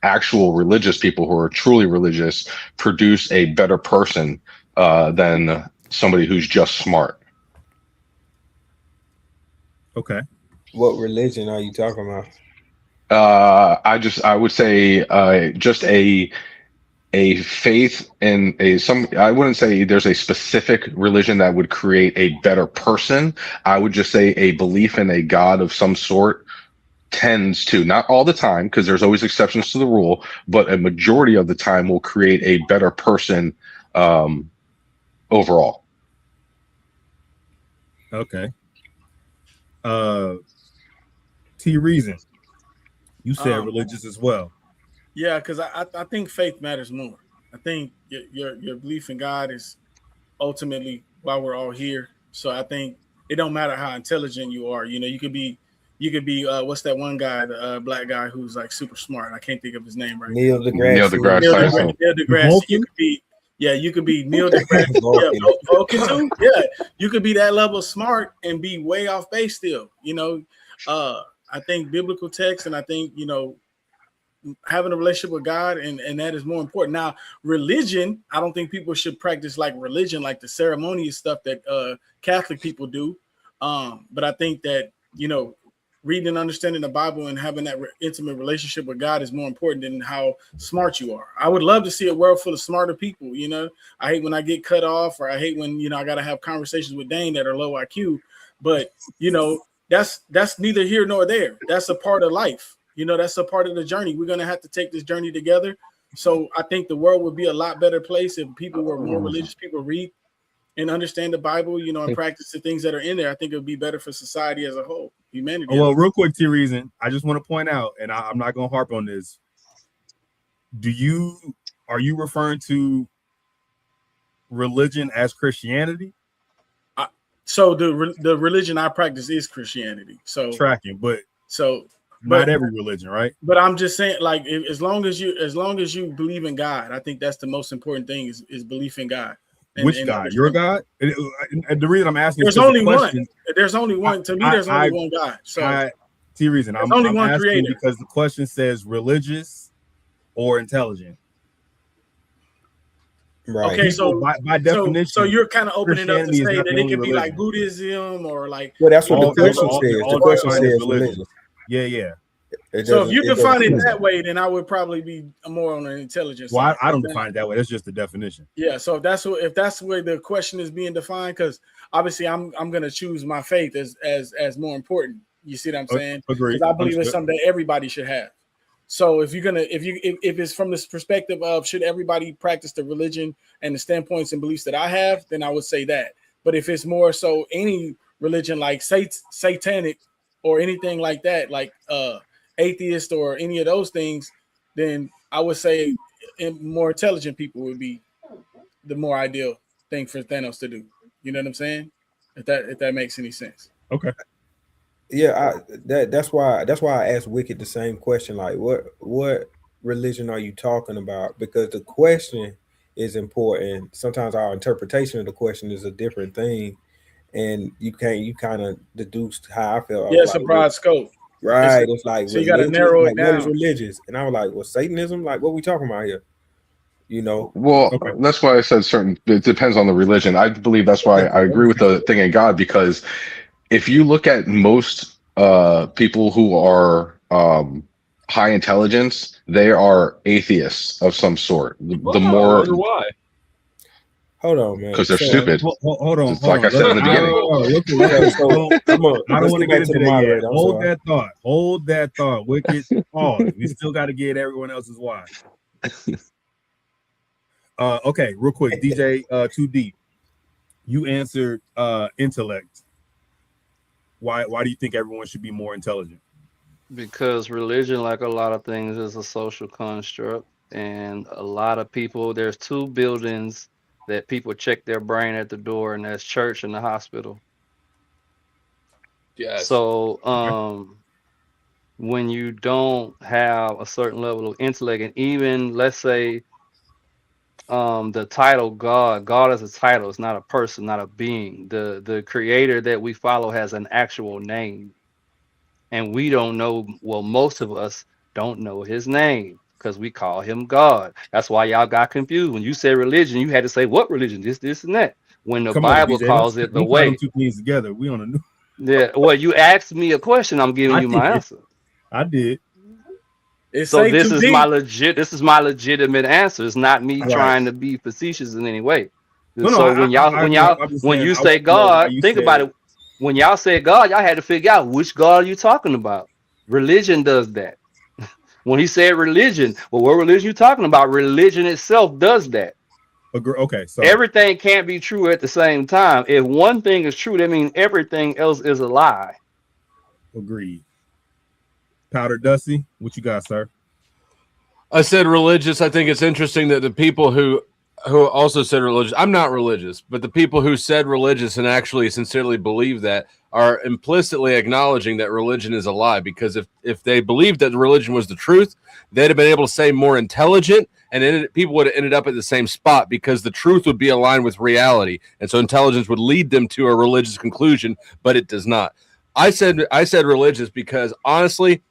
actual religious people who are truly religious produce a better person than somebody who's just smart. Okay. What religion are you talking about? I would say just a faith in I wouldn't say there's a specific religion that would create a better person. I would just say a belief in a God of some sort tends to, not all the time, because there's always exceptions to the rule, but a majority of the time will create a better person overall. Okay. T Reason. You said religious as well. Yeah, because I think faith matters more. I think your belief in God is ultimately why we're all here. So I think it don't matter how intelligent you are. You know, you could be what's that one guy, the black guy who's like super smart. I can't think of his name right Neil now. Neil deGrasse. deGrasse Neil Tyson. deGrasse. You could be, yeah, you could be Neil deGrasse. Yeah, Vulcan too. Yeah, you could be that level smart and be way off base still. You know, I think biblical text, and I think having a relationship with God, and that is more important. Now, religion, I don't think people should practice like religion, like the ceremonious stuff that Catholic people do. But I think that reading and understanding the Bible and having that intimate relationship with God is more important than how smart you are. I would love to see a world full of smarter people. I hate when I get cut off, or I hate when I got to have conversations with Dane that are low IQ. But that's neither here nor there. That's a part of life. That's a part of the journey. We're going to have to take this journey together. So I think the world would be a lot better place if people were more religious, people read and understand the Bible, and practice the things that are in there. I think it would be better for society as a whole, humanity. Oh, well, real quick, T-Reason, I just want to point out, and I'm not going to harp on this. Are you referring to religion as Christianity? So the religion I practice is Christianity. So tracking, but not every religion, right? But I'm just saying, like, as long as you believe in God, I think that's the most important thing is belief in God. Which God? Your God? And the reason I'm asking there's only one. There's only one. To me, there's only one God. So T-Reason, I'm only one asking creator. Because the question says religious or intelligent. Right. Okay, so by definition, so you're kind of opening up to say that it could be like Buddhism or like. Well, that's what the question says. The question says religious. Yeah. So if you define it that way, then I would probably be more on an intelligence. Well, I don't define it that way. That's just the definition. Yeah. So if that's where the question is being defined, because obviously I'm gonna choose my faith as more important. You see what I'm saying? Agreed. Because I believe it's something that everybody should have. So if it's from this perspective of should everybody practice the religion and the standpoints and beliefs that I have, then I would say that. But if it's more so any religion like satanic or anything like that, like atheist or any of those things, then I would say more intelligent people would be the more ideal thing for Thanos to do. You know what I'm saying? If that makes any sense. Okay. Yeah, that's why I asked Wicked the same question. Like, what religion are you talking about? Because the question is important. Sometimes our interpretation of the question is a different thing, and you kind of deduced how I felt. Yeah, it's a broad scope. Right. It's like so you got to narrow it down. What is religious? And I was like, well, Satanism. Like, what are we talking about here? Well, that's why I said it depends on the religion. I believe that's why I agree with the thing in God, because if you look at most people who are high intelligence, they are atheists of some sort. The more, I wonder why. Hold on, man. Because they're stupid. Hold on. Like I said in the beginning. I don't want to get into that yet. Hold that thought. Wicked. Pause. We still got to get everyone else's why. Okay, real quick, DJ 2D. You answered intellect. Why do you think everyone should be more intelligent? Because religion, like a lot of things, is a social construct, and a lot of people, there's two buildings that people check their brain at the door, and that's church and the hospital. Yes. So when you don't have a certain level of intellect, and even let's say the title God is a title, it's not a person, not a being. The creator that we follow has an actual name, and we don't know, well, most of us don't know his name because we call him God. That's why y'all got confused when you said religion. You had to say what religion, this and that, when the Bible calls it the way. Two things together, we on a new. Yeah, well, you asked me a question, I'm giving you my answer. I did. So this is my legitimate answer. It's not me trying to be facetious in any way. So when you say God, think about it. When y'all say God, y'all had to figure out which God are you talking about. Religion does that. When he said religion, well, what religion you talking about? Religion itself does that. Okay, so everything can't be true at the same time. If one thing is true, that means everything else is a lie. Agreed. Powder Dusty, what you got, sir? I said religious. I think it's interesting that the people who also said religious, I'm not religious, but the people who said religious and actually sincerely believe that are implicitly acknowledging that religion is a lie, because if they believed that religion was the truth, they'd have been able to say more intelligent, and people would have ended up at the same spot because the truth would be aligned with reality, and so intelligence would lead them to a religious conclusion, but it does not. I said religious because honestly,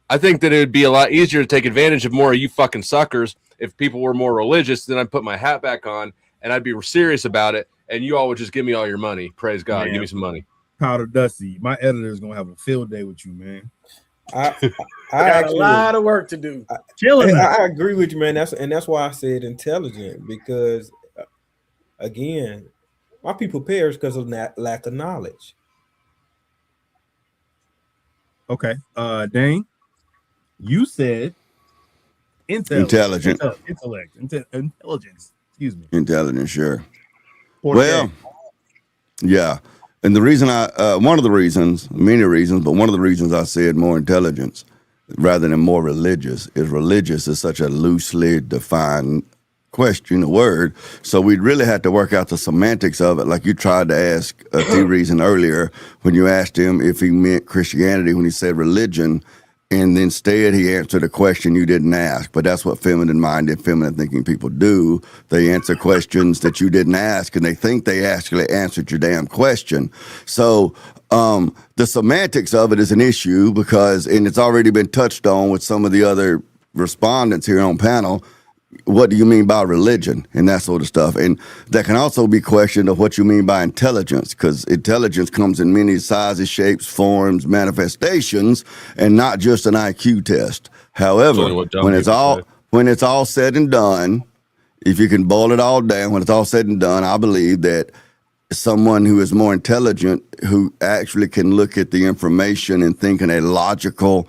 I think that it would be a lot easier to take advantage of more of you fucking suckers if people were more religious. Then I'd put my hat back on and I'd be serious about it, and you all would just give me all your money. Praise God, give me some money. Powder Dusty, my editor is gonna have a field day with you, man. I got a lot of work to do. I agree with you, man. That's why I said intelligent, because again, my people perish because of that lack of knowledge. Okay, Dane, you said intelligence. Excuse me. Intelligence, sure. Well, yeah. And the reason one of the reasons, many reasons, but one of the reasons I said more intelligence rather than more religious is such a loosely defined question, a word. So we really had to work out the semantics of it. Like you tried to ask T-Reason earlier when you asked him if he meant Christianity when he said religion. And instead, he answered a question you didn't ask. But that's what feminine-minded, feminine-thinking people do. They answer questions that you didn't ask, and they think they actually answered your damn question. So the semantics of it is an issue because, and it's already been touched on with some of the other respondents here on panel, what do you mean by religion and that sort of stuff? And that can also be questioned of what you mean by intelligence, because intelligence comes in many sizes, shapes, forms, manifestations, and not just an IQ test. However, when it's all said and done, if you can boil it all down, when it's all said and done, I believe that someone who is more intelligent, who actually can look at the information and think in a logical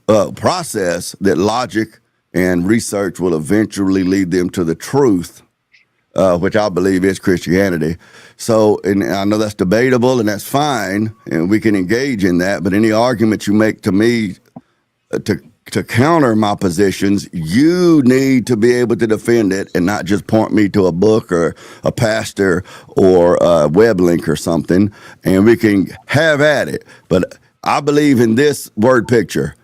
process, that logic and research will eventually lead them to the truth, which I believe is Christianity. So, and I know that's debatable and that's fine, and we can engage in that, but any argument you make to me to counter my positions, you need to be able to defend it and not just point me to a book or a pastor or a web link or something, and we can have at it. But I believe in this word picture,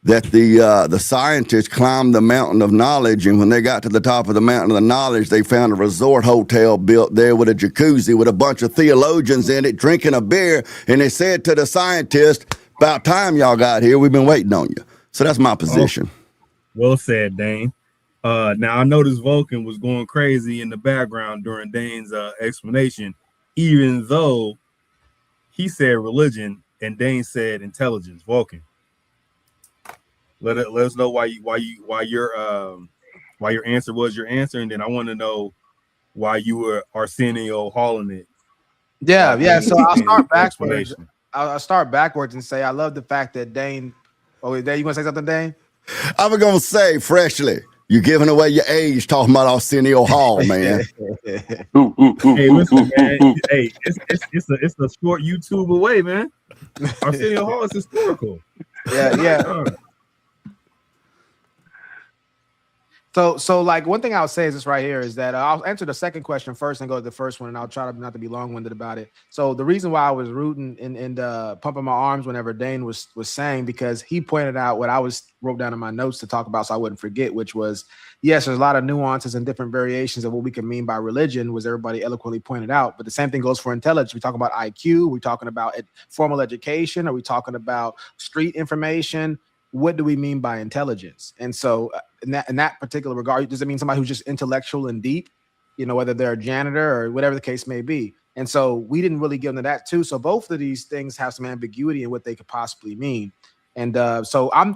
that the scientists climbed the mountain of knowledge, and when they got to the top of the mountain of the knowledge, they found a resort hotel built there with a jacuzzi with a bunch of theologians in it drinking a beer, and they said to the scientists, about time y'all got here, we've been waiting on you. So that's my position. Well said, Dane. Now I noticed Vulcan was going crazy in the background during Dane's explanation, even though he said religion and Dane said intelligence. Vulcan, let us know why your answer was your answer, and then I want to know why you were Arsenio hauling it. Yeah. So I'll start backwards. I'll start backwards and say I love the fact that Dane. Oh, Dane, you want to say something, Dane? I was gonna say freshly, you're giving away your age talking about Arsenio Hall, man. Hey, listen, man. Hey, it's a short YouTube away, man. Arsenio Hall is historical. Yeah. So like one thing I'll say is this right here is that I'll answer the second question first and go to the first one, and I'll try to not to be long-winded about it. So the reason why I was rooting and pumping my arms whenever Dane was saying, because he pointed out what I wrote down in my notes to talk about so I wouldn't forget, which was, yes, there's a lot of nuances and different variations of what we can mean by religion, was everybody eloquently pointed out. But the same thing goes for intelligence. We talk about IQ, we're talking about formal education, are we talking about street information? What do we mean by intelligence? And so in that particular regard, does it mean somebody who's just intellectual and deep, whether they're a janitor or whatever the case may be? And so we didn't really get into that too. So both of these things have some ambiguity in what they could possibly mean. And so I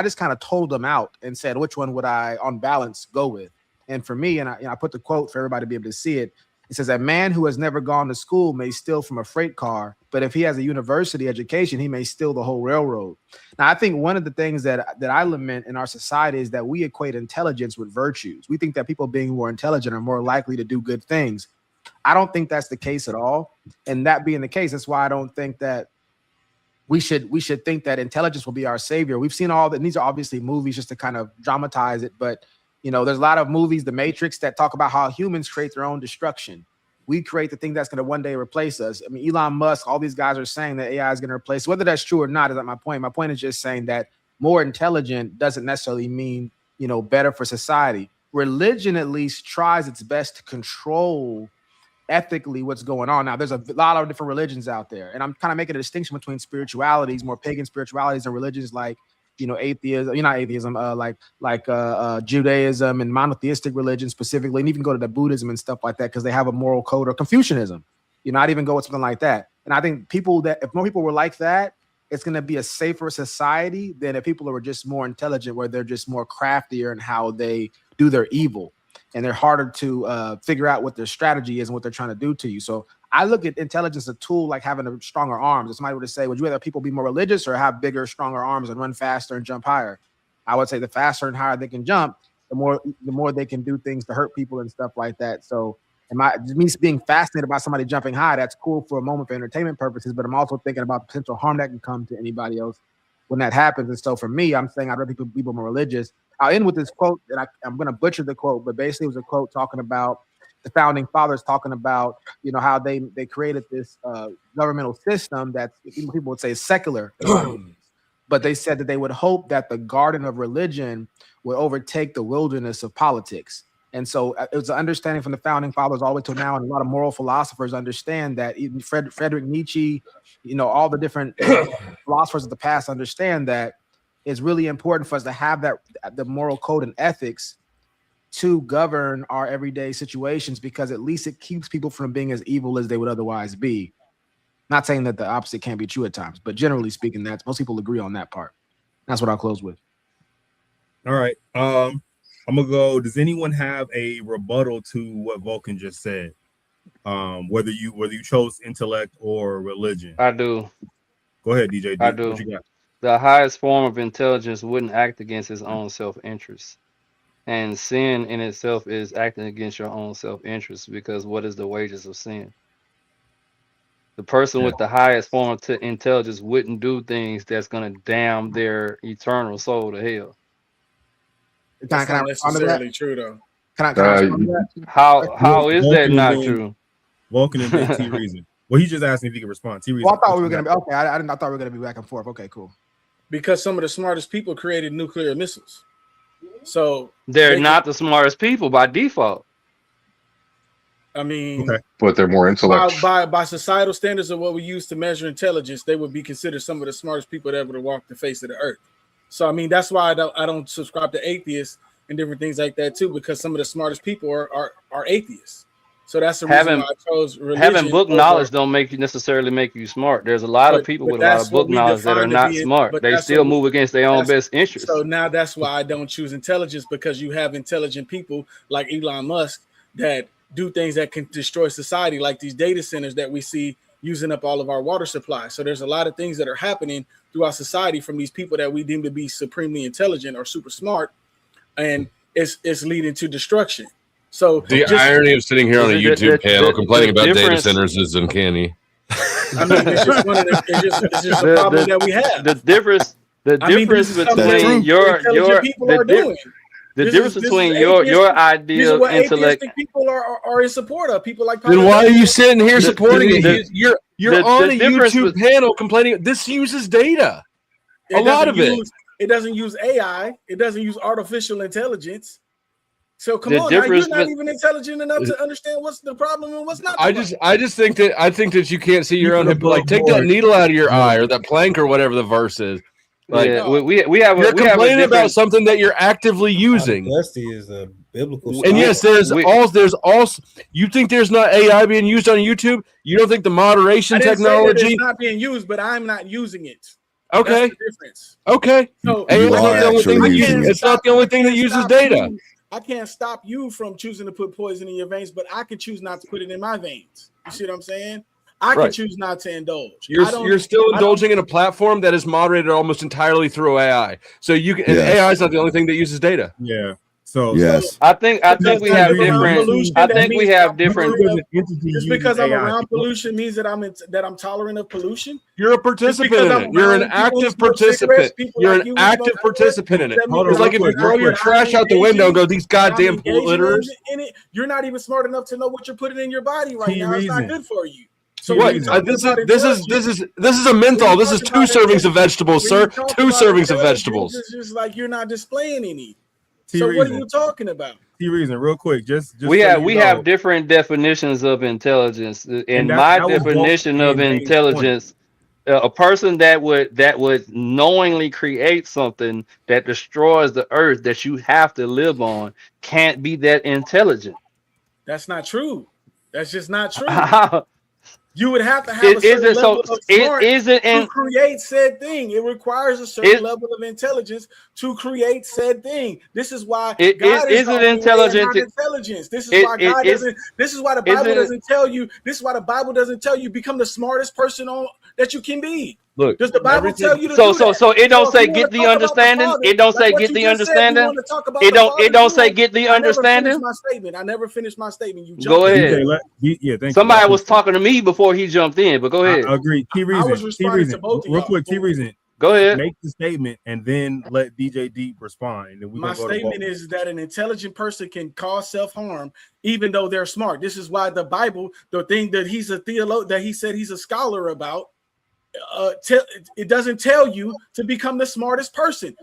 just kind of told them out and said, which one would I on balance go with? And for me, and I put the quote for everybody to be able to see it. It says, a man who has never gone to school may steal from a freight car, but if he has a university education, he may steal the whole railroad. Now, I think one of the things that I lament in our society is that we equate intelligence with virtues. We think that people being more intelligent are more likely to do good things. I don't think that's the case at all. And that being the case, that's why I don't think that we should think that intelligence will be our savior. We've seen all that. These are obviously movies just to kind of dramatize it, but there's a lot of movies, The Matrix, that talk about how humans create their own destruction. We create the thing that's going to one day replace us. I mean, Elon Musk, all these guys are saying that AI is going to replace. Whether that's true or not is not my point. My point is just saying that more intelligent doesn't necessarily mean better for society. Religion at least tries its best to control ethically what's going on. Now, there's a lot of different religions out there, and I'm kind of making a distinction between spiritualities, more pagan spiritualities, and religions like atheism, not atheism, like Judaism and monotheistic religion specifically, and even go to the Buddhism and stuff like that because they have a moral code, or Confucianism. I'd even go with something like that. And I think if more people were like that, it's going to be a safer society than if people were just more intelligent, where they're just more craftier in how they do their evil, and they're harder to figure out what their strategy is and what they're trying to do to you. So I look at intelligence as a tool, like having a stronger arms. If somebody were to say, would you rather people be more religious or have bigger, stronger arms and run faster and jump higher? I would say the faster and higher they can jump, the more they can do things to hurt people and stuff like that. So me being fascinated by somebody jumping high, that's cool for a moment for entertainment purposes, but I'm also thinking about the potential harm that can come to anybody else when that happens. And so for me, I'm saying I'd rather people more religious. I'll end with this quote, and I'm going to butcher the quote, but basically it was a quote talking about the founding fathers, talking about how they created this governmental system that people would say is secular, but they said that they would hope that the garden of religion would overtake the wilderness of politics. And so it was an understanding from the founding fathers all the way till now, and a lot of moral philosophers understand that. Even Friedrich Nietzsche, all the different philosophers of the past understand that it's really important for us to have the moral code and ethics to govern our everyday situations, because at least it keeps people from being as evil as they would otherwise be. Not saying that the opposite can't be true at times, but generally speaking, most people agree on that part. That's what I'll close with. All right. I'm gonna go. Does anyone have a rebuttal to what Vulcan just said? Whether you chose intellect or religion? I do. Go ahead, DJ. I do. What you got? The highest form of intelligence wouldn't act against his own self-interest. And sin in itself is acting against your own self-interest, because what is the wages of sin? The person with the highest form of intelligence wouldn't do things that's going to damn their eternal soul to hell. That's not necessarily true, though. Can I respond to that? How is that not true? Vulcan and T Reason. Well, he's just asking if he can respond. T Reason. Well, I thought we were going to be okay. I thought we were going to be back and forth. Okay, cool. Because some of the smartest people created nuclear missiles. So they're not the smartest people by default. I mean, okay. But they're more intellectual. By societal standards of what we use to measure intelligence, they would be considered some of the smartest people that ever walked the face of the earth. So I mean, that's why I don't subscribe to atheists and different things like that too, because some of the smartest people are atheists. So that's the reason why I chose religion. Having book knowledge don't necessarily make you smart. There's a lot of people with a lot of book knowledge that are not smart. They still move against their own best interests. So now that's why I don't choose intelligence, because you have intelligent people like Elon Musk that do things that can destroy society, like these data centers that we see using up all of our water supply. So there's a lot of things that are happening throughout society from these people that we deem to be supremely intelligent or super smart, and it's leading to destruction. So the irony of sitting here on a YouTube panel complaining about data centers is uncanny. I mean, it's just a problem that we have. The difference between your idea of intellect. People are in support of people like. Then why are you sitting here supporting it? You're on a YouTube panel complaining. This uses data. A lot of it. It doesn't use AI. It doesn't use artificial intelligence. So come on, now, you're not even intelligent enough to understand what's the problem and what's not. I just think that you can't see your own hip. Like, take that needle out of your eye, or that plank, or whatever the verse is. Like, you're complaining about something that you're actively using. Modesty is a biblical. And yes, there's also. You think there's not AI being used on YouTube? You don't think the moderation technology is not being used, but I'm not using it. Okay. That's the difference. Okay. So it's not the only thing that uses data. I can't stop you from choosing to put poison in your veins, but I can choose not to put it in my veins. You see what I'm saying? I can choose not to indulge. You're still indulging in a platform that is moderated almost entirely through AI. So you can, and AI is not the only thing that uses data. Yeah. So yes, I think we have different. pollution, I that think we means have I'm different. tolerant of- entity Just because I'm using AI. around pollution means that I'm tolerant of pollution. You're a Just participant because in I'm it. You're an around people who active smoke cigarettes, participant. people You're like an you who active smoke cigarettes, participant in it. that mean Hold on, It's that like I'm if you throw that your I'm trash out the window and go, these that I'm goddamn engaging polluters. in it. You're not even smart enough to know what you're putting in your body right now. It's not T-Reason. good for you. So What? when you talk This is about this is intelligence, this is a menthol. This is 2 servings of vegetables, when sir. you talk 2 about servings of intelligence, vegetables. it's just like you're not displaying any. So what are T-Reason. you talking about? T-Reason, real quick, just We so have you we know, have different definitions of intelligence. and In that my was definition Vulcan of and Dave's point. intelligence, a person that would knowingly create something that destroys the earth that you have to live on can't be that intelligent. That's not true. That's just not true. How You would have to have a is certain it level so? of smart Is it to in? create said thing. It requires a certain It, level of intelligence to create said thing. This is why it God is is the it only way and intelligent? not intelligence. This is It why it God doesn't. This is why the is Bible it? doesn't tell you. This is why the Bible doesn't tell you become the smartest person on that you can be. Look, Does the Bible tell everything. you to So do that? it So don't if you say want get to the talk about the understanding. Father, It don't like say what get you the just said, you understanding. want to talk about the It Father. don't You say want, get the I never finished understanding. my statement. I never finished my statement. You Go jumped in. ahead. Yeah, thank you. Somebody was talking to me before he jumped in, but go I ahead. agree. I was T-Reason, responding to both of real y'all. quick, T-Reason, Go ahead. make the statement and then let DJ Deep respond, and then we're My gonna go to statement Vulcan. is that an intelligent person can cause self-harm even though they're smart. This is why the Bible, the thing that he's a theologian, that he said he's a scholar about, it doesn't tell you to become the smartest person.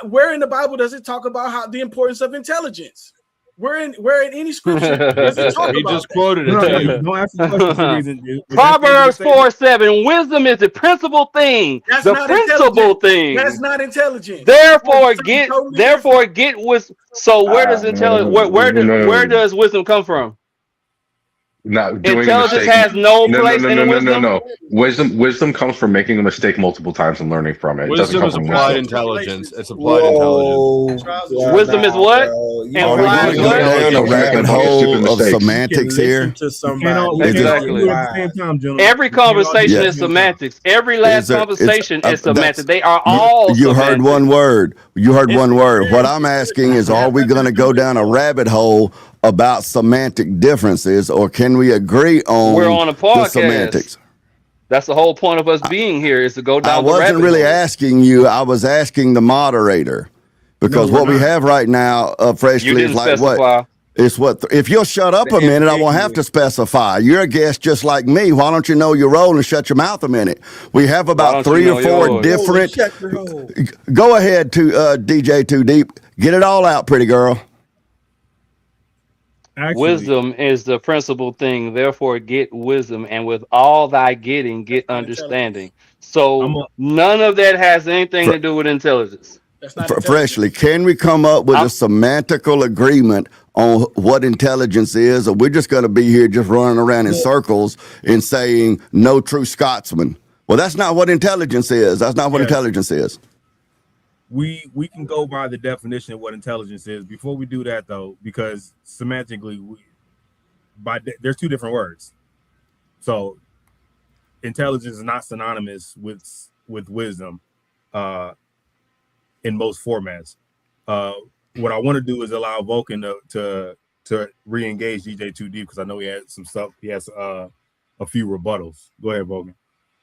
Where in the Bible does it talk about how the importance of intelligence? Where in any scripture does it talk He about just that? quoted it No, to no, you. don't ask the question, T-Reason. Is that Proverbs the statement? 4:7. Wisdom is the principal thing. That's The not principal intelligent. That's thing. not intelligent. Therefore, That's something get totally different. with. So where does intelligence? Where No, does wisdom come from? not doing a Intelligence mistake. has no No, no, place no, in no, no, no, wisdom. no. Wisdom comes from making a mistake multiple times and learning from it. It doesn't Wisdom come is from applied wisdom. intelligence. It's applied intelligence. Whoa. Trials and Yeah, Wisdom is nah, what? bro. You are we Implies going to can go what? down a Intelligence is rabbit making a bunch of stupid hole of mistakes. You can semantics listen here? to We somebody can't Is all it? do Exactly. it at the same wise. time, gentlemen. Every We can't all do it conversation at is the same time. semantics. Every Is last there? It's conversation is that's semantic. They are you. all You heard one semantic. word. You heard It's one word. What experience. I'm asking is, It are has we nothing going to to do go with down a it. rabbit hole about semantic differences, or can we agree We're on on a the podcast. semantics? That's the whole point of us being here is to go I down the wasn't rabbit really hole. asking you. I was asking the moderator, No, because we're what we not. have right now, You freshly, is didn't like what. specify. It's what, if you'll shut up The a minute, I won't have ambiguous. to specify. You're a guest just like me. Why don't you know your role and shut your mouth a minute? We have Why about don't you 3 or know 4 yours? different. Shut your hole. Go ahead to DJ Too Deep. Get it all out, pretty girl. Actually, Wisdom is the principal thing. Therefore, get wisdom, and with all thy getting, That's get not intelligence. understanding. So I'm a, none of that has anything Fr- to do with intelligence. That's not Freshly, intelligence. can we come up with a I'm, semantical agreement on what intelligence is, or we're just going to be here just running around in circles and saying no true Scotsman? Well, that's not what intelligence is. That's not what yeah. intelligence is. We can go by the definition of what intelligence is. Before we do that, though, because semantically, there's 2 different words. So intelligence is not synonymous with wisdom in most formats. What I want to do is allow Vulcan to re-engage DJ Too Deep, because I know he has some stuff. He has a few rebuttals. Go ahead, Vulcan.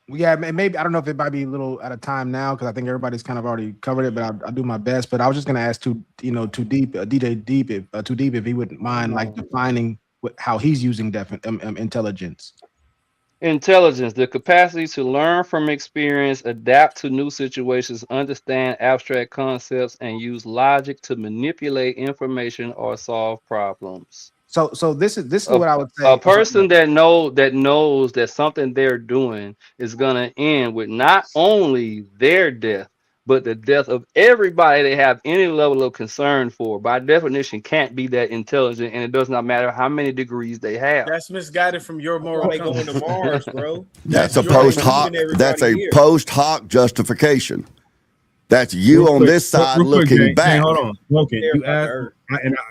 Yeah, maybe I don't know if it might be a little out of time now because I think everybody's kind of already covered it, but I'll do my best. But I was just going to ask Too Deep, DJ Deep, Too Deep, if he wouldn't mind like defining how he's using intelligence. Intelligence, the capacity to learn from experience, adapt to new situations, understand abstract concepts, and use logic to manipulate information or solve problems. So this is A, what I would a say. person that knows that something they're doing is gonna end with not only their death, but the death of everybody they have any level of concern for, by definition, can't be that intelligent, and it does not matter how many degrees they have. That's misguided from your Why moral they going to compass. Mars, bro? That's a You ain't post hoc. keeping That's everybody a here. post hoc justification. That's you Real on quick, this side real quick, looking Jane, back. hold on, Vulcan. Care You about the asked, earth.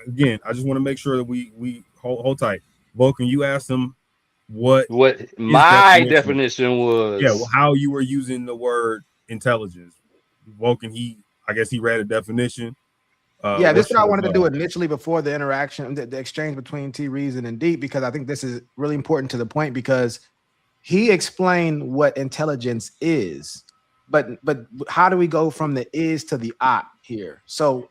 again, I just want to make sure that we hold tight. Vulcan, you asked him what What his my definition. definition was. Yeah, well, how you were using the word intelligence. Vulcan, I guess he read a definition. Yeah, this is what I wanted to do initially before the interaction, the exchange between T Reason and Deep, because I think this is really important to the point, because he explained what intelligence is, but how do we go from the is to the ought here? So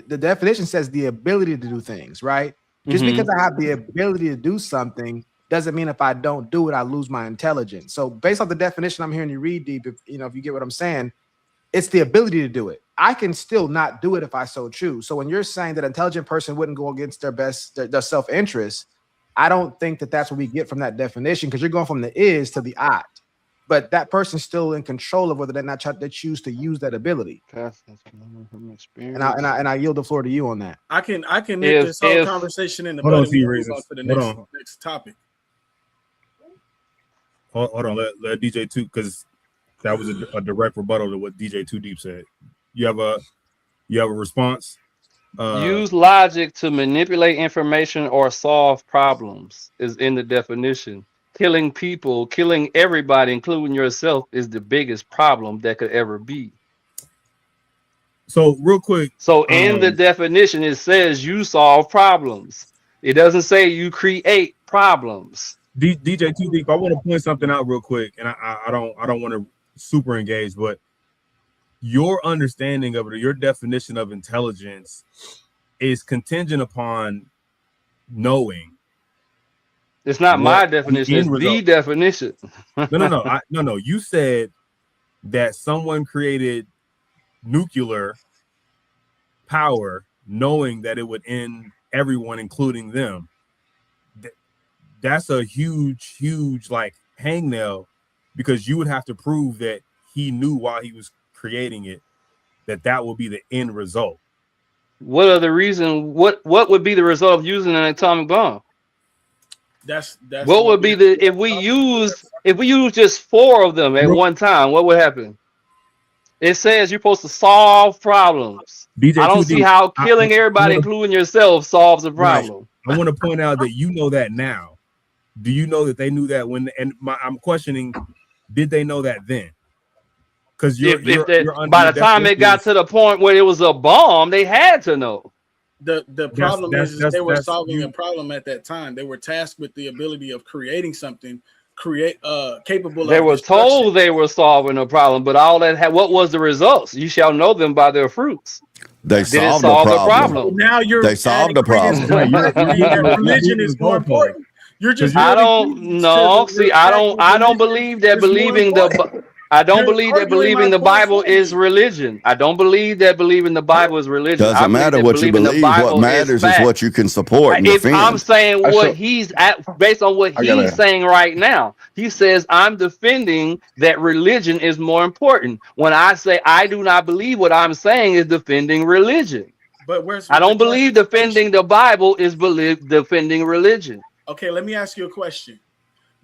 the definition says the ability to do things, right? Just because I have the ability to do something doesn't mean if I don't do it, I lose my intelligence. So based on the definition I'm hearing you read, Deep, if you get what I'm saying, it's the ability to do it. I can still not do it if I so choose. So when you're saying that an intelligent person wouldn't go against their self-interest, I don't think that that's what we get from that definition, because you're going from the is to the ought. But that person's still in control of whether they choose to use that ability. And I yield the floor to you on that. I can nip this whole conversation in the bud and we move on to the next topic. Hold on, let DJ 2, because that was a direct rebuttal to what DJ 2 Deep said. You have a response? Use logic to manipulate information or solve problems is in the definition. Killing people, killing everybody, including yourself, is the biggest problem that could ever be. So real quick. So in the definition, it says you solve problems. It doesn't say you create problems. DJ 2 Deep, I want to point something out real quick, and I don't want to super engage, but your understanding of it, or your definition of intelligence, is contingent upon knowing. It's not my definition, it's the definition. No. You said that someone created nuclear power knowing that it would end everyone, including them. That's a huge like hangnail, because you would have to prove that he knew while he was creating it that would be the end result. What are the reason? What would be the result of using an atomic bomb? That's what would be the if we use just 4 of them at one time? What would happen? It says you're supposed to solve problems. DJ I don't see how killing everybody, including yourself, solves a problem. Right. I want to point out that you know that now. Do you know that they knew that when? And I'm questioning, did they know that then? Because by the time it got to the point where it was a bomb, they had to know. The problem is they were solving a problem at that time. They were tasked with the ability of creating something, capable. They were told they were solving a problem, but all that what was the results? You shall know them by their fruits. They solved the problem. Now they solved the problem. Religion is more important. You're just. I don't know. See, I don't believe that believing the. I don't believe that believing the Bible is religion. I don't believe that believing the Bible is religion. Doesn't matter what you believe. What matters is what you can support and defend. I'm saying what he's based on what he's saying right now. He says I'm defending that religion is more important. When I say I do not believe, what I'm saying is defending religion. But I don't believe defending the Bible is defending religion. Okay, let me ask you a question.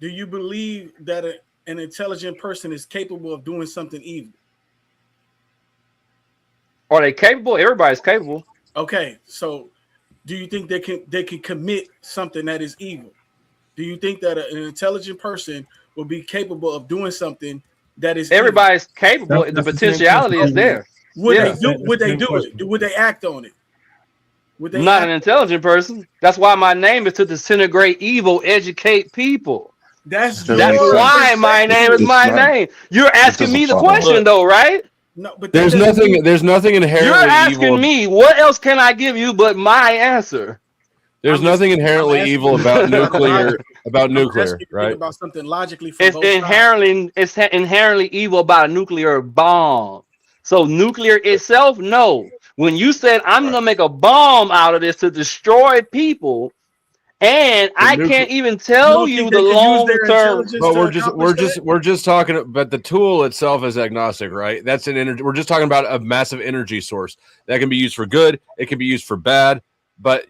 Do you believe that an intelligent person is capable of doing something evil? Are they capable? Everybody's capable. Okay, so do you think they can commit something that is evil? Do you think that an intelligent person will be capable of doing something that is everybody's evil? Capable? The potentiality is there. Would they do it? Would they act on it? Not an intelligent person. That's why my name is to disintegrate evil, educate people. That's why my name is my name. You're asking me the question though, right? No, but there's nothing inherently You're asking evil. Me what else can I give you but my answer? There's nothing inherently evil about nuclear right? About something logically it's inherently evil about a nuclear bomb. So nuclear itself, no. When you said I'm gonna make a bomb out of this to destroy people, and I can't even tell you the long term. But we're just talking. But the tool itself is agnostic, right? That's an energy. We're just talking about a massive energy source that can be used for good. It can be used for bad. But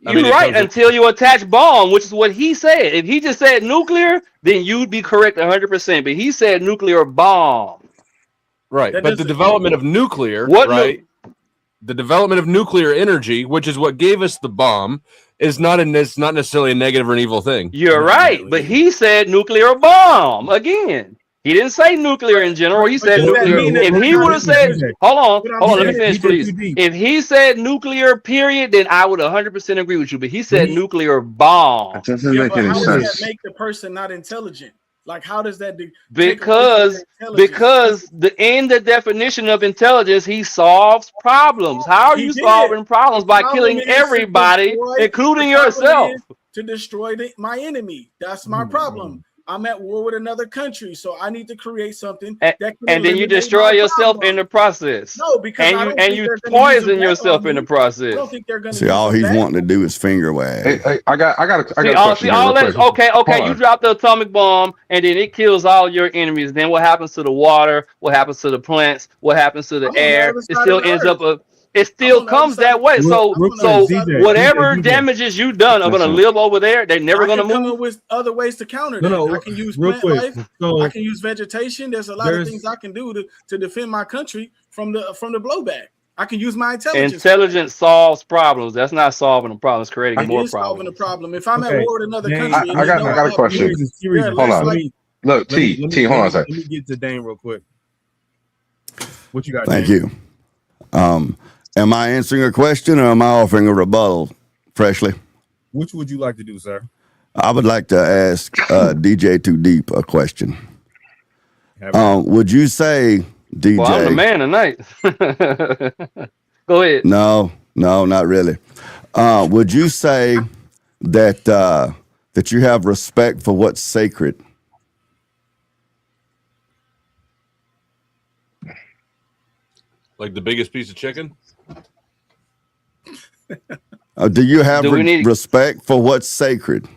you're right until you attach bomb, which is what he said. If he just said nuclear, then you'd be correct 100%. But he said nuclear bomb. Right. But the development of nuclear, right? The development of nuclear energy, which is what gave us the bomb, is not necessarily a negative or an evil thing. You're right, but he said nuclear bomb again. He didn't say nuclear in general. He said nuclear. If he would have said, hold on, let me finish, please. If he said nuclear, period, then I would 100% agree with you. But he said nuclear bomb. That doesn't make any How sense. does that make the person not intelligent? Like, how does that do? Because in the definition of intelligence, he solves problems. How are you solving problems? By killing everybody, including yourself. To destroy my enemy. That's my problem. I'm at war with another country, so I need to create something that can and then you destroy yourself in the process. No, because you poison yourself in the process. I don't think they're going to. See, all he's wanting to do is finger wag. Hey, I got a question. Okay. You drop the atomic bomb, and then it kills all your enemies. Then what happens to the water? What happens to the plants? What happens to the air? It still ends up it still comes that way. So whatever damages you done are gonna live over there. They're never gonna move. Come up with other ways to counter that. I can use plant life. I can use vegetation. There's a lot of things I can do to defend my country from the blowback. I can use my intelligence. Intelligence solves problems. That's not solving a problem. It's creating more problems. Solving a problem. If I'm at war with another country, I got a question. Hold on. Look, T, hold on a second. Let me get to Dane real quick. What you got? Thank you. Am I answering a question or am I offering a rebuttal, Freshly? Which would you like to do, sir? I would like to ask DJ Too Deep a question. Would you say, DJ? Well, I'm the man tonight. Go ahead. No, not really. Would you say that you have respect for what's sacred? Like the biggest piece of chicken? Do you have respect for what's sacred?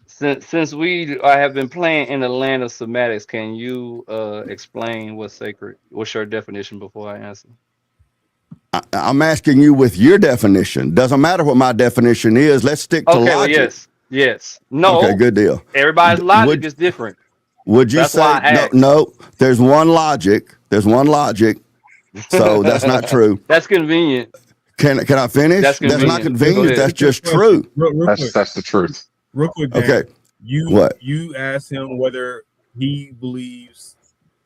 Since I have been playing in the land of semantics, can you explain what's sacred? What's your definition before I answer? I'm asking you with your definition. Doesn't matter what my definition is. Let's stick to logic. Well, yes. No. Okay, good deal. Everybody's logic is different. Would you say no? There's one logic. So that's not true. That's convenient. Can I finish? That's not convenient. That's just true. That's the truth. Real quick, Dan, okay. You asked him whether he believes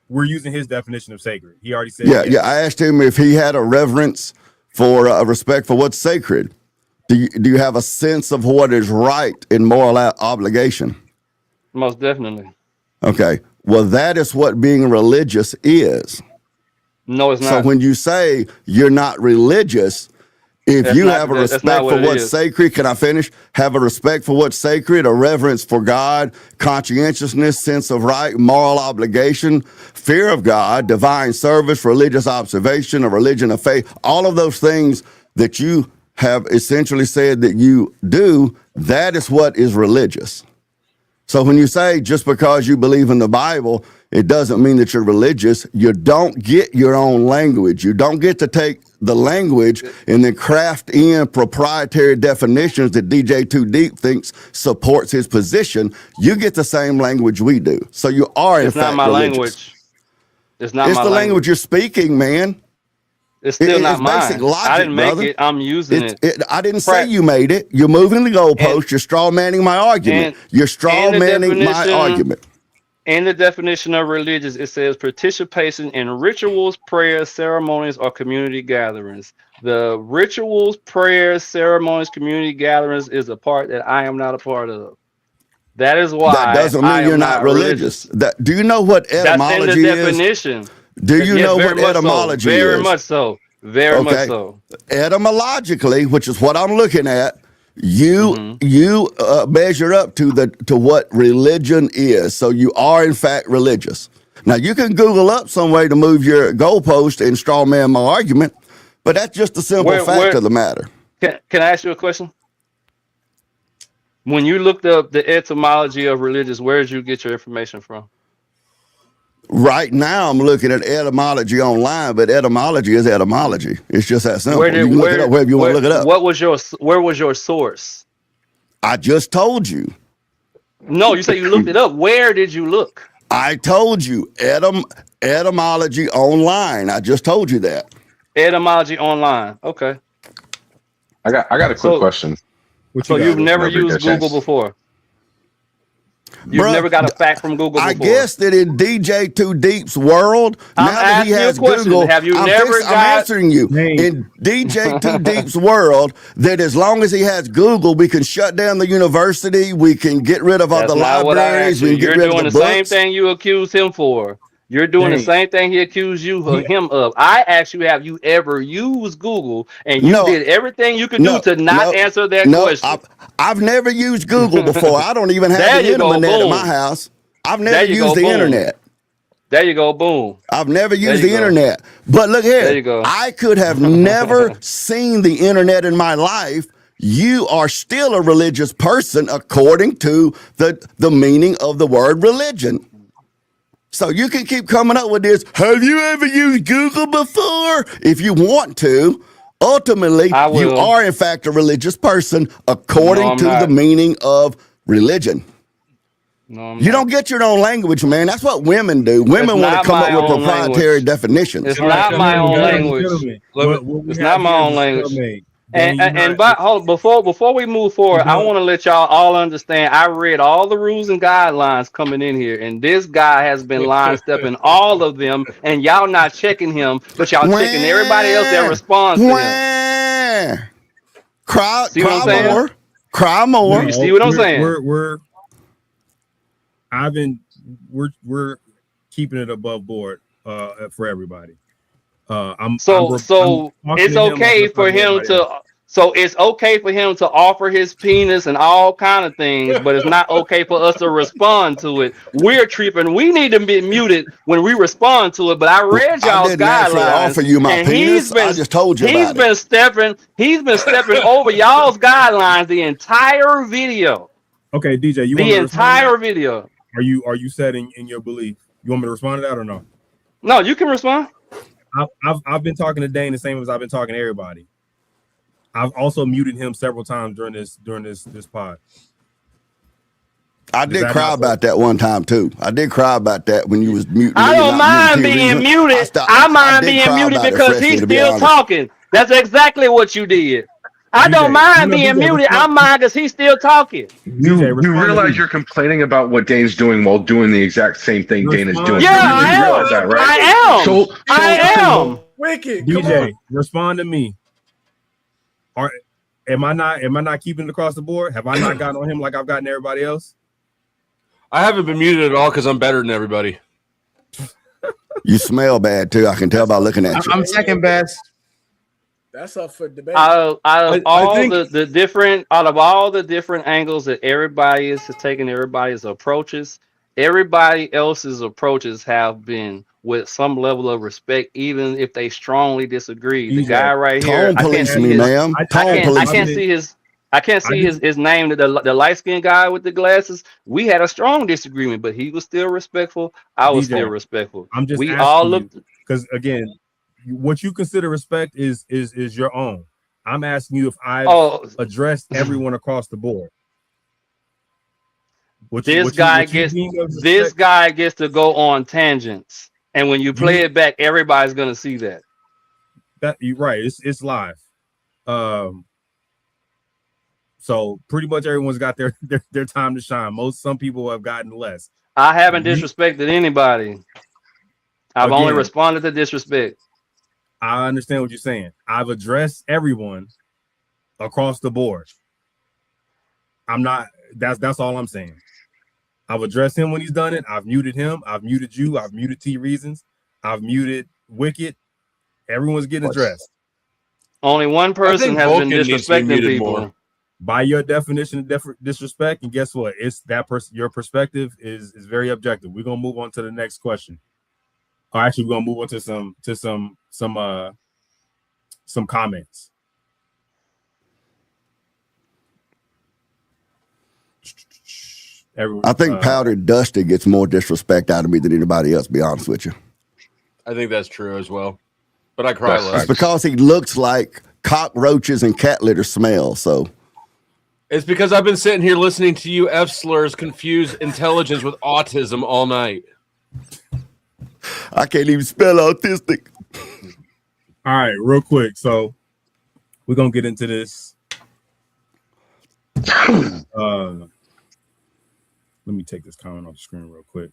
we're using his definition of sacred. He already said yeah. I asked him if he had a reverence for a respect for what's sacred. Do you have a sense of what is right in moral obligation? Most definitely. Okay. Well, that is what being religious is. No, it's not. So when you say you're not religious, if you have a respect for what's sacred, can I finish? Have a respect for what's sacred, a reverence for God, conscientiousness, sense of right, moral obligation, fear of God, divine service, religious observation, a religion of faith, all of those things that you have essentially said that you do, that is what is religious. So when you say just because you believe in the Bible, it doesn't mean that you're religious. You don't get your own language. You don't get to take the language and then craft in proprietary definitions that DJ Too Deep thinks supports his position. You get the same language we do. So you are in fact religious. It's not my language. It's the language you're speaking, man. It's still not mine. Basic logic, I didn't make it. I'm using it. I didn't say you made it. You're moving the goalpost. You're straw manning my argument. You're straw manning my argument. In the definition of religious, it says participation in rituals, prayers, ceremonies, or community gatherings. The rituals, prayers, ceremonies, community gatherings is a part that I am not a part of. That is why that doesn't mean you're not religious. Do you know what etymology is? That's in the definition. Do you know what etymology is? Very much so. Very much so. Etymologically, which is what I'm looking at, you measure up to what religion is. So you are in fact religious. Now you can Google up some way to move your goalpost and straw man my argument, but that's just the simple fact of the matter. Can I ask you a question? When you looked up the etymology of religious, where did you get your information from? Right now, I'm looking at etymology online, but etymology is etymology. It's just that simple. You can look it up wherever you want to look it up. Where was your source? I just told you. No, you said you looked it up. Where did you look? I told you etymology online. I just told you that. Etymology online. Okay. I got a quick question. So you've never used Google before? You've never got a fact from Google before. I guess that in DJ Too Deep's world, now that he has Google, have you I'm answering you. In DJ Too Deep's world, that as long as he has Google, we can shut down the university, we can get rid of all the libraries, we can get rid of the books. You're doing the same thing you accused him for. You're doing the same thing he accused him of. I asked you, have you ever used Google? And you did everything you could do to not answer that question. I've never used Google before. I don't even have the internet at my house. I've never used the internet. There you go, boom. I've never used the internet. But look here, there you go. I could have never seen the internet in my life. You are still a religious person according to the meaning of the word religion. So you can keep coming up with this. Have you ever used Google before? If you want to, ultimately, you are in fact a religious person according to the meaning of religion. No, you don't get your own language, man. That's what women do. Women want to come up with proprietary definitions. It's not my own language. It's not my own language. Before we move forward, I want to let y'all all understand. I read all the rules and guidelines coming in here, and this guy has been line stepping all of them, and y'all not checking him, but y'all checking everybody else that responds to him. Cry more. Cry more. You see what I'm saying? We're keeping it above board for everybody. It's okay for him to offer his penis and all kind of things, but it's not okay for us to respond to it. We're tripping. We need to be muted when we respond to it. But I read y'all's guidelines. Offer you my penis. I just told you he's been stepping over y'all's guidelines the entire video. Okay, DJ, you the entire video. Are you set in your belief? You want me to respond to that or no? No, you can respond. I've been talking to Dane the same as I've been talking to everybody. I've also muted him several times during this pod. I did cry about that one time too. I did cry about that when you was muting. I don't mind being muted. I mind being muted because he's still talking. That's exactly what you did. I don't mind being muted. I mind because he's still talking. You realize you're complaining about what Dane's doing while doing the exact same thing Dane is doing. Yeah, I am. That, right? I am. Wicked. DJ, respond to me. Am I not keeping it across the board? Have I not gotten on him like I've gotten everybody else? I haven't been muted at all because I'm better than everybody. You smell bad too. I can tell by looking at you. I'm second best. That's up for debate. Out of all the different angles that everybody is taking, everybody's approaches, everybody else's approaches have been with some level of respect, even if they strongly disagree. The guy right here, I can't see his name. The light skinned guy with the glasses. We had a strong disagreement, but he was still respectful. I was still respectful. I'm just because again, what you consider respect is your own. I'm asking you if I've addressed everyone across the board. This guy gets to go on tangents, and when you play it back, everybody's gonna see that. That you're right. It's live. So pretty much everyone's got their time to shine. Some people have gotten less. I haven't disrespected anybody. I've only responded to disrespect. I understand what you're saying. I've addressed everyone across the board. That's all I'm saying. I've addressed him when he's done it. I've muted him. I've muted you. I've muted T Reasons. I've muted Wicked. Everyone's getting addressed. Only one person has been disrespecting people. More. By your definition of disrespect, and guess what? It's that person. Your perspective is very objective. We're gonna move on to the next question. Or actually, we're gonna move on to some comments. I think Powdered Dusty gets more disrespect out of me than anybody else, to be honest with you. I think that's true as well. But I cry less. It's because he looks like cockroaches and cat litter smell, so. It's because I've been sitting here listening to you F-slurs confuse intelligence with autism all night. I can't even spell autistic. All right, real quick. So we're going to get into this. Let me take this comment off the screen real quick.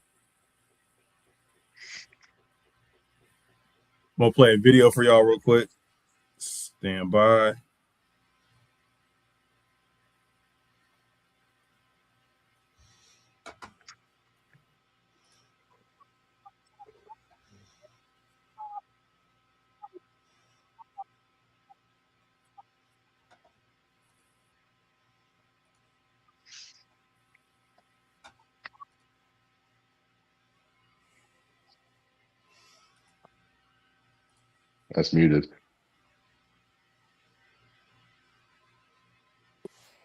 I'm gonna play a video for y'all real quick. Stand by. That's muted.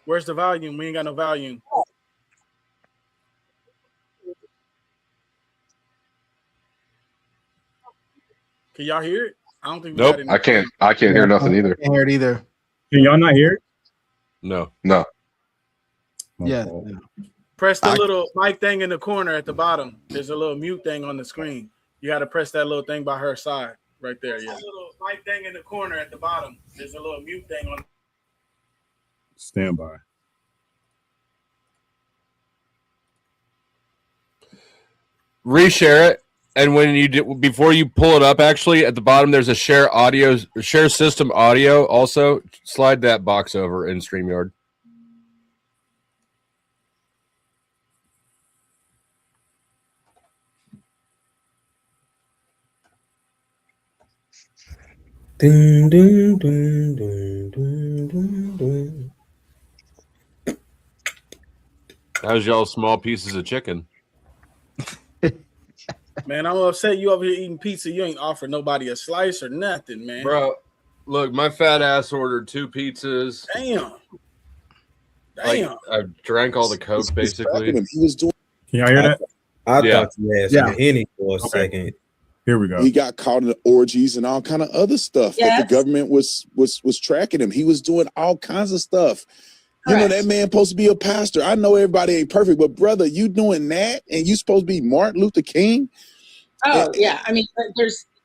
Where's the volume? We ain't got no volume. Can y'all hear it? I don't think we got it. I can't hear nothing either. I can't hear it either. Can y'all not hear it? No. Yeah. Press the little mic thing in the corner at the bottom. There's a little mute thing on the screen. You got to press that little thing by her side right there. Yeah. Little mic thing in the corner at the bottom. There's a little mute thing on. Stand by. Reshare it, and when you do, before you pull it up, actually at the bottom there's a share system audio. Also, slide that box over in StreamYard. Dun, dun, dun, dun, dun, dun, dun. How's y'all small pieces of chicken? Man, I'm upset you over here eating pizza. You ain't offered nobody a slice or nothing, man. Bro, look, my fat ass ordered 2 pizzas. Damn. Like, I drank all the Coke, basically. He was doing. Can y'all hear that? I thought you asked me Henny for a second. Here we go. He got caught in the orgies and all kind of other stuff that the government was tracking him. He was doing all kinds of stuff. You know, that man supposed to be a pastor. I know everybody ain't perfect, but brother, you doing that and you supposed to be Martin Luther King? Oh, yeah. I mean,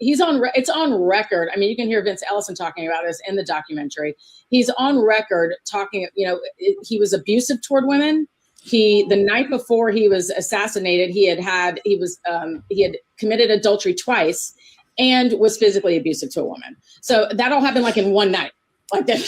it's on record. I mean, you can hear Vince Ellison talking about this in the documentary. He's on record talking, he was abusive toward women. The night before he was assassinated, he had committed adultery twice and was physically abusive to a woman. So that all happened like in one night. Like that,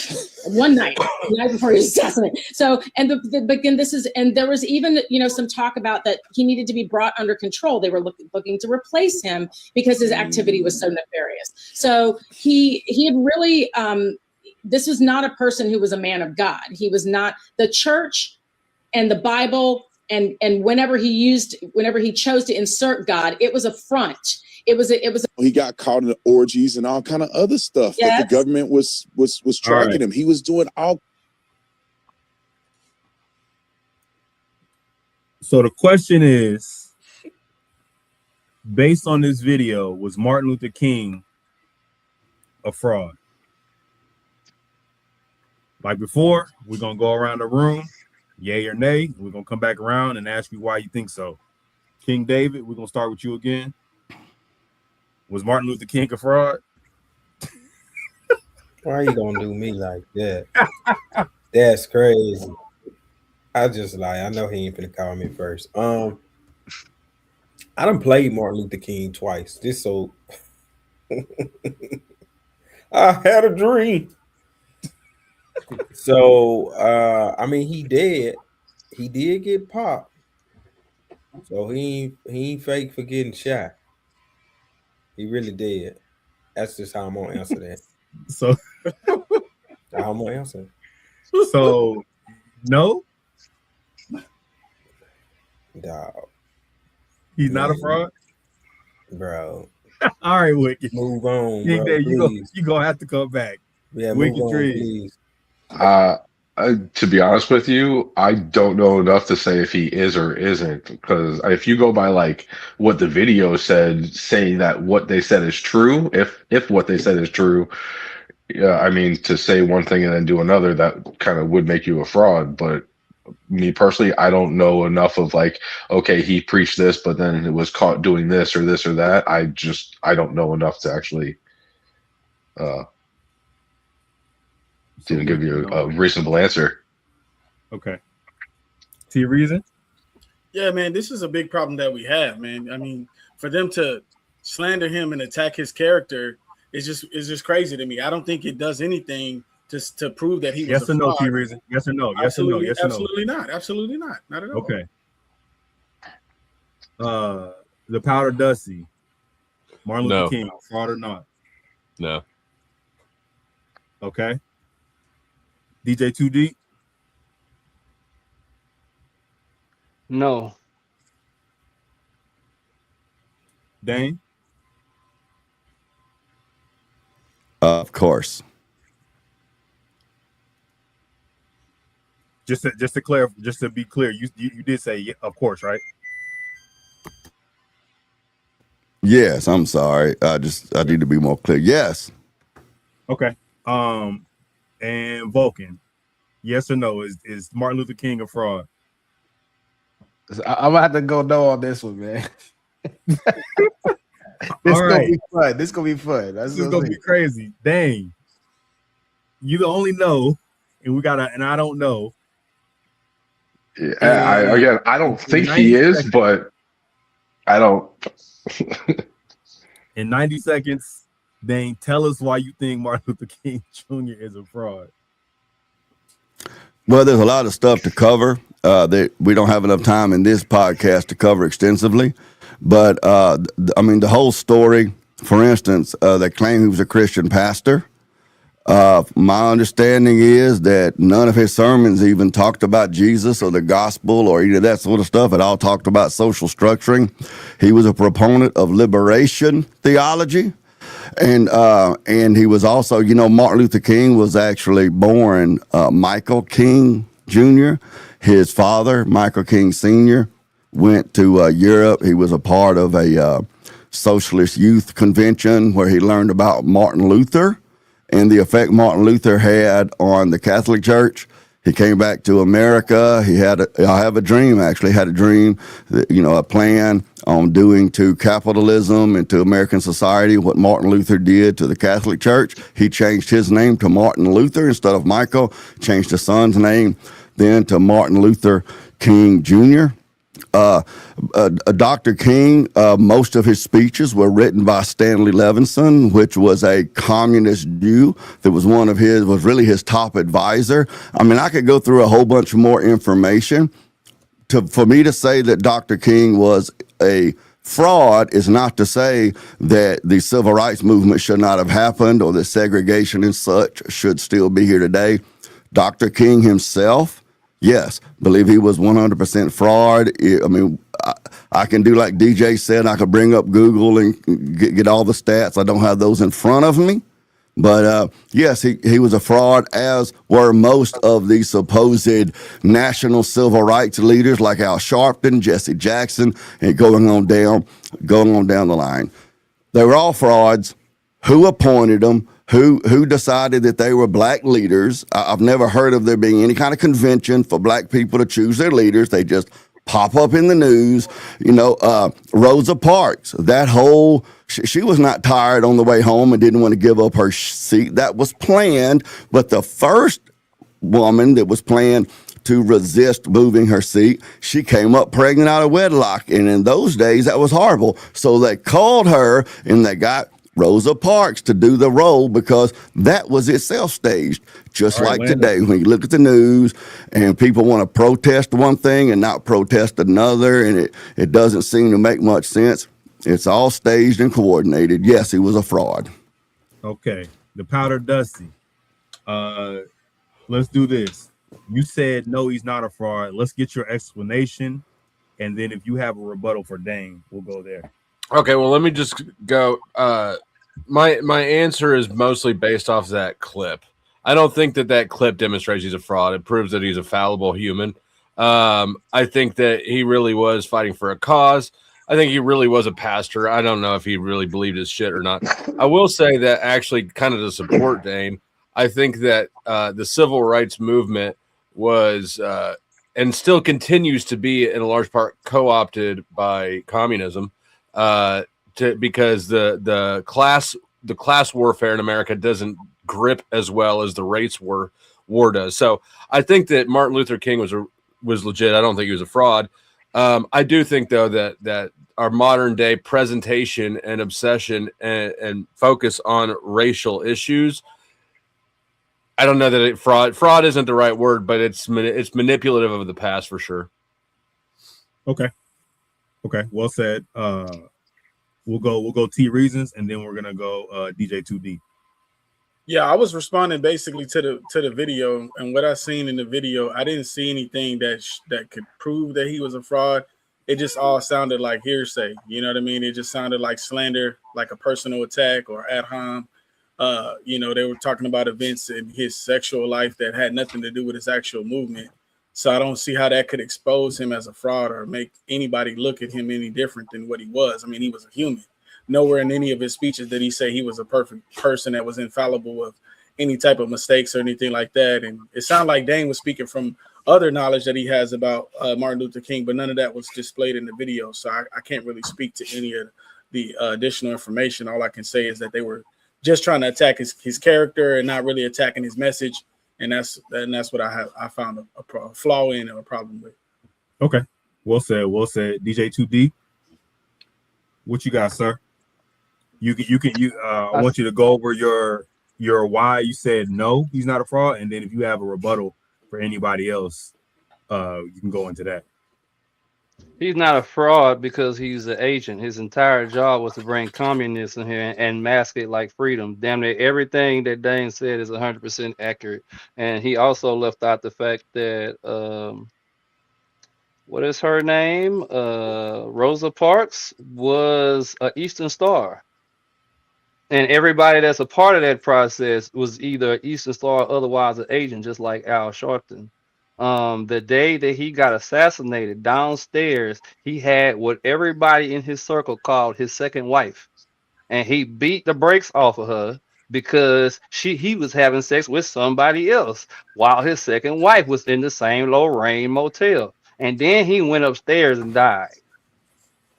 one night, the night before he was assassinated. So, and there was even, some talk about that he needed to be brought under control. They were looking to replace him because his activity was so nefarious. So he had really, this was not a person who was a man of God. He was not. The church and the Bible, and whenever he chose to insert God, it was a front. It was he got caught in the orgies and all kind of other stuff that the government was tracking him. He was doing all. So the question is, based on this video, was Martin Luther King a fraud? Like before, we're gonna go around the room, yay or nay. We're gonna come back around and ask you why you think so. King David, we're gonna start with you again. Was Martin Luther King a fraud? Why are you gonna do me like that? That's crazy. I know he ain't finna call me first. I done played Martin Luther King twice. Just so I had a dream. So I mean, he did get popped. So he ain't fake for getting shot. He really did. That's just how I'm gonna answer that. So how I'm gonna answer. So no, dog. He's not a fraud, bro. All right, Wicked. Move on. King Bro, you gonna have to come back. Yeah, Wicked move on, Dreams. To be honest with you, I don't know enough to say if he is or isn't, because if you go by like what the video said, saying that what they said is true, if what they said is true, yeah, I mean, to say one thing and then do another, that kind of would make you a fraud. But me personally, I don't know enough of like, okay, he preached this, but then it was caught doing this or that. I don't know enough to actually to give you a reasonable answer. Okay. See a reason? Yeah, man, this is a big problem that we have, man. I mean, for them to slander him and attack his character is just crazy to me. I don't think it does anything to prove that he was Yes a or no, fraud. T Reason? Yes or no? Yes or no? Yes or no? Absolutely not. Absolutely not. Not at all. Okay. The Powder Dusty, Martin Luther King, fraud or not? No. Okay. DJ Too Deep? No. Dane? Of course. Just to be clear, you did say of course, right? Yes, I'm sorry. I need to be more clear. Yes. Okay. And Vulcan, yes or no? Is Martin Luther King a fraud? I'm gonna have to go no on this one, man. This gonna be fun. This gonna be fun. This is gonna be crazy. Dang. You the only know, and I don't know. Yeah, I don't think he is, but I don't. In 90 seconds, Dane, tell us why you think Martin Luther King Jr. is a fraud. Well, there's a lot of stuff to cover that we don't have enough time in this podcast to cover extensively. But, I mean, the whole story, for instance, they claim he was a Christian pastor. My understanding is that none of his sermons even talked about Jesus or the gospel or any of that sort of stuff. It all talked about social structuring. He was a proponent of liberation theology. And he was also, Martin Luther King was actually born Michael King Jr. His father, Michael King Sr., went to Europe. He was a part of a socialist youth convention where he learned about Martin Luther and the effect Martin Luther had on the Catholic Church. He came back to America. I have a dream, actually, had a dream, a plan on doing to capitalism and to American society what Martin Luther did to the Catholic Church. He changed his name to Martin Luther instead of Michael, changed his son's name then to Martin Luther King Jr. Dr. King, most of his speeches were written by Stanley Levinson, which was a communist Jew that was was really his top advisor. I mean, I could go through a whole bunch more information. For me to say that Dr. King was a fraud is not to say that the civil rights movement should not have happened or that segregation and such should still be here today. Dr. King himself, yes, believe he was 100% fraud. I mean, I can do like DJ said, I could bring up Google and get all the stats. I don't have those in front of me. But yes, he was a fraud, as were most of the supposed national civil rights leaders like Al Sharpton, Jesse Jackson, and going on down the line. They were all frauds. Who appointed them? Who decided that they were black leaders? I've never heard of there being any kind of convention for black people to choose their leaders. They just pop up in the news. Rosa Parks, that whole, she was not tired on the way home and didn't want to give up her seat. That was planned. But the first woman that was planned to resist moving her seat, she came up pregnant out of wedlock. And in those days, that was horrible. So they called her and they got Rosa Parks to do the role because that was itself staged. Just like today, when you look at the news and people want to protest one thing and not protest another, and it doesn't seem to make much sense. It's all staged and coordinated. Yes, he was a fraud. Okay. The Powder Dusty. Let's do this. You said, no, he's not a fraud. Let's get your explanation. And then if you have a rebuttal for Dane, we'll go there. Okay, well, let me just go. My answer is mostly based off that clip. I don't think that clip demonstrates he's a fraud. It proves that he's a fallible human. I think that he really was fighting for a cause. I think he really was a pastor. I don't know if he really believed his shit or not. I will say that actually kind of to support Dane, I think that the civil rights movement was and still continues to be in a large part co-opted by communism. Because the class warfare in America doesn't grip as well as the race war does. So I think that Martin Luther King was legit. I don't think he was a fraud. I do think though that our modern day presentation and obsession and focus on racial issues, I don't know that fraud isn't the right word, but it's manipulative of the past for sure. Okay, well said. We'll go T Reasons, and then we're gonna go DJ 2D. Yeah, I was responding basically to the video, and what I seen in the video, I didn't see anything that could prove that he was a fraud. It just all sounded like hearsay. You know what I mean? It just sounded like slander, like a personal attack or ad hom. You know, they were talking about events in his sexual life that had nothing to do with his actual movement. So I don't see how that could expose him as a fraud or make anybody look at him any different than what he was. I mean, he was a human. Nowhere in any of his speeches did he say he was a perfect person that was infallible of any type of mistakes or anything like that. And it sounded like Dane was speaking from other knowledge that he has about Martin Luther King, but none of that was displayed in the video. So I can't really speak to any of the additional information. All I can say is that they were just trying to attack his character and not really attacking his message. And that's what I found a flaw in or a problem with. Okay, well said. DJ 2D, what you got, sir? You I want you to go over your why you said no, he's not a fraud, and then if you have a rebuttal for anybody else, you can go into that. He's not a fraud because he's an agent. His entire job was to bring communism here and mask it like freedom. Damn near everything that Dane said is 100% accurate. And he also left out the fact that what is her name? Rosa Parks was an Eastern Star. And everybody that's a part of that process was either an Eastern Star or otherwise an agent, just like Al Sharpton. The day that he got assassinated downstairs, he had what everybody in his circle called his second wife. And he beat the brakes off of her because he was having sex with somebody else while his second wife was in the same Lorraine motel. And then he went upstairs and died.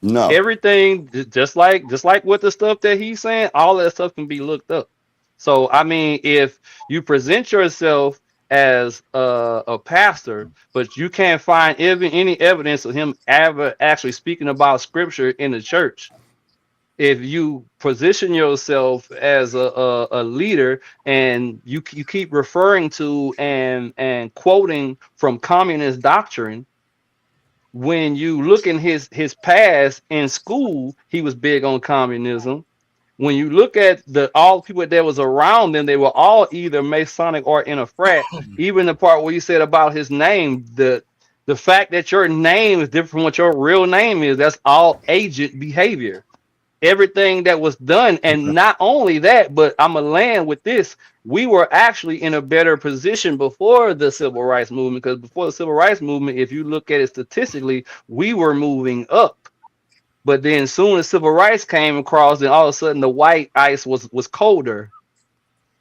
No. Everything just like with the stuff that he's saying, all that stuff can be looked up. So I mean, if you present yourself as a pastor, but you can't find any evidence of him ever actually speaking about scripture in the church, if you position yourself as a leader and you keep referring to and quoting from communist doctrine, when you look in his past in school, he was big on communism. When you look at all the people that was around them, they were all either Masonic or in a frat. Even the part where you said about his name, the fact that your name is different from what your real name is, that's all agent behavior. Everything that was done, and not only that, but I'm gonna land with this. We were actually in a better position before the civil rights movement, because before the civil rights movement, if you look at it statistically, we were moving up. But then soon as civil rights came across, then all of a sudden the white ice was colder.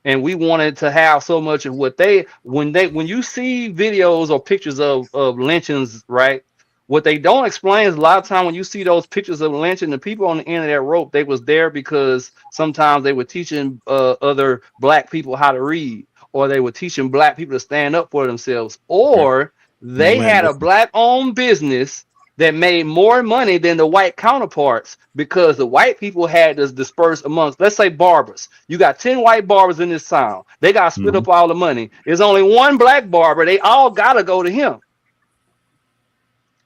And we wanted to have so much of what when you see videos or pictures of lynchings, right? What they don't explain is a lot of time when you see those pictures of lynching, the people on the end of that rope, they was there because sometimes they were teaching other black people how to read, or they were teaching black people to stand up for themselves, or they had a black-owned business that made more money than the white counterparts because the white people had this dispersed amongst, let's say, barbers. You got 10 white barbers in this town. They got to split up all the money. There's only one black barber. They all got to go to him.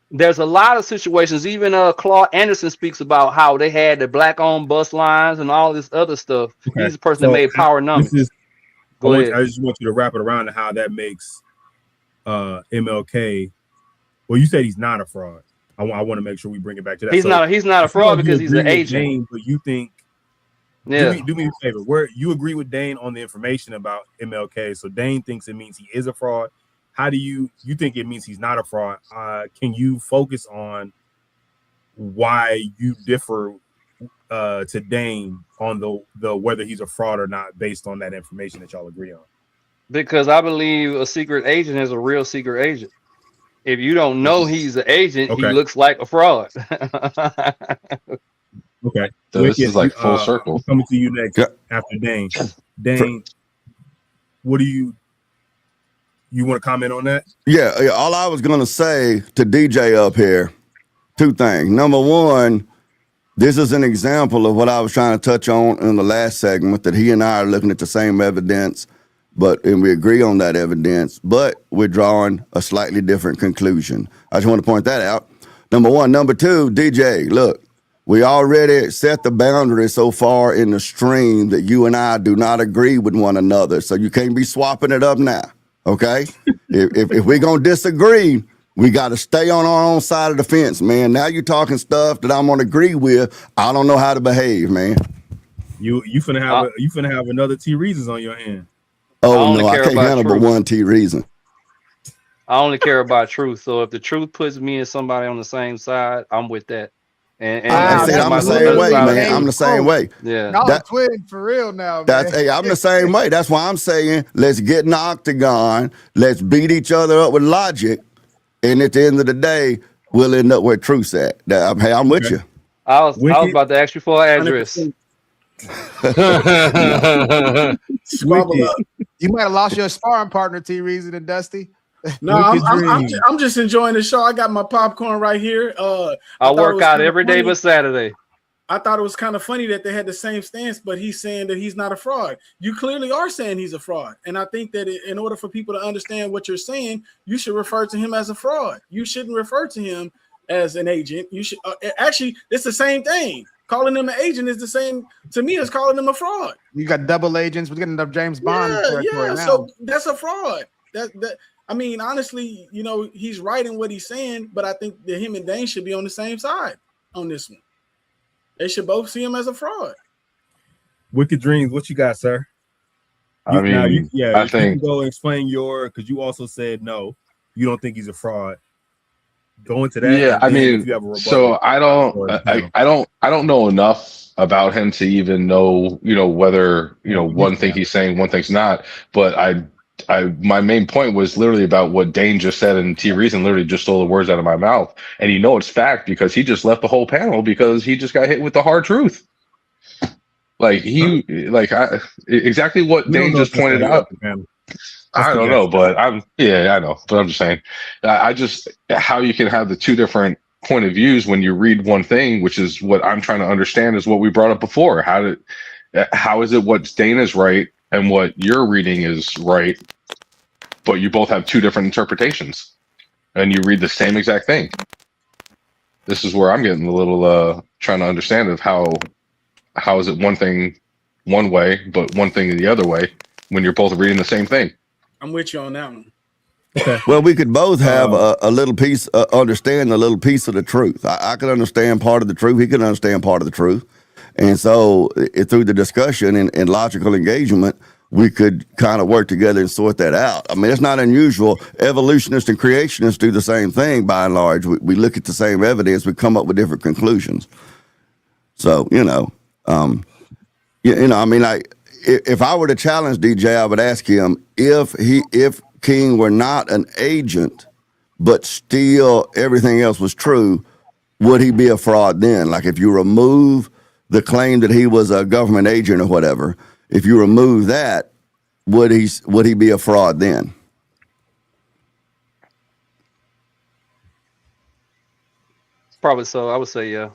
There's a lot of situations. Even Claude Anderson speaks about how they had the black-owned bus lines and all this other stuff. Okay. He's the person that made power numbers. I just want you to wrap it around to how that makes MLK. Well, you said he's not a fraud. I want to make sure we bring it back to that. He's not a fraud because he's an agent. Dane, but you think? Yeah. Do me a favor. Where you agree with Dane on the information about MLK? So Dane thinks it means he is a fraud. How do you think it means he's not a fraud? Can you focus on why you differ to Dane on the whether he's a fraud or not based on that information that y'all agree on? Because I believe a secret agent is a real secret agent. If you don't know he's an agent, he looks like a fraud. Okay. So this is like full circle. Coming to you next after Dane. Dane, what do you want to comment on that? Yeah, all I was going to say to DJ up here two things. Number one, this is an example of what I was trying to touch on in the last segment, that he and I are looking at the same evidence, and we agree on that evidence, but we're drawing a slightly different conclusion. I just want to point that out. Number one. Number two, DJ, look, we already set the boundary so far in the stream that you and I do not agree with one another. So you can't be swapping it up now, okay? if we're going to disagree, we got to stay on our own side of the fence, man. Now you're talking stuff that I'm going to agree with. I don't know how to behave, man. You finna have another T Reasons on your hand. Oh, no, I can't handle but one T Reason. I only care about truth. So if the truth puts me and somebody on the same side, I'm with that. And I'm the same way, man. I'm the same way. Yeah. Y'all are twin for real now, man. I'm the same way. That's why I'm saying let's get in the octagon. Let's beat each other up with logic. And at the end of the day, we'll end up where truth's at. Hey, I'm with you. I was about to ask you for an address. Squabble up. You might have lost your sparring partner, T Reason and Dusty. No, I'm just enjoying the show. I got my popcorn right here. I work out every day but Saturday. I thought it was kind of funny that they had the same stance, but he's saying that he's not a fraud. You clearly are saying he's a fraud. And I think that in order for people to understand what you're saying, you should refer to him as a fraud. You shouldn't refer to him as an agent. You should actually, it's the same thing. Calling him an agent is the same to me as calling him a fraud. You got double agents. We're getting up James Bond. Yeah. So that's a fraud. I mean, honestly, you know, he's right in what he's saying, but I think that him and Dane should be on the same side on this one. They should both see him as a fraud. Wicked Dreams, what you got, sir? I think you can go explain because you also said no, you don't think he's a fraud. Go into that. Yeah, I mean, so I don't know enough about him to even know, whether one thing he's saying, one thing's not. But my main point was literally about what Dane just said, and T Reason literally just stole the words out of my mouth. And it's fact because he just left the whole panel because he just got hit with the hard truth. Exactly what Dane just pointed out. I don't know, but I know, but I'm just saying, how you can have the two different point of views when you read one thing, which is what I'm trying to understand, is what we brought up before. How is it what Dane is right and what you're reading is right, but you both have two different interpretations, and you read the same exact thing? This is where I'm getting a little trying to understand of how is it one thing one way, but one thing the other way when you're both reading the same thing. I'm with you on that one. Okay. Well, we could both have a little piece, understand a little piece of the truth. I could understand part of the truth. He could understand part of the truth. And so through the discussion and logical engagement, we could kind of work together and sort that out. I mean, it's not unusual. Evolutionists and creationists do the same thing by and large. We look at the same evidence. We come up with different conclusions. So, if I were to challenge DJ, I would ask him if King were not an agent, but still everything else was true, would he be a fraud then? Like if you remove the claim that he was a government agent or whatever, if you remove that, would he be a fraud then? Probably so. I would say yeah.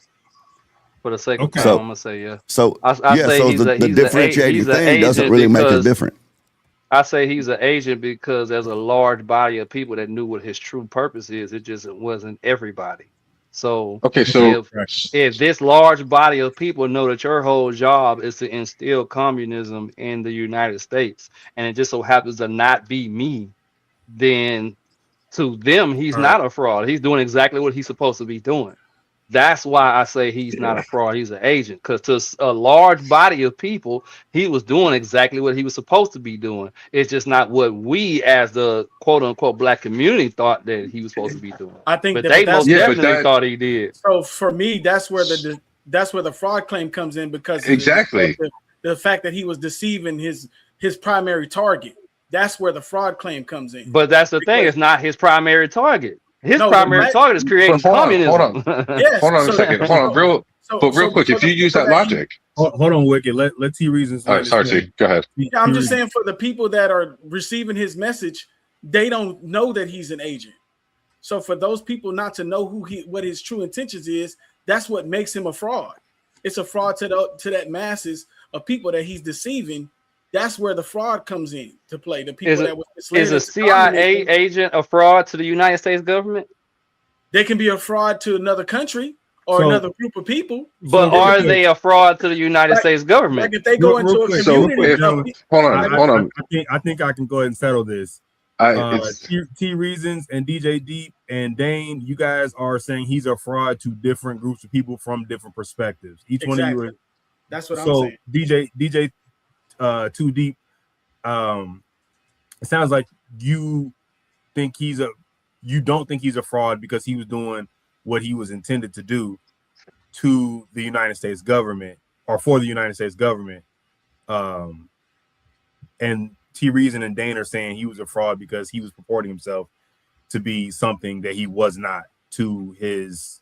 For the sake of time, I'm gonna say yeah. So the differentiating thing doesn't really make it different. I say he's an agent because there's a large body of people that knew what his true purpose is. It just wasn't everybody. So if this large body of people know that your whole job is to instill communism in the United States, and it just so happens to not be me, then to them he's not a fraud. He's doing exactly what he's supposed to be doing. That's why I say he's not a fraud. He's an agent, because to a large body of people, he was doing exactly what he was supposed to be doing. It's just not what we, as the quote unquote black community, thought that he was supposed to be doing. I think but they most definitely thought he did. So for me, that's where the fraud claim comes in, because exactly the fact that he was deceiving his primary target. That's where the fraud claim comes in. But that's the thing; it's not his primary target. His primary target is creating communism. Hold on a second. Real quick. If you use that logic, hold on, Wicked. Let T Reasons. All right, sorry, T. Go ahead. Yeah, I'm just saying, for the people that are receiving his message, they don't know that he's an agent. So for those people not to know what his true intentions is, that's what makes him a fraud. It's a fraud to that masses of people that he's deceiving. That's where the fraud comes in to play. The people that was misled. Is a CIA agent a fraud to the United States government? They can be a fraud to another country or another group of people. But are they a fraud to the United States government? Like if they go into a community. Hold on. I think I can go ahead and settle this. T Reasons and DJ Deep and Dane, you guys are saying he's a fraud to different groups of people from different perspectives. Each one of you are. That's what I'm saying. DJ Too Deep, it sounds like you don't think he's a fraud because he was doing what he was intended to do to the United States government or for the United States government. And T Reason and Dane are saying he was a fraud because he was purporting himself to be something that he was not to his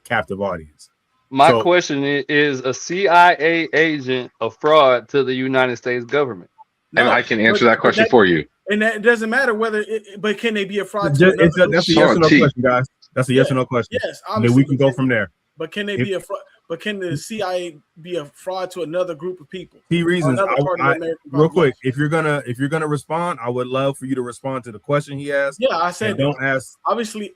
captive audience. My question is a CIA agent a fraud to the United States government? And I can answer that question for you. And that doesn't matter but can they be a fraud? That's a yes or no question, guys. That's a yes or no question. Yes, and then we can go from there. But can they be a fraud? But can the CIA be a fraud to another group of people? T Reasons. Real quick, if you're gonna respond, I would love for you to respond to the question he asked. Yeah, I said don't ask. Obviously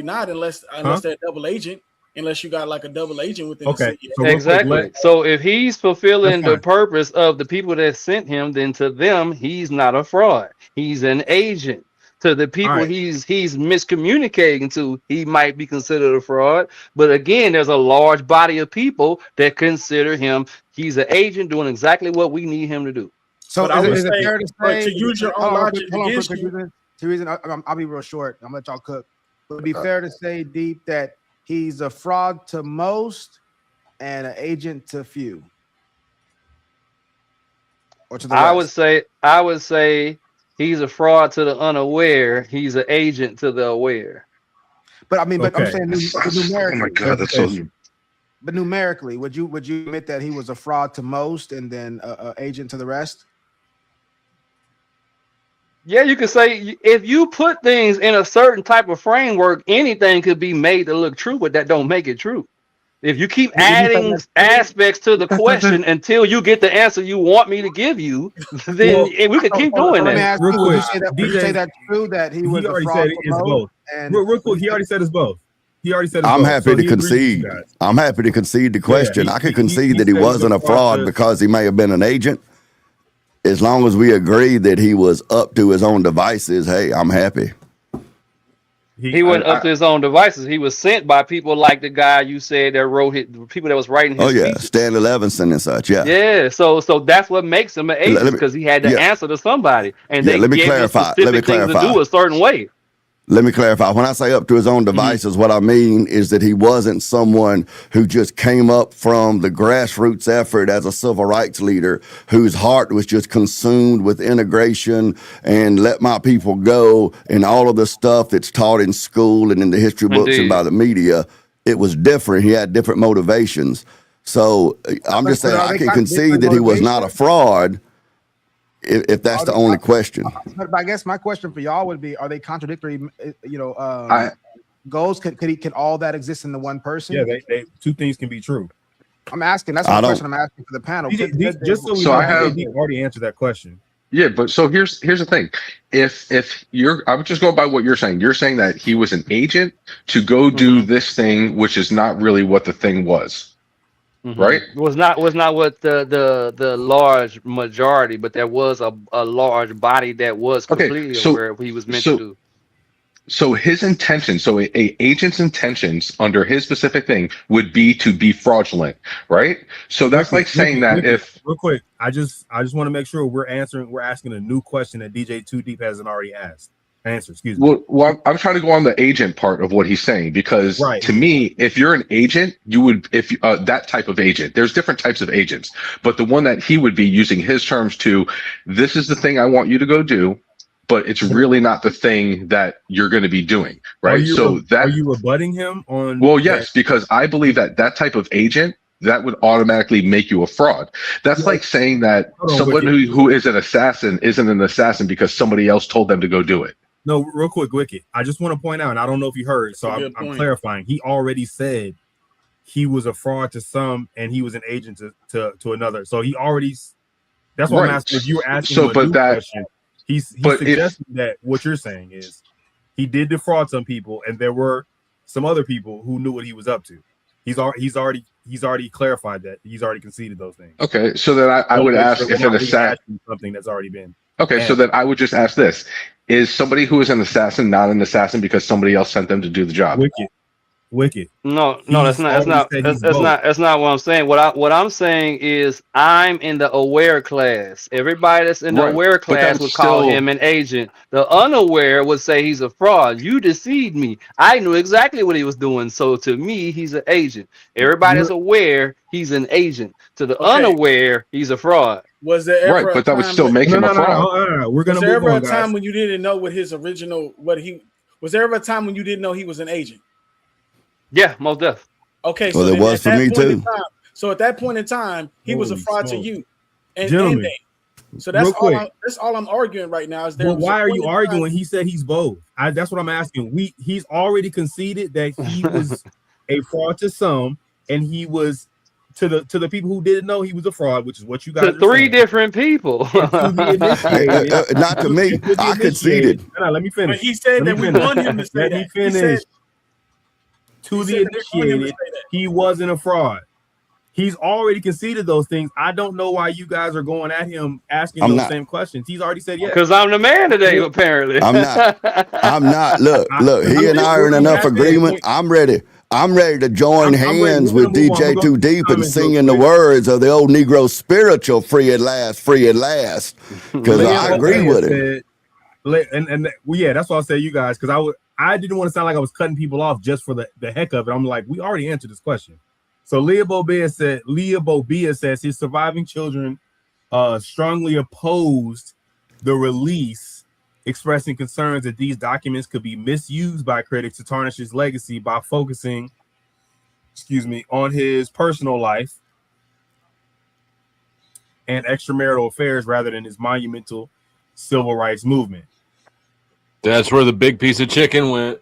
not unless they're a double agent. Unless you got like a double agent within the city. So exactly. So if he's fulfilling the purpose of the people that sent him, then to them he's not a fraud. He's an agent. To the people he's miscommunicating to, he might be considered a fraud. But again, there's a large body of people that consider him. He's an agent doing exactly what we need him to do. So is it fair to say to use your own logic against you? I'll be real short. I'm gonna let y'all cook. Would it be fair to say, Deep, that he's a fraud to most and an agent to few? Or to the rest? I would say he's a fraud to the unaware. He's an agent to the aware. But I mean, I'm saying numerically. Oh my God, that's so. But numerically, would you admit that he was a fraud to most and then an agent to the rest? Yeah, you could say if you put things in a certain type of framework, anything could be made to look true, but that don't make it true. If you keep adding aspects to the question until you get the answer you want me to give you, then we could keep doing that. Real quick, would you say that's true that he was a fraud to most? Real quick, he already said it's both. I'm happy to concede. I'm happy to concede the question. I could concede that he wasn't a fraud because he may have been an agent. As long as we agree that he was up to his own devices, hey, I'm happy. He wasn't up to his own devices. He was sent by people like the guy you said that wrote it, people that was writing his speeches. Stanley Levinson and such, Yeah, so that's what makes him an agent, because he had to answer to somebody. And they let me gave clarify. him specific things to do a certain way. Let me clarify. When I say up to his own devices, what I mean is that he wasn't someone who just came up from the grassroots effort as a civil rights leader, whose heart was just consumed with integration and let my people go and all of the stuff that's taught in school and in the history books and by the media. It was different. He had different motivations. So I'm just saying I can concede that he was not a fraud. If that's the only question. But I guess my question for y'all would be: are they contradictory? Goals? Can all that exist in the one person? Yeah, they two things can be true. I'm asking. That's the question I'm asking for the panel. Just so we know, I already answered that question. Yeah, but so here's the thing. If you're, I would just go by what you're saying. You're saying that he was an agent to go do this thing, which is not really what the thing was. Right? Was not what the large majority, but there was a large body that was completely where he was meant to do. So his intention, a agent's intentions under his specific thing would be to be fraudulent, right? So that's like saying that if real quick, I just want to make sure we're asking a new question that DJ Too Deep hasn't already answered. Excuse me. Well, I'm trying to go on the agent part of what he's saying, because to me, if you're an agent, you would, if that type of agent, there's different types of agents, but the one that he would be using his terms to, this is the thing I want you to go do, but it's really not the thing that you're going to be doing, right? Are you rebutting him on? Well, yes, because I believe that type of agent, that would automatically make you a fraud. That's like saying that someone who is an assassin isn't an assassin because somebody else told them to go do it. No, real quick, Wicked. I just want to point out, and I don't know if you heard, so I'm clarifying. He already said he was a fraud to some, and he was an agent to another. So he already. That's what I'm asking. If you were asking him a new question, he's suggesting that what you're saying is he did defraud some people, and there were some other people who knew what he was up to. He's already clarified that. He's already conceded those things. Okay, so then I would ask if an assassin something that's already been. Okay, so then I would just ask this: is somebody who is an assassin not an assassin because somebody else sent them to do the job? Wicked. No, that's not what I'm saying. What I'm saying is I'm in the aware class. Everybody that's in the aware class would call him an agent. The unaware would say he's a fraud. You deceived me. I knew exactly what he was doing. So to me, he's an agent. Everybody that's aware, he's an agent. To the unaware, he's a fraud. Was there ever right? But that would still make him a fraud. No. We're gonna. Was there ever a guys. time when you didn't know what his original was there ever a time when you didn't know he was an agent? Yeah, most definitely. Okay, well, so it was for me too. So at that point in time, he was a fraud to you, and gentlemen. So that's all I'm arguing right now. Is there? Well, why are you arguing? He said he's both. That's what I'm asking. He's already conceded that he was a fraud to some, and he was to the people who didn't know he was a fraud, which is what you guys. To three different people. Not to me. I conceded. No, let me finish. But he said that we want him to say that. Let me finish. To the initiated, he wasn't a fraud. He's already conceded those things. I don't know why you guys are going at him asking those same questions. He's already said yes. Because I'm the man today, apparently. I'm not. Look. He and I are in enough agreement. I'm ready to join hands with DJ Too Deep and singing the words of the old Negro spiritual, free at last, free at last. Because I agree with him. Yeah, that's why I say you guys, because I didn't want to sound like I was cutting people off just for the heck of it. I'm like, we already answered this question. So Leah Bobia says his surviving children strongly opposed the release, expressing concerns that these documents could be misused by critics to tarnish his legacy by focusing, on his personal life and extramarital affairs rather than his monumental civil rights movement. That's where the big piece of chicken went.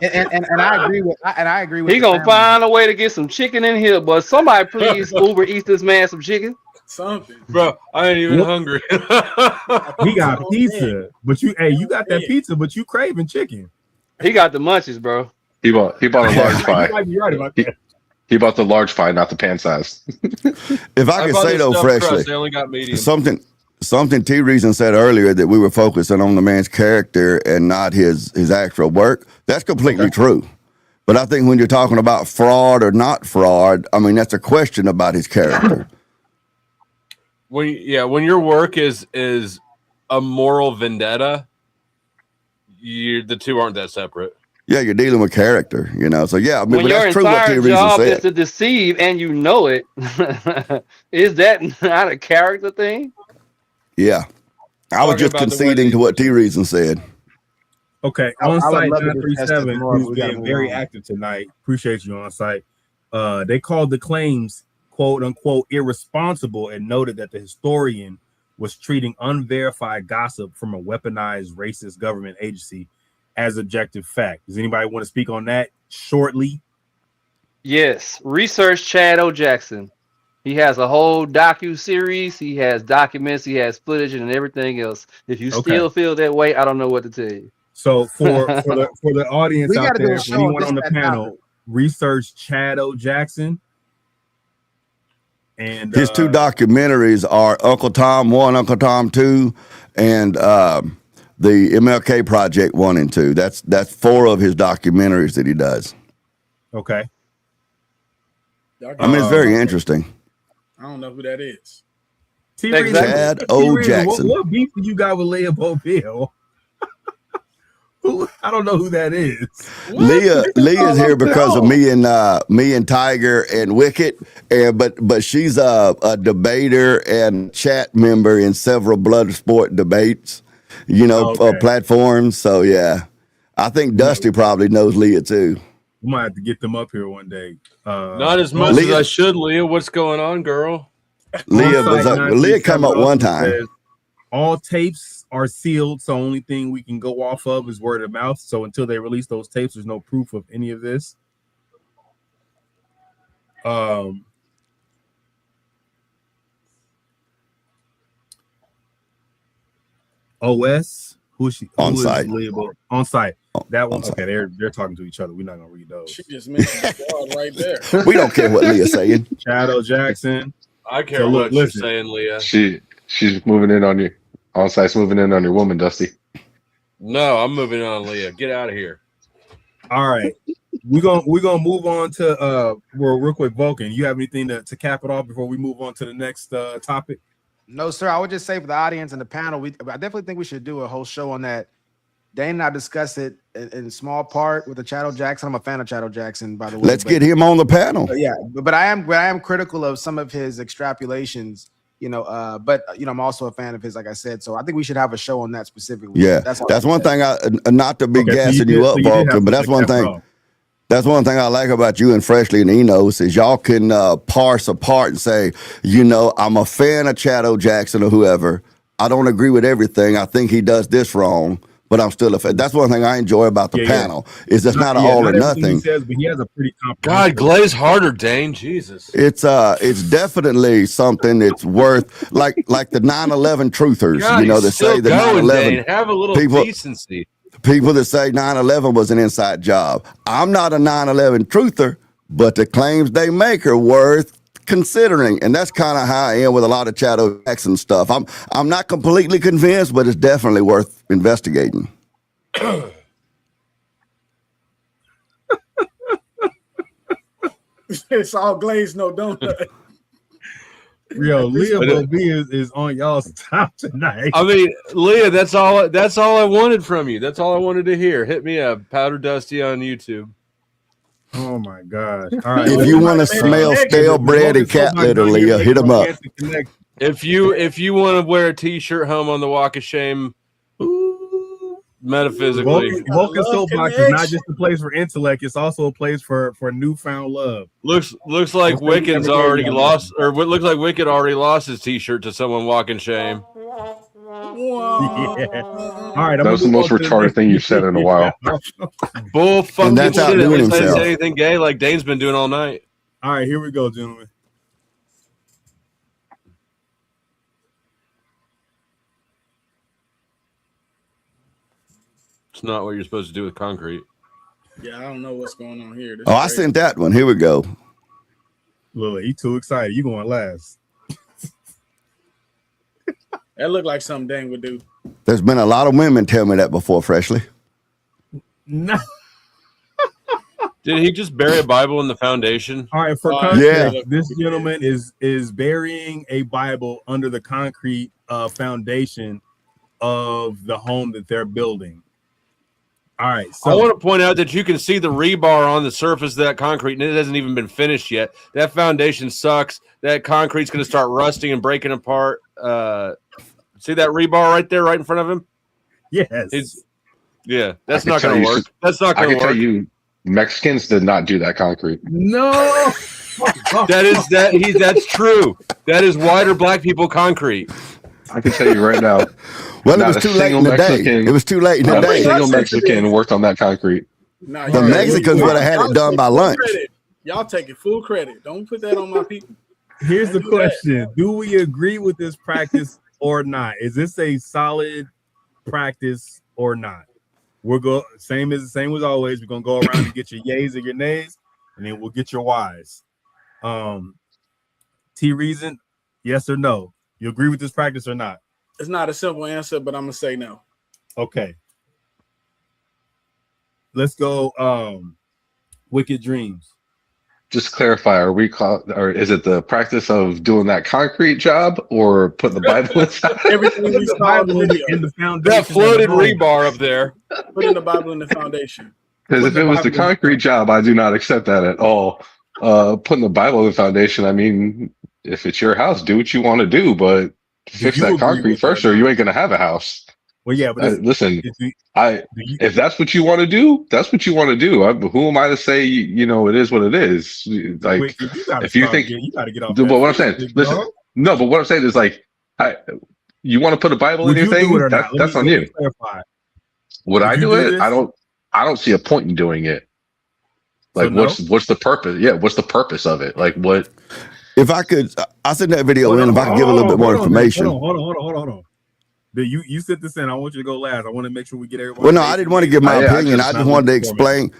and I agree with. He gonna find a way to get some chicken in here, but somebody please Uber Eats this man some chicken. Something, bro. I ain't even hungry. He got pizza, but you got that pizza, but you craving chicken. He got the munchies, bro. He bought a large pie. You might be right about that. He bought the large pie, not the pan size. If I can say though, freshly, they only got medium. Something T Reason said earlier that we were focusing on the man's character and not his actual work. That's completely true. But I think when you're talking about fraud or not fraud, I mean that's a question about his character. When your work is a moral vendetta, the two aren't that separate. Yeah, you're dealing with character, So yeah, I mean, when but your that's true what T entire Reason job said. is to deceive and you know it, is that not a character thing? Yeah, I was just conceding to what T Reason said. Okay, on site 937, who's been very active tonight. Appreciate you on site. They called the claims "quote unquote" irresponsible and noted that the historian was treating unverified gossip from a weaponized racist government agency as objective fact. Does anybody want to speak on that shortly? Yes. Research Chad O. Jackson. He has a whole docu-series. He has documents. He has footage and everything else. If you still feel that way, I don't know what to tell you. So for the audience out there, for anyone on the panel, research Chad O. Jackson. And his two documentaries are Uncle Tom 1, Uncle Tom 2, and the MLK Project 1 and 2. That's 4 of his documentaries that he does. Okay. I mean, it's very interesting. I don't know who that is. Chad O. Jackson. What beef you got with Leah Boville? I don't know who that is. Leah's here because of me and Tiger and Wicket, but she's a debater and chat member in several blood sport debates, platforms. So yeah, I think Dusty probably knows Leah too. We might have to get them up here one day. Not as much as I should, Leah. What's going on, girl? Leah come up one time. All tapes are sealed, so only thing we can go off of is word of mouth. So until they release those tapes, there's no proof of any of this. OS, on site. On site. That one. Okay, they're talking to each other. We're not gonna read those. She just mentioned God right there. We don't care what Leah's saying. Shadow Jackson. I care what you're saying, Leah. She's moving in on you. On site's moving in on your woman, Dusty. No, I'm moving on, Leah. Get out of here. All right. We're gonna move on to real quick, Vulcan. You have anything to cap it off before we move on to the next topic? No, sir. I would just say for the audience and the panel, I definitely think we should do a whole show on that. Dane and I discussed it in small part with the Shadow Jackson. I'm a fan of Shadow Jackson, by the way. Let's get him on the panel. Yeah, but I am critical of some of his extrapolations. But I'm also a fan of his, like I said. So I think we should have a show on that specifically. Yeah, that's one thing. Not to be gassing you up, Vulcan, but that's one thing. That's one thing I like about you and Freshly and Enos is y'all can parse apart and say, I'm a fan of Shadow Jackson or whoever. I don't agree with everything. I think he does this wrong, but I'm still a fan. That's one thing I enjoy about the panel is it's not all or nothing. He says, but he has a pretty God, glaze harder, Dane. Jesus. It's definitely something that's worth like the 9/11 truthers. God, that say the 9/11. Have a little decency. People that say 9/11 was an inside job. I'm not a 9/11 truther, but the claims they make are worth considering, and that's kind of how I am with a lot of Shadow Jackson stuff. I'm not completely convinced, but it's definitely worth investigating. It's all glazed, no donut. Yo, Leah is on y'all's top tonight. I mean, Leah, that's all I wanted from you. That's all I wanted to hear. Hit me up, Powder Dusty on YouTube. Oh my gosh! All right, if you want to smell stale bread and cat litter, Leah, hit him up. If you want to wear a T-shirt home on the Walk of Shame, metaphysically, Vulcan Soapbox is not just a place for intellect; it's also a place for newfound love. Looks like Wicked's already lost, or what looks like Wicked already lost his T-shirt to someone walking shame. Yeah. All right, that was the most retarded thing you've said in a while. Bull fucking shit. At least I didn't say anything gay like Dane's been doing all night. All right, here we go, gentlemen. It's not what you're supposed to do with concrete. Yeah, I don't know what's going on here. I sent that one. Here we go. Lily, you too excited. You going last. That looked like something Dane would do. There's been a lot of women tell me that before, Freshly. No. Did he just bury a Bible in the foundation? All right, for context, this gentleman is burying a Bible under the concrete foundation of the home that they're building. All right, so I want to point out that you can see the rebar on the surface of that concrete, and it hasn't even been finished yet. That foundation sucks. That concrete's going to start rusting and breaking apart. See that rebar right there, right in front of him? Yes. Yeah, that's not going to work. That's not going to work. I can tell you, Mexicans did not do that concrete. No. That's true. That is white or black people concrete. I can tell you right now. Well, it was too late in the day. It was too late in the day. A single Mexican worked on that concrete. Nah, the Mexicans would have had it done by lunch. Y'all taking full credit. Don't put that on my people. Here's the question. Do we agree with this practice or not? Is this a solid practice or not? We'll go same as always. We're gonna go around and get your yays and your nays, and then we'll get your whys. T Reason, yes or no? You agree with this practice or not? It's not a simple answer, but I'm gonna say no. Okay. Let's go. Wicked Dreams. Just clarify, or is it the practice of doing that concrete job or putting the Bible inside? Everything we saw in the foundation. That floated rebar up there. Putting the Bible in the foundation. Because if it was the concrete job, I do not accept that at all. Putting the Bible in the foundation, I mean, if it's your house, do what you want to do, but fix that concrete first, or you ain't gonna have a house. Well, yeah, but listen, if that's what you want to do, that's what you want to do. Who am I to say? It is what it is. Like, if you think, you got to get off. But what I'm saying, listen, no, but what I'm saying is like, You want to put a Bible Would in your you do thing? it or not? That's on let me you. clarify. Would I you do it? this? I don't see a point in doing it. Like, So no? what's the purpose? Yeah, what's the purpose of it? Like, what? If I could, I sent that video Hold in. on, If I could give a little bit more information. Hold on. You sent this in. I want you to go last. I want to make sure we get everyone. Well, no, I didn't want to give my opinion. I just wanted to explain.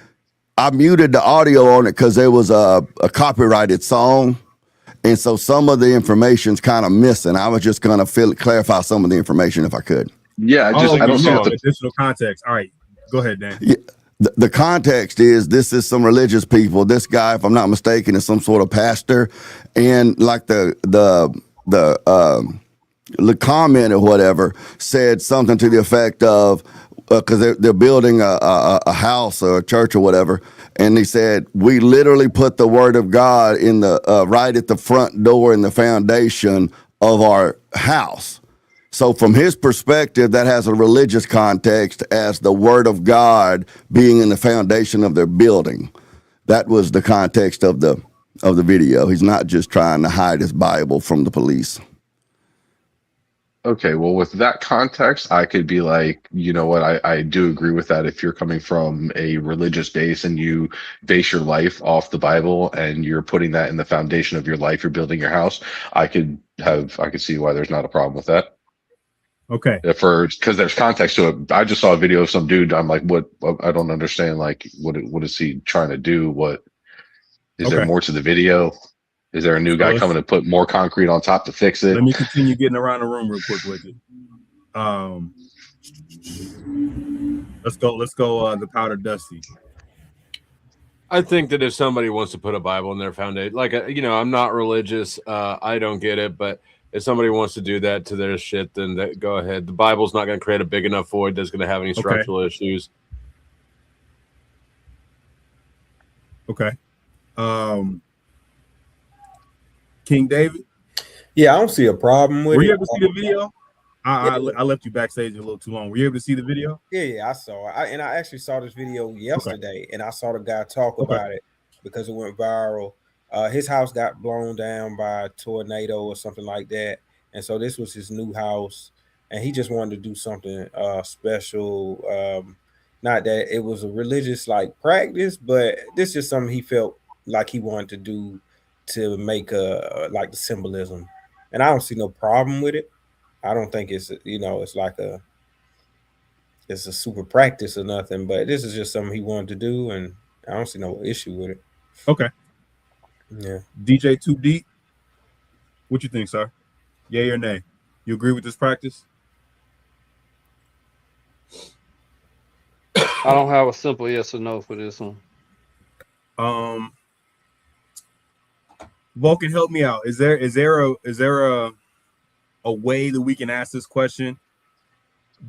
I muted the audio on it because there was a copyrighted song. And so some of the information's kind of missing. I was just going to clarify some of the information if I could. Yeah, I don't see what the additional context. All right, go ahead, Dan. Yeah, the context is this is some religious people. This guy, if I'm not mistaken, is some sort of pastor, and like the comment or whatever said something to the effect of because they're building a house or a church or whatever. And he said, we literally put the word of God in the right at the front door in the foundation of our house. So from his perspective, that has a religious context as the word of God being in the foundation of their building. That was the context of the video. He's not just trying to hide his Bible from the police. Okay, well, with that context, I could be like, you know what, I do agree with that. If you're coming from a religious base and you base your life off the Bible and you're putting that in the foundation of your life, you're building your house, I could see why there's not a problem with that. Okay. Because there's context to it. I just saw a video of some dude. I'm like, what? I don't understand. Like, what is he trying to do? What is there more to the video? Is there a new guy coming to put more concrete on top to fix it? Let me continue getting around the room real quick with it. Let's go. The Powder Dusty. I think that if somebody wants to put a Bible in their foundation, like I'm not religious, I don't get it, but if somebody wants to do that to their shit, then go ahead. The Bible's not going to create a big enough void that's going to have any structural issues. Okay. King David? Yeah, I don't see a problem with it. Were you able to see the video? I left you backstage a little too long. Were you able to see the video? Yeah, I saw it. I actually saw this video yesterday, and I saw the guy talk about it because it went viral. His house got blown down by a tornado or something like that, and so this was his new house, and he just wanted to do something special. Not that it was a religious practice, but this is something he felt like he wanted to do to make the symbolism, and I don't see no problem with it. I don't think it's it's a super practice or nothing, but this is just something he wanted to do, and I don't see no issue with it. Okay. Yeah. DJ Too Deep, what you think, sir? Yay or nay? You agree with this practice? I don't have a simple yes or no for this one. Vulcan, help me out. Is there a way that we can ask this question?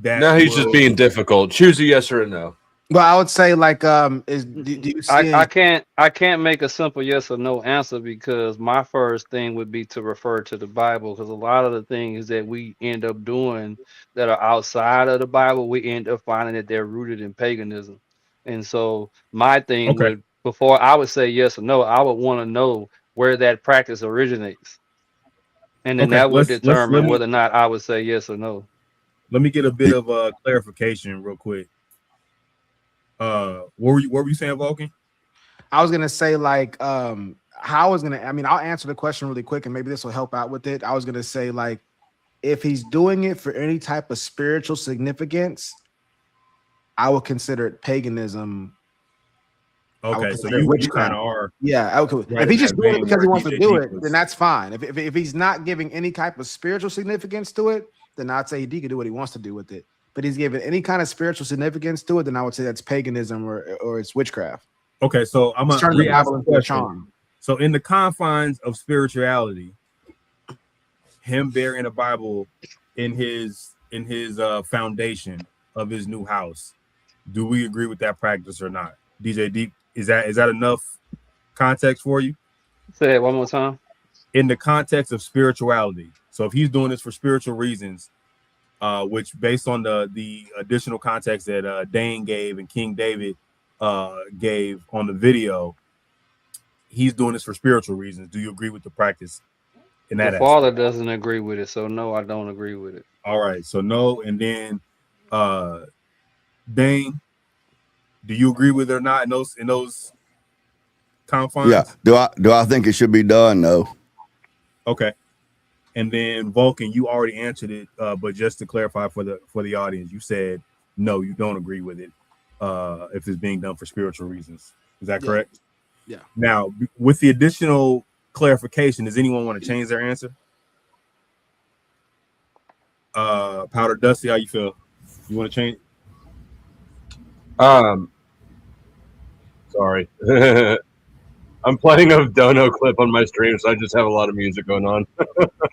Now he's just being difficult. Choose a yes or a no. Well, I would say do you see I can't make a simple yes or no answer because my first thing would be to refer to the Bible, because a lot of the things that we end up doing that are outside of the Bible, we end up finding that they're rooted in paganism. And so my thing would, before I would say yes or no, I would want to know where that practice originates. And then that would determine whether or not I would say yes or no. Let me get a bit of a clarification real quick. What were you saying, Vulcan? I was gonna say I'll answer the question really quick and maybe this will help out with it. I was gonna say if he's doing it for any type of spiritual significance, I would consider it paganism. Okay, so you kind of are. Yeah, if he's just doing it because he wants to do it, then that's fine. If he's not giving any type of spiritual significance to it, then I'd say he can do what he wants to do with it. But he's giving any kind of spiritual significance to it, then I would say that's paganism or it's witchcraft. Okay, so I'm turn the Bible into a charm. So in the confines of spirituality, him bearing a Bible in his foundation of his new house, do we agree with that practice or not? DJ Deep, is that enough context for you? Say it one more time. In the context of spirituality, so if he's doing this for spiritual reasons, which based on the additional context that Dane gave and King David gave on the video, he's doing this for spiritual reasons. Do you agree with the practice in that? The father doesn't agree with it, so no, I don't agree with it. All right, so no, and then Dane, do you agree with it or not in those confines? Yeah. Do I think it should be done? No. Okay. And then Vulcan, you already answered it, but just to clarify for the audience, you said no, you don't agree with it if it's being done for spiritual reasons. Is that correct? Yeah. Now, with the additional clarification, does anyone want to change their answer? Powder Dusty, how you feel? You want to change? Sorry. I'm playing a dono clip on my stream, so I just have a lot of music going on.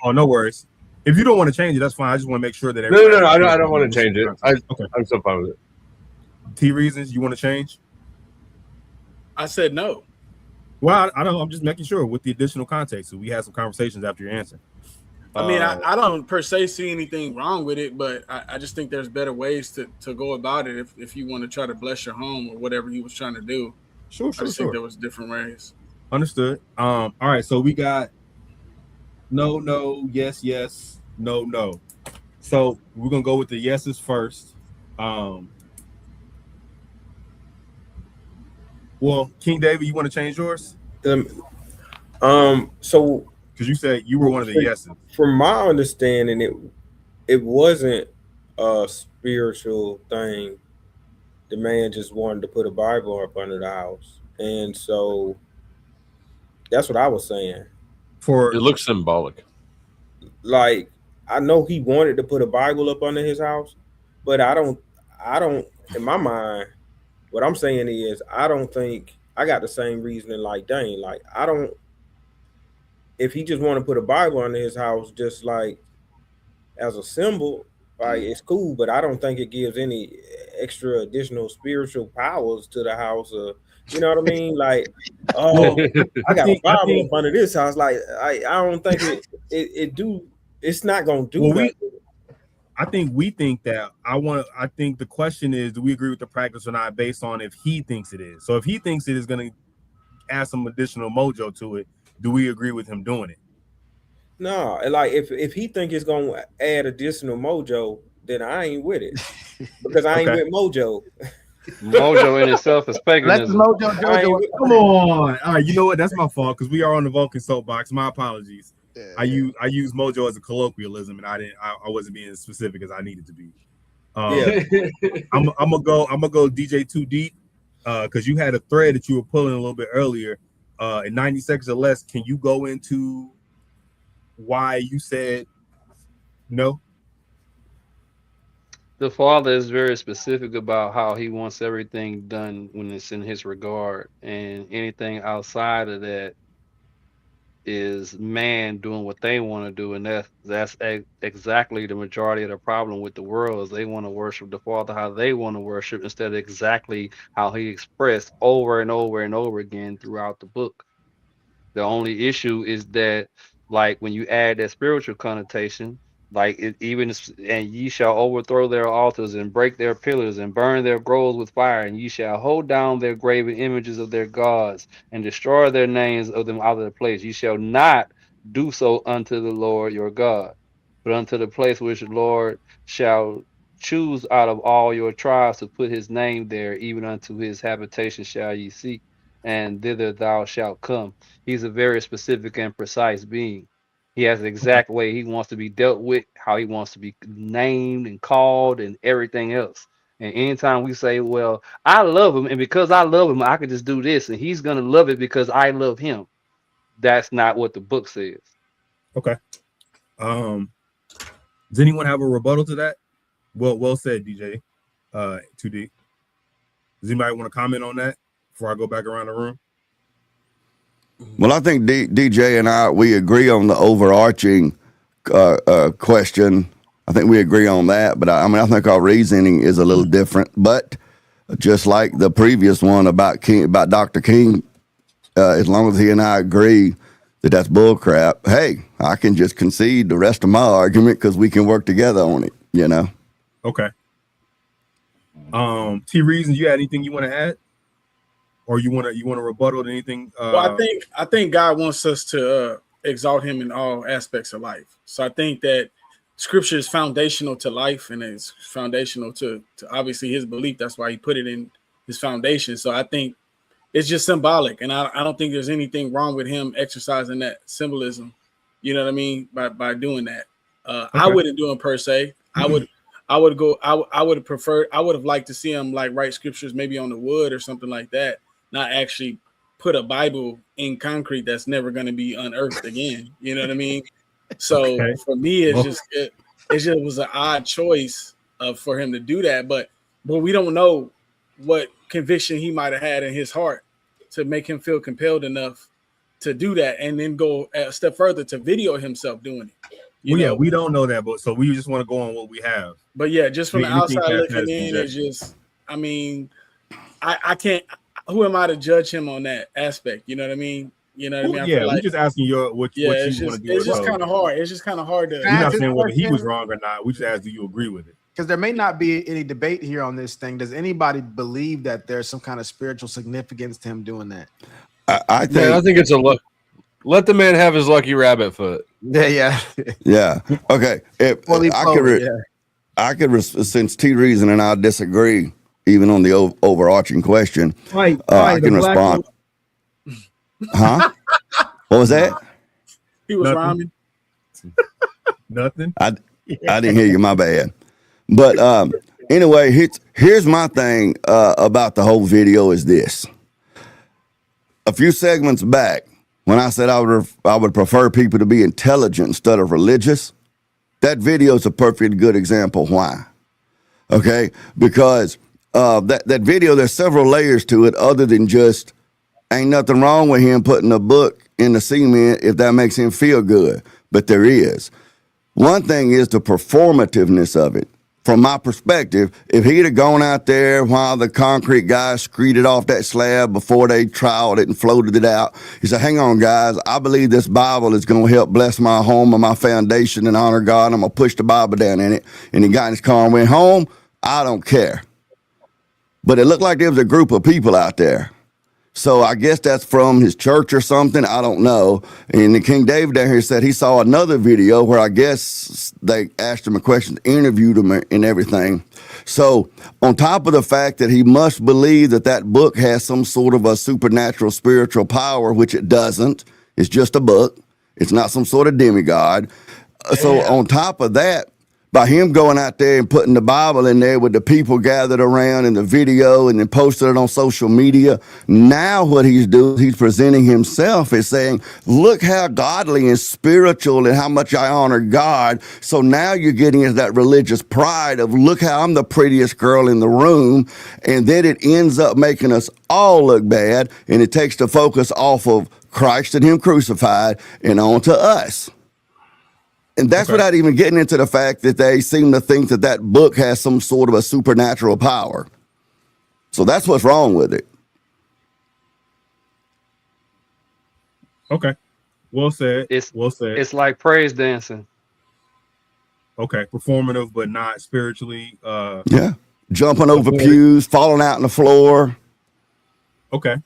Oh, no worries. If you don't want to change it, that's fine. I just want to make sure that No, I don't want to change it. Okay. I'm so fine with it. T reasons, you want to change? I said no. Well, I don't know. I'm just making sure with the additional context. So we had some conversations after your answer. I mean, I don't per se see anything wrong with it, but I just think there's better ways to go about it if you want to try to bless your home or whatever he was trying to do. Sure. I just think there was different ways. Understood. All right, so we got no, yes, no. So we're gonna go with the yeses first. Well, King David, you want to change yours? So because you said you were one of the yeses. From my understanding, it wasn't a spiritual thing. The man just wanted to put a Bible up under the house, and so that's what I was saying. It looks symbolic. Like, I know he wanted to put a Bible up under his house, but I don't. In my mind, what I'm saying is, I don't think I got the same reasoning like Dane. Like, I don't. If he just want to put a Bible under his house, just like as a symbol, like, it's cool, but I don't think it gives any extra additional spiritual powers to the house. You know what I mean? Like, oh, I got a Bible up under this house. Like, I don't think it do. It's not gonna do that. I think we think that. I think the question is, do we agree with the practice or not, based on if he thinks it is. So if he thinks it is going to add some additional mojo to it, do we agree with him doing it? No, like if he think it's gonna add additional mojo, then I ain't with it, because I ain't with mojo. Mojo in itself is paganism. Come on. All right, you know what? That's my fault, because we are on the Vulcan Soapbox. My apologies. Yeah. I use mojo as a colloquialism, and I wasn't being as specific as I needed to be. I'm gonna go DJ 2 Deep, because you had a thread that you were pulling a little bit earlier. In 90 seconds or less, can you go into why you said no? The Father is very specific about how he wants everything done when it's in his regard, and anything outside of that is man doing what they want to do, and that's exactly the majority of the problem with the world. Is they want to worship the Father how they want to worship, instead of exactly how he expressed over and over and over again throughout the book. The only issue is that, like, when you add that spiritual connotation, like, and ye shall overthrow their altars and break their pillars and burn their groves with fire, and ye shall hold down their graven images of their gods and destroy their names of them out of the place. Ye shall not do so unto the Lord your God, but unto the place which the Lord shall choose out of all your tribes to put his name there, even unto his habitation shall ye seek, and thither thou shalt come. He's a very specific and precise being. He has the exact way he wants to be dealt with, how he wants to be named and called, and everything else. And anytime we say, well, I love him, and because I love him, I can just do this, and he's going to love it because I love him. That's not what the book says. Okay. Does anyone have a rebuttal to that? Well said, DJ 2D. Does anybody want to comment on that before I go back around the room? Well, I think DJ and we agree on the overarching question. I think we agree on that, but I think our reasoning is a little different. But just like the previous one about Dr. King, as long as he and I agree that that's bull crap, hey, I can just concede the rest of my argument because we can work together on it, you know? Okay. T reasons, you had anything you want to add? Or you want to rebuttal to anything? Well, I think God wants us to exalt him in all aspects of life. So I think that scripture is foundational to life, and it's foundational to obviously his belief. That's why he put it in his foundation. So I think it's just symbolic, and I don't think there's anything wrong with him exercising that symbolism. You know what I mean? By doing that, I wouldn't do it per se. I would have preferred. I would have liked to see him like write scriptures maybe on the wood or something like that, not actually put a Bible in concrete that's never going to be unearthed again. You know what I mean? So for me, it just was an odd choice for him to do that, but we don't know what conviction he might have had in his heart to make him feel compelled enough to do that, and then go a step further to video himself doing it. Yeah, we don't know that, but so we just want to go on what we have. But yeah, just from the outside looking in, it's just, I mean, I can't. Who am I to judge him on that aspect? You know what I mean? You know what I mean? Yeah, we're just asking what you want to do. It's just kind of hard. It's just kind of hard to. You're not saying whether he was wrong or not. We just asked, do you agree with it? Because there may not be any debate here on this thing. Does anybody believe that there's some kind of spiritual significance to him doing that? I think it's a look. Let the man have his lucky rabbit foot. Yeah. Okay. I could since T Reason and I disagree, even on the overarching question. I can respond. Huh? What was that? He was rhyming. Nothing. I didn't hear you. My bad. But anyway, here's my thing about the whole video is this. A few segments back, when I said I would prefer people to be intelligent instead of religious, that video is a perfect good example why. Okay? Because that video, there's several layers to it other than just ain't nothing wrong with him putting a book in the cement if that makes him feel good. But there is. One thing is the performativeness of it. From my perspective, if he'd have gone out there while the concrete guys screeded off that slab before they troweled it and floated it out, he said, hang on, guys, I believe this Bible is going to help bless my home and my foundation and honor God. I'm going to push the Bible down in it. And he got in his car and went home. I don't care. But it looked like there was a group of people out there. So I guess that's from his church or something. I don't know. And the King David down here said he saw another video where I guess they asked him a question, interviewed him and everything. So on top of the fact that he must believe that book has some sort of a supernatural spiritual power, which it doesn't. It's just a book. It's not some sort of demigod. So on top of that, by him going out there and putting the Bible in there with the people gathered around in the video and then posted it on social media, now what he's doing, he's presenting himself as saying, look how godly and spiritual and how much I honor God. So now you're getting into that religious pride of look how I'm the prettiest girl in the room. And then it ends up making us all look bad, and it takes the focus off of Christ and him crucified and on to us. And that's without even getting into the fact that they seem to think that book has some sort of a supernatural power. So that's what's wrong with it. Okay. Well said. Well said. It's like praise dancing. Okay. Performative, but not spiritually. Yeah. Jumping over pews, falling out on the floor. Okay.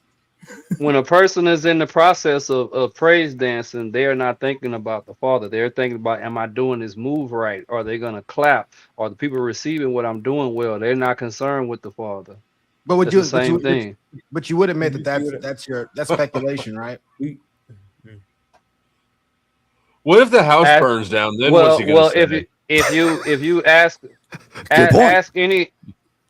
When a person is in the process of praise dancing, they are not thinking about the Father. They're thinking about, am I doing this move right? Are they going to clap? Are the people receiving what I'm doing well? They're not concerned with the Father. But would it's the same thing. But you would admit that's speculation, right? What if the house burns down? Then what's he going to say? if you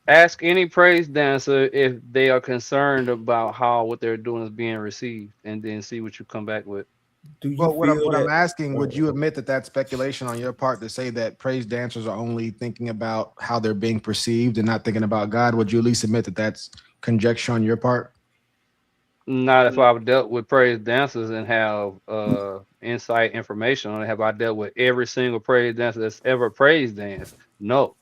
ask any praise dancer if they are concerned about how what they're doing is being received, and then see what you come back with. What I'm asking, would you admit that that's speculation on your part to say that praise dancers are only thinking about how they're being perceived and not thinking about God? Would you at least admit that that's conjecture on your part? Not if I've dealt with praise dancers and have insight information on it. Have I dealt with every single praise dancer that's ever praise danced? No.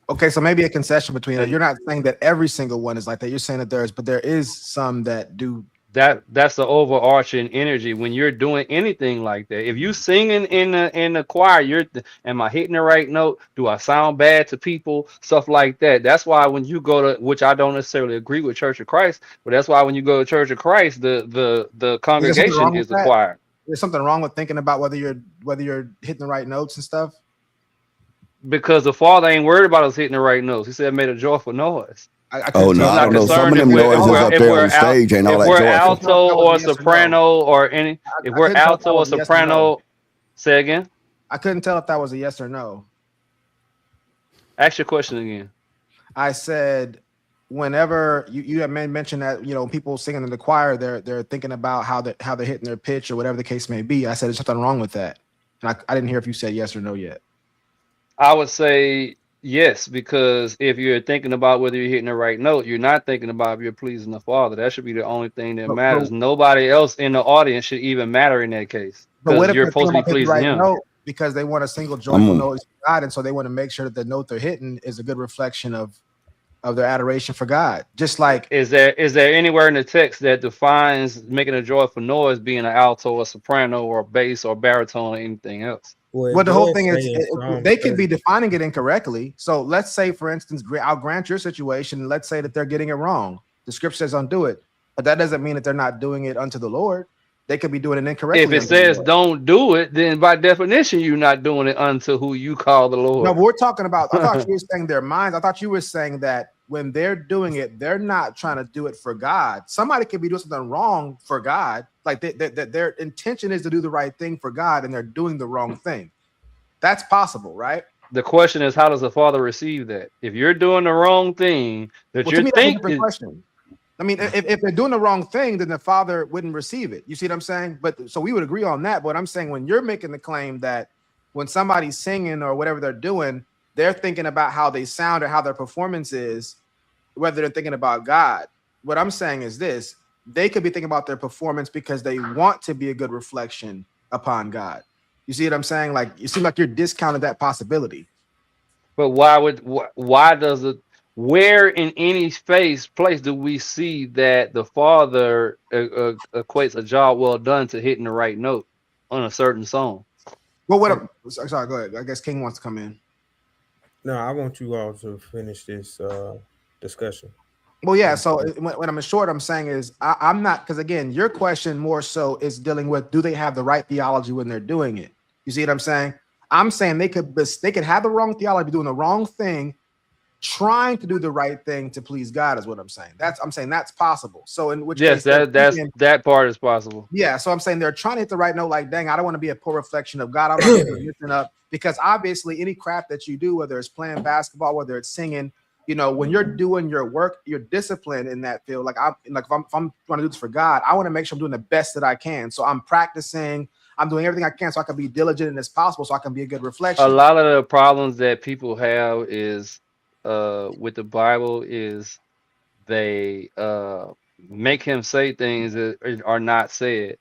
Okay, so maybe a concession between that. You're not saying that every single one is like that. You're saying that there is some that do. That's the overarching energy when you're doing anything like that. If you singing in the choir, am I hitting the right note? Do I sound bad to people? Stuff like that. That's why when you go to, which I don't necessarily agree with Church of Christ, but that's why when you go to Church of Christ, the congregation is the choir. There's something wrong with thinking about whether you're hitting the right notes and stuff. Because the Father ain't worried about us hitting the right notes. He said it made a joyful noise. Oh no, He's I not don't know. Some concerned of if them we're noises up there on stage ain't all if that we're joyful. alto or soprano or any. If I we're couldn't tell if that alto or was a yes or no. soprano, say again. I couldn't tell if that was a yes or no. Ask your question again. I said, whenever you had mentioned that, you know, people singing in the choir, they're thinking about how they're hitting their pitch or whatever the case may be. I said there's something wrong with that, and I didn't hear if you said yes or no yet. I would say yes, because if you're thinking about whether you're hitting the right note, you're not thinking about if you're pleasing the Father. That should be the only thing that matters. Nobody else in the audience should even matter in that case, But what because if you're they're thinking supposed to be about hitting the pleasing right Him. note because they want a single joyful note to God, and so they want to make sure that the note they're hitting is a good reflection of their adoration for God. Just like, is there anywhere in the text that defines making a joyful noise being an alto or soprano or bass or baritone or anything else? Well, the whole thing is they could be defining it incorrectly. So let's say, for instance, I'll grant your situation. Let's say that they're getting it wrong. The scripture says undo it, but that doesn't mean that they're not doing it unto the Lord. They could be doing it incorrectly. If it says don't do it, then by definition, you're not doing it unto who you call the Lord. No, but we're talking about, I thought you were saying their minds. I thought you were saying that when they're doing it, they're not trying to do it for God. Somebody could be doing something wrong for God. Like their intention is to do the right thing for God, and they're doing the wrong thing. That's possible, right? The question is, how does the Father receive that? If you're doing the wrong thing that Well, you're to me, that's a different thinking, question. I mean, if they're doing the wrong thing, then the Father wouldn't receive it. You see what I'm saying? But so we would agree on that. But I'm saying when you're making the claim that when somebody's singing or whatever they're doing, they're thinking about how they sound or how their performance is, whether they're thinking about God. What I'm saying is this: they could be thinking about their performance because they want to be a good reflection upon God. You see what I'm saying? Like, you seem like you're discounting that possibility. but why does it? Where in any place do we see that the Father equates a job well done to hitting the right note on a certain song? Well, sorry, go ahead. I guess King wants to come in. No, I want you all to finish this discussion. Well, yeah. So when I'm in short, I'm saying is I'm not, because again, your question more so is dealing with, do they have the right theology when they're doing it? You see what I'm saying? I'm saying they could have the wrong theology, be doing the wrong thing, trying to do the right thing to please God is what I'm saying. I'm saying that's possible. So in which yes, case that part is possible. Yeah. So I'm saying they're trying to hit the right note. Like, dang, I don't want to be a poor reflection of God. I'm not missing up, because obviously any craft that you do, whether it's playing basketball, whether it's singing, you know, when you're doing your work, you're disciplined in that field. Like if I'm trying to do this for God, I want to make sure I'm doing the best that I can. So I'm practicing. I'm doing everything I can so I can be diligent as possible, so I can be a good reflection. A lot of the problems that people have is with the Bible is they make him say things that are not said.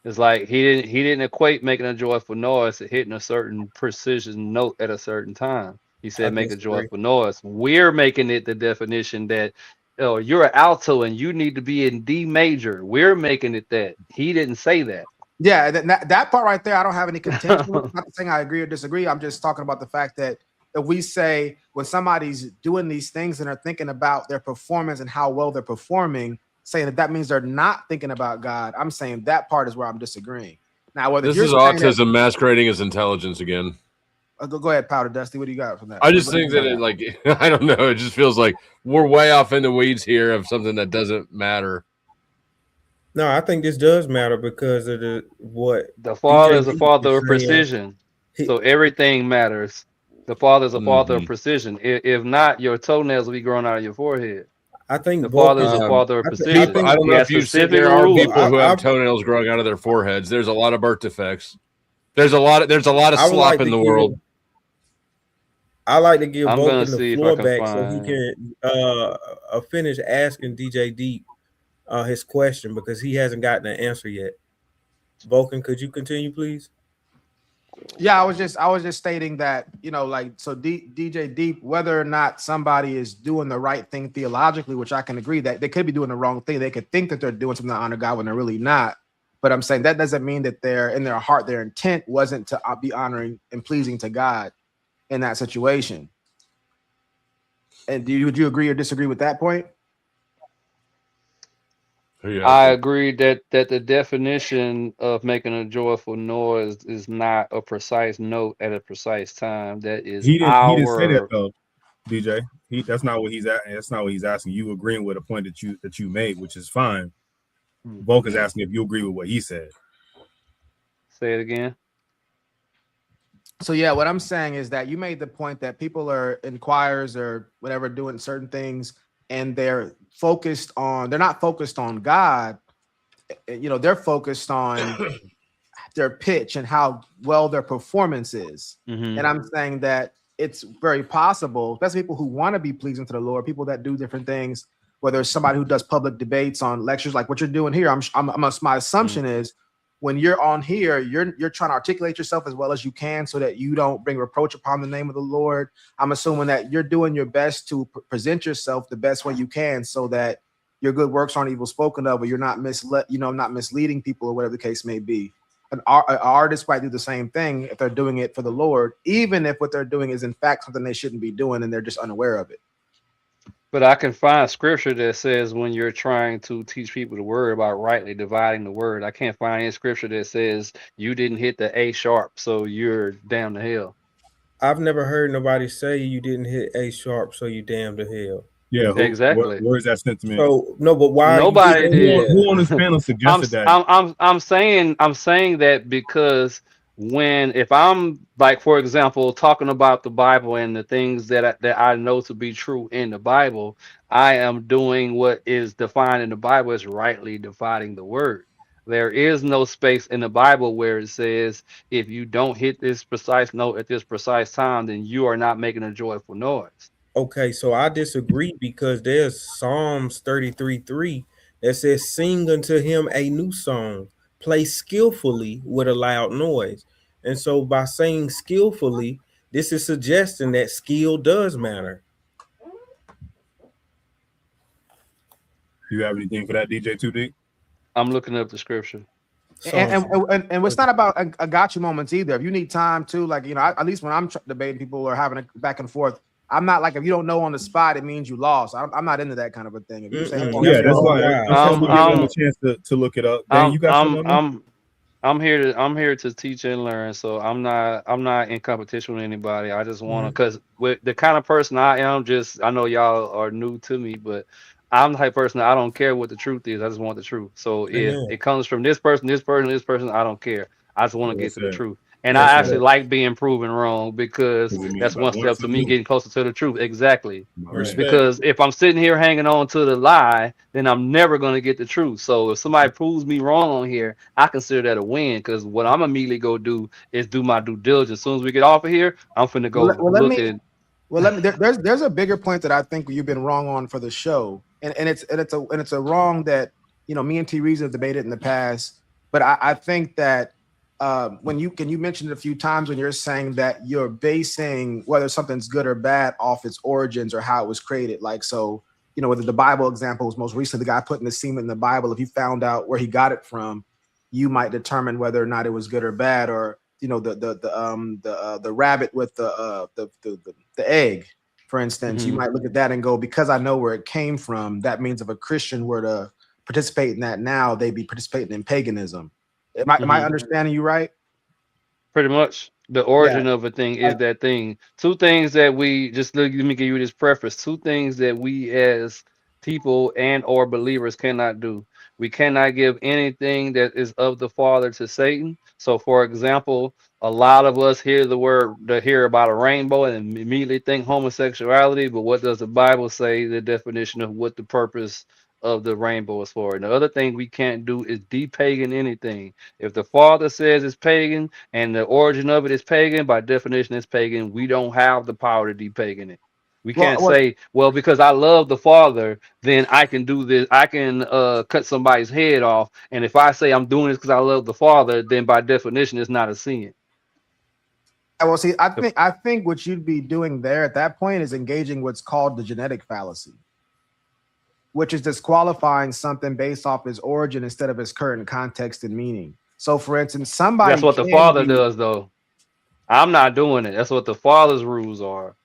It's like he didn't equate making a joyful noise to hitting a certain precision note at a certain time. He said make a joyful noise. We're making it the definition that, oh, you're an alto and you need to be in D major. We're making it that. He didn't say that. Yeah, that part right there, I don't have any contention with. Not saying I agree or disagree. I'm just talking about the fact that if we say when somebody's doing these things and are thinking about their performance and how well they're performing, saying that means they're not thinking about God, I'm saying that part is where I'm disagreeing. Now, whether this is autism masquerading as intelligence again. Go ahead, Powder Dusty. What do you got from that? I just think that I don't know. It just feels like we're way off in the weeds here of something that doesn't matter. No, I think this does matter because of what the Father is a Father of precision. So everything matters. The Father is a Father of precision. If not, your toenails will be growing out of your forehead. I think the Father is a Father of precision. I don't know if you've seen, there are people who have toenails growing out of their foreheads. There's a lot of birth defects. There's a lot of slop in the world. I like to give Vulcan the floor back so he can finish asking DJ Deep his question, because he hasn't gotten an answer yet. Vulcan, could you continue, please? Yeah, I was just stating that, you know, like, so DJ Deep, whether or not somebody is doing the right thing theologically, which I can agree that they could be doing the wrong thing. They could think that they're doing something to honor God when they're really not. But I'm saying that doesn't mean that they're in their heart, their intent wasn't to be honoring and pleasing to God in that situation. And would you agree or disagree with that point? I agree that the definition of making a joyful noise is not a precise note at a precise time. That is He didn't say that our though, DJ. That's not what he's at. That's not what he's asking. You agreeing with a point that you made, which is fine. Volk is asking if you agree with what he said. Say it again. So yeah, what I'm saying is that you made the point that people are in choirs or whatever doing certain things, and they're not focused on God. You know, they're focused on their pitch and how well their performance is. Mm-hmm. And I'm saying that it's very possible, especially people who want to be pleasing to the Lord, people that do different things, whether it's somebody who does public debates on lectures like what you're doing here. My assumption is when you're on here, you're trying to articulate yourself as well as you can so that you don't bring reproach upon the name of the Lord. I'm assuming that you're doing your best to present yourself the best way you can so that your good works aren't evil spoken of, or you're not not misleading people or whatever the case may be. An artist might do the same thing if they're doing it for the Lord, even if what they're doing is in fact something they shouldn't be doing and they're just unaware of it. But I can find scripture that says when you're trying to teach people the word about rightly dividing the word, I can't find any scripture that says you didn't hit the A sharp, so you're damn to hell. I've never heard nobody say you didn't hit A sharp, so you damn to hell. Yeah, exactly. Where is that sentiment? So no, but why? Nobody did. Who on this panel suggested that? I'm saying that because if I'm like, for example, talking about the Bible and the things that I know to be true in the Bible, I am doing what is defined in the Bible as rightly dividing the word. There is no space in the Bible where it says if you don't hit this precise note at this precise time, then you are not making a joyful noise. Okay, so I disagree because there's Psalms 33:3 that says, "Sing unto him a new song, play skillfully with a loud noise." And so by saying skillfully, this is suggesting that skill does matter. You have anything for that, DJ 2D? I'm looking up the scripture. And it's not about a gotcha moments either. If you need time to, like, you know, at least when I'm debating people or having a back and forth, I'm not like, if you don't know on the spot, it means you lost. I'm not into that kind of a thing. If you're saying, yeah, that's why I'm give them a chance to look it up. Dan, you got something? I'm here to teach and learn. So I'm not in competition with anybody. I just want to, because with the kind of person I am, I know y'all are new to me, but I'm the type of person that I don't care what the truth is. I just want the truth. So if it comes from this person, I don't care. I just want to get to the truth. And I actually like being proven wrong because that's one step to me getting closer to the truth. Exactly. Because if I'm sitting here hanging on to the lie, then I'm never going to get the truth. So if somebody proves me wrong on here, I consider that a win, because what I'm immediately go do is do my due diligence. As soon as we get off of here, I'm finna go there's a bigger point that I think you've been wrong on for the show. And it's a wrong that, you know, me and T Reason have debated in the past. But I think that when you mentioned it a few times when you're saying that you're basing whether something's good or bad off its origins or how it was created. Like, so, you know, whether the Bible example was most recently the guy putting the semen in the Bible, if you found out where he got it from, you might determine whether or not it was good or bad. Or, you know, the rabbit with the egg, for instance, you might look at that and go, because I know where it came from, that means if a Christian were to participate in that now, they'd be participating in paganism. Am I understanding you right? Pretty much. The origin of a thing is that thing. Two things that we just let me give you this preface. Two things that we as people and or believers cannot do. We cannot give anything that is of the Father to Satan. So, for example, a lot of us hear hear about a rainbow and immediately think homosexuality. But what does the Bible say? The definition of what the purpose of the rainbow is for. And the other thing we can't do is de-pagan anything. If the Father says it's pagan and the origin of it is pagan, by definition it's pagan. We don't have the power to de-pagan it. We can't say, well, because I love the Father, then I can do this. I can cut somebody's head off. And if I say I'm doing this because I love the Father, then by definition it's not a sin. Well, see, I think what you'd be doing there at that point is engaging what's called the genetic fallacy, which is disqualifying something based off its origin instead of its current context and meaning. So, for instance, somebody that's what the Father does, though. I'm not doing it. That's what the Father's rules are.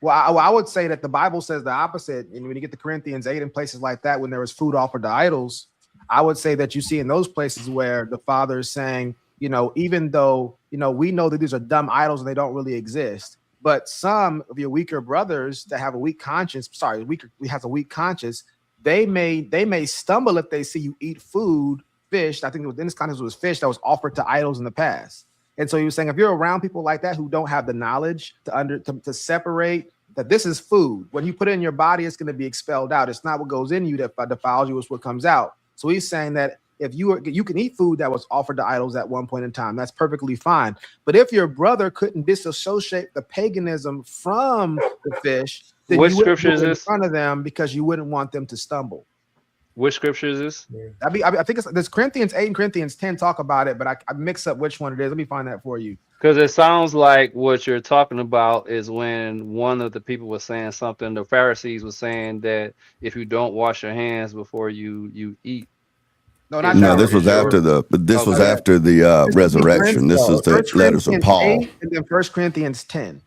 Well, I would say that the Bible says the opposite. And when you get to Corinthians 8 and places like that, when there was food offered to idols, I would say that you see in those places where the father is saying, even though, we know that these are dumb idols and they don't really exist, but some of your weaker brothers that have a weak conscience, has a weak conscience, they may stumble if they see you eat food, fish. I think in this context it was fish that was offered to idols in the past. And so he was saying, if you're around people like that who don't have the knowledge to separate that this is food, when you put it in your body, it's going to be expelled out. It's not what goes in you that defiles you, it's what comes out. So he's saying that if you can eat food that was offered to idols at one point in time, that's perfectly fine. But if your brother couldn't disassociate the paganism from the fish, then What you wouldn't scripture go is in this? front of them because you wouldn't want them to stumble. Which scripture is this? I think there's Corinthians 8 and Corinthians 10 talk about it, but I mix up which one it is. Let me find that for you. Because it sounds like what you're talking about is when one of the people was saying something. The Pharisees was saying that if you don't wash your hands before you eat. No, this was after the resurrection. This is the letters of Paul. 8 and then 1 Corinthians 10.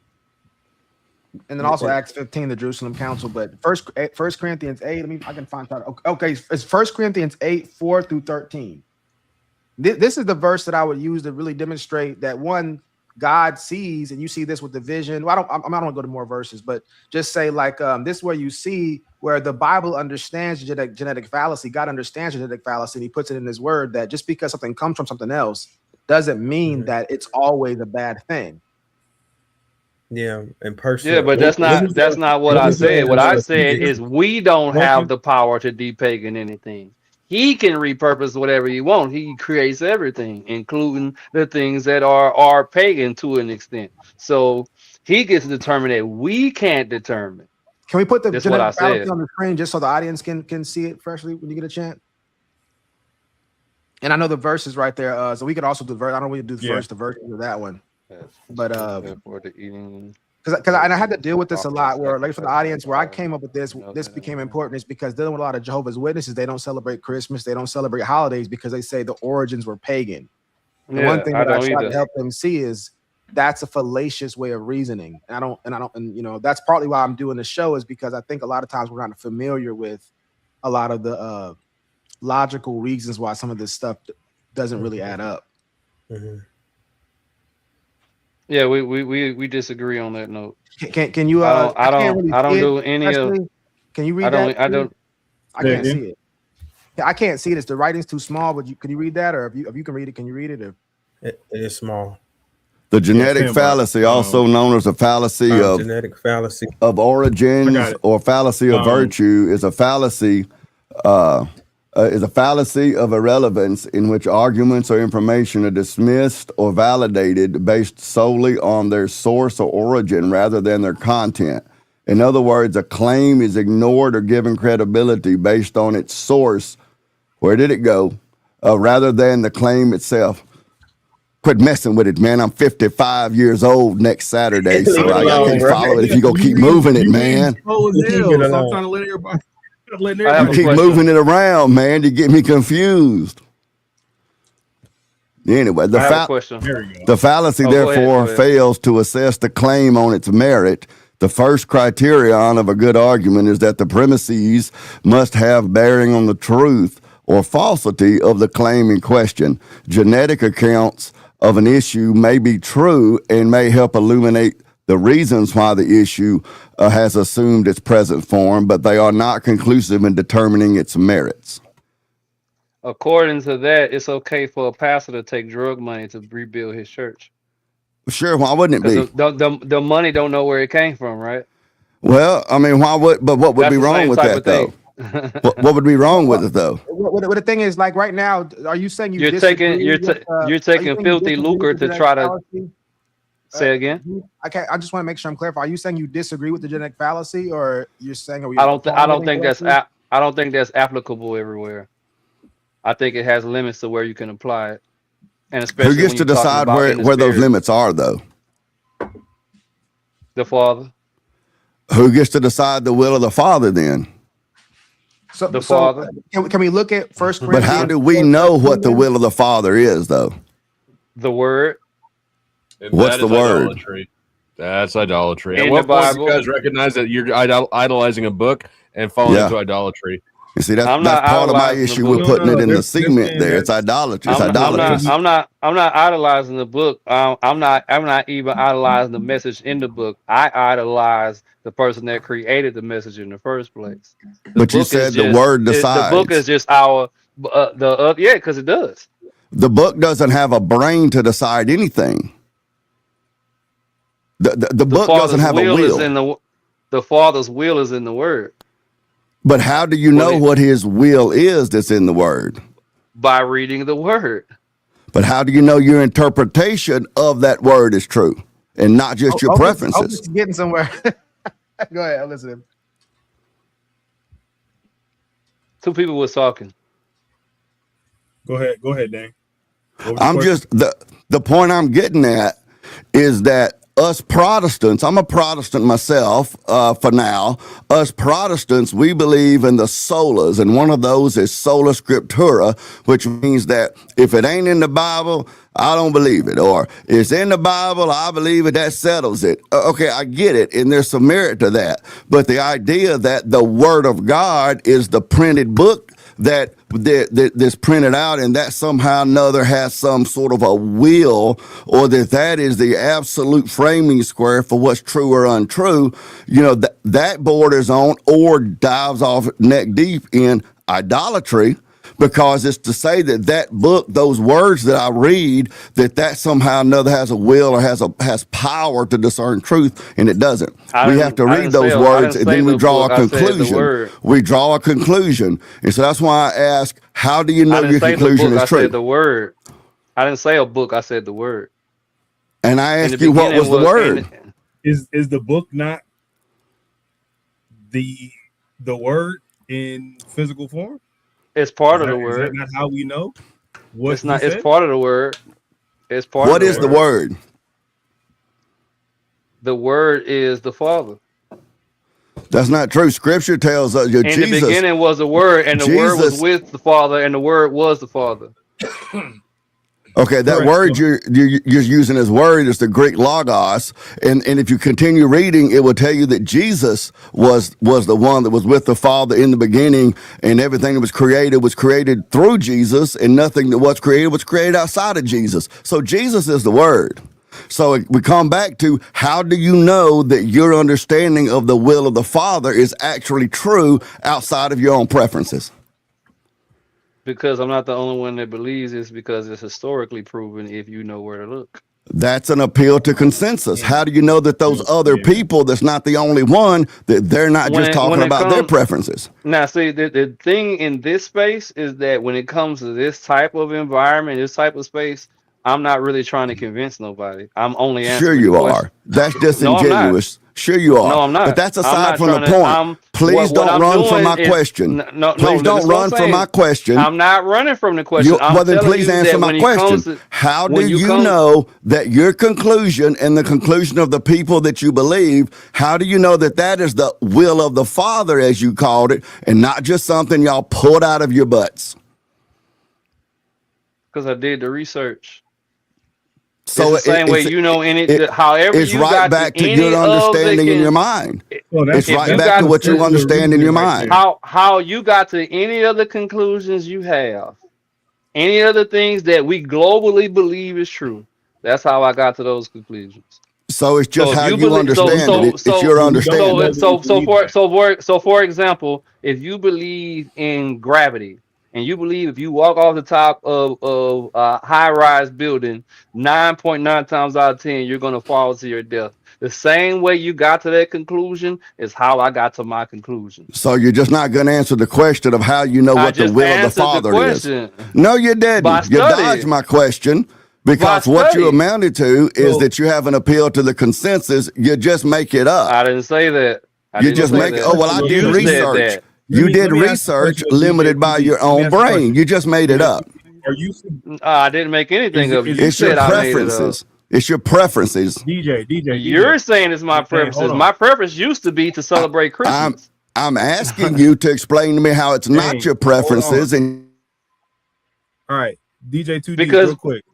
And then also Acts 15, the Jerusalem Council. But First Corinthians 8, I can find that. Okay, it's 1 Corinthians 8, 4 through 13. This is the verse that I would use to really demonstrate that one, God sees, and you see this with the vision. Well, I don't want to go to more verses, but just say like this is where you see where the Bible understands genetic fallacy. God understands genetic fallacy, and he puts it in his word that just because something comes from something else doesn't mean that it's always a bad thing. Yeah, and personally. Yeah, but that's not what I said. What I said is we don't have the power to depagan anything. He can repurpose whatever he wants. He creates everything, including the things that are pagan to an extent. So he gets to determine that we can't determine. Can we put the That's what I said on the screen just so the audience can see it freshly when you get a chance? And I know the verse is right there. So we could also do the verse. I don't know if we do the verse of that one. But for the eating, because I had to deal with this a lot. Where like for the audience, where I came up with this became important is because dealing with a lot of Jehovah's Witnesses, they don't celebrate Christmas, they don't celebrate holidays because they say the origins were pagan. And one thing that I try to help them see is that's a fallacious way of reasoning. And that's partly why I'm doing the show is because I think a lot of times we're not familiar with a lot of the logical reasons why some of this stuff doesn't really add up. Mm-hmm. Yeah, we disagree on that note. Can you? I don't do any of. Can you read that? I can't Mm-hmm. see it. I can't see it. It's the writing's too small. But can you read that, or if you can read it, can you read it? Or? It is small. The genetic fallacy, also known as a fallacy of genetic fallacy of origins or fallacy of virtue, is a fallacy. Is a fallacy of irrelevance in which arguments or information are dismissed or validated based solely on their source or origin rather than their content. In other words, a claim is ignored or given credibility based on its source. Where did it go? Rather than the claim itself. Quit messing with it, man. I'm 55 years old next Saturday, so I can't follow it if you go keep moving it, man. I'm trying to let everybody. You keep moving it around, man. You get me confused. Anyway, the fallacy therefore fails to assess the claim on its merit. The first criterion of a good argument is that the premises must have bearing on the truth or falsity of the claim in question. Genetic accounts of an issue may be true and may help illuminate the reasons why the issue has assumed its present form, but they are not conclusive in determining its merits. According to that, it's okay for a pastor to take drug money to rebuild his church. Sure, why wouldn't it be? The money don't know where it came from, right? Well, I mean, why would? But what would be wrong with that, though? What would be wrong with it, though? What the thing is, like right now, are you saying you're taking filthy lucre to try to? Say again. I just want to make sure I'm clarifying. Are you saying you disagree with the genetic fallacy, or you're saying? I don't think that's applicable everywhere. I think it has limits to where you can apply it, and especially who gets to decide where those limits are, though? The Father. Who gets to decide the will of the Father then? So the Father. Can we look at First Corinthians? But how do we know what the will of the Father is, though? The Word. What's the word? Idolatry. That's idolatry. In At what the point Bible, do you guys recognize that you're idolizing a book and falling into idolatry? You see, that's I'm that's not part of my idolizing the issue with book. putting it in the They're cement saying there. that It's idolatry. It's I'm idolatrous. not idolizing the book. I'm not even idolizing the message in the book. I idolize the person that created the message in the first place. But you said the word The book is decides. just our yeah, because it does. The book doesn't have a brain to decide anything. The book doesn't have a will is will. in the Father's will is in the word. But how do you know what his will is that's in the word? By reading the word. But how do you know your interpretation of that word is true and not just your preferences? Getting somewhere. Go ahead, I'm listening. Two people was talking. Go ahead, Dan. I'm just the point I'm getting at is that us Protestants, I'm a Protestant myself for now. Us Protestants, we believe in the solas, and one of those is sola scriptura, which means that if it ain't in the Bible, I don't believe it, or it's in the Bible, I believe it, that settles it. Okay, I get it, and there's some merit to that. But the idea that the Word of God is the printed book that's printed out, and that somehow or another has some sort of a will, or that is the absolute framing square for what's true or untrue, that borders on or dives off neck deep in idolatry, because it's to say that book, those words that I read, that somehow or another has a will or has power to discern truth, and it doesn't. We have to read those words, and then we draw a conclusion. We draw a conclusion. And so that's why I ask, how do you know your conclusion is true? I said the word. I didn't say a book, I said the word. And I asked you, what was the word? Is the book not the word in physical form? It's part of the word. Is that not how we know? It's not. It's part of the word. It's part. What is the word? The word is the Father. That's not true. Scripture tells us in the beginning was the word, and the word was with the Father, and the word was the Father. Okay, that word you're using as word is the Greek logos, and if you continue reading, it will tell you that Jesus was the one that was with the Father in the beginning, and everything that was created through Jesus, and nothing that was created outside of Jesus. So Jesus is the word. So we come back to, how do you know that your understanding of the will of the Father is actually true outside of your own preferences? Because I'm not the only one that believes this, because it's historically proven if you know where to look. That's an appeal to consensus. How do you know that those other people, that's not the only one, that they're not just talking about their preferences? Now, see, the thing in this space is that when it comes to this type of environment, this type of space, I'm not really trying to convince nobody. I'm only answering. Sure you are. That's disingenuous. Sure you are. No, I'm not. But that's aside from the point. Please don't run from my question. Please don't run from my question. I'm not running from the question. Well, then please answer my question. How do you know that your conclusion and the conclusion of the people that you believe, how do you know that that is the will of the Father, as you called it, and not just something y'all pulled out of your butts? Because I did the research. So it's the same way, however it's you right got back to your understanding in your mind. It's right back to what you understand in your mind. How you got to any other conclusions you have, any other things that we globally believe is true. That's how I got to those conclusions. So it's just how you understand it. It's your understanding. So for example, if you believe in gravity, and you believe if you walk off the top of a high-rise building, 9.9 times out of 10, you're going to fall to your death. The same way you got to that conclusion is how I got to my conclusion. So you're just not going to answer the question of how you know what the will of the Father is. No, you didn't. You dodged my question. Because what you amounted to is that you have an appeal to the consensus. You just make it up. I didn't say that. You just make it. Oh, well, I did research. You did research limited by your own brain. You just made it up. Are you? I didn't make anything of it. It's your preferences. It's your preferences. DJ. You're saying it's my preferences. My preference used to be to celebrate Christmas. I'm asking you to explain to me how it's not your preferences. And all right, DJ 2D, because real quick.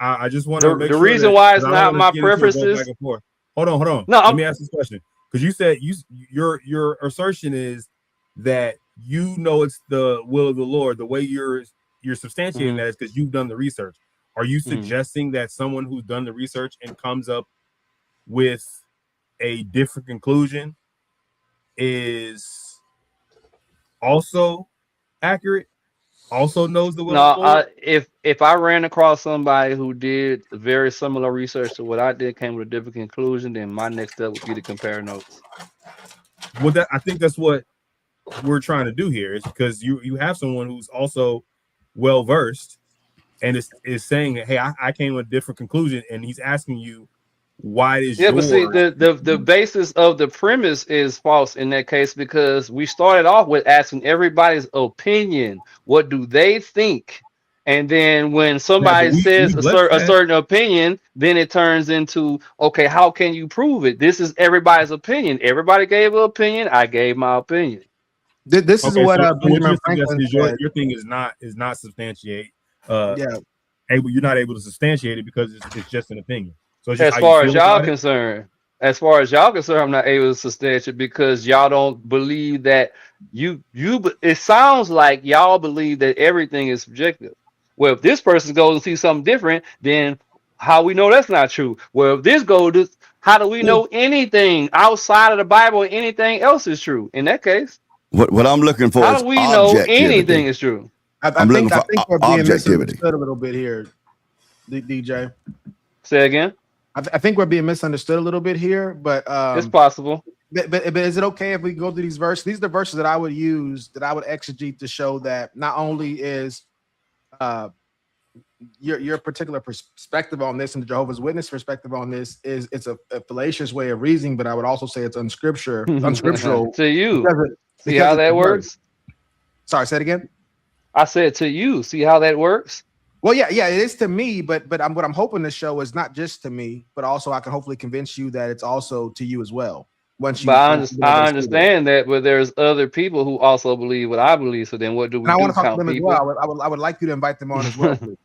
I just want to make the sure reason why it's not my preferences. Hold on. No, let me ask this question, because you said your assertion is that you know it's the will of the Lord. The way you're substantiating that is because you've done the research. Are you suggesting that someone who's done the research and comes up with a different conclusion is also accurate? Also knows the will of the Lord? If I ran across somebody who did very similar research to what I did, came with a different conclusion, then my next step would be to compare notes. Well, I think that's what we're trying to do here, is because you have someone who's also well versed and is saying that, hey, I came with a different conclusion, and he's asking you why is Yeah, but see, yours. the basis of the premise is false in that case, because we started off with asking everybody's opinion. What do they think? And then when somebody says a certain opinion, then it turns into, okay, how can you prove it? This is everybody's opinion. Everybody gave an opinion. I gave my opinion. This is what so what Benjamin you're Franklin suggesting is said. your thing is not substantiate. Yeah. You're not able to substantiate it because it's just an opinion. So it's just As how you far feel as y'all about it. concerned, I'm not able to substantiate because y'all don't believe that it sounds like y'all believe that everything is subjective. Well, if this person goes and sees something different, then how we know that's not true? Well, if this goes, how do we know anything outside of the Bible or anything else is true? In that case, what I'm looking for how is do we know anything objectivity. is true? I I'm think looking for we're being objectivity. misunderstood a little bit here, DJ. Say again. I think we're being misunderstood a little bit here, but It's possible. But is it okay if we go through these verses? These are the verses that I would use, that I would exegete to show that not only is your particular perspective on this and the Jehovah's Witness perspective on this it's a fallacious way of reasoning, but I would also say it's unscriptural. To you. See because how it's that works? Sorry, say it again. I said to you. See how that works? Well, yeah, it is to me, but what I'm hoping to show is not just to me, but also I can hopefully convince you that it's also to you as well. I understand that, but there's other people who also believe what I believe. So then, what do we I do? want to talk to Count them people? as well. I would like you to invite them on as well, please.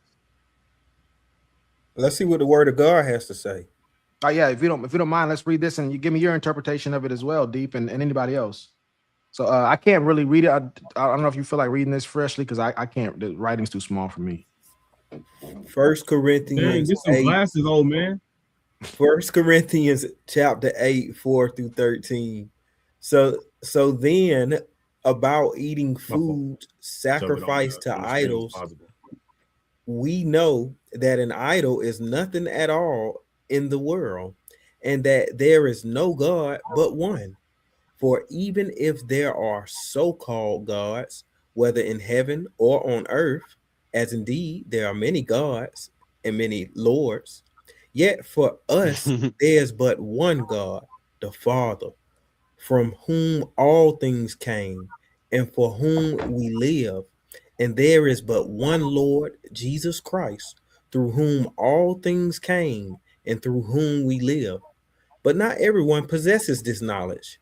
Let's see what the Word of God has to say. Oh yeah, if you don't mind, let's read this and you give me your interpretation of it as well, Deep, and anybody else. So I can't really read it. I don't know if you feel like reading this freshly because I can't. The writing's too small for me. 1 Corinthians. Get some glasses, old man. 1 Corinthians chapter 8, 4 through 13. So then about eating food sacrificed to idols, we know that an idol is nothing at all in the world, and that there is no God but one. For even if there are so-called gods, whether in heaven or on earth, as indeed there are many gods and many lords, yet for us there's but one God, the Father, from whom all things came, and for whom we live. And there is but one Lord, Jesus Christ, through whom all things came, and through whom we live. But not everyone possesses this knowledge.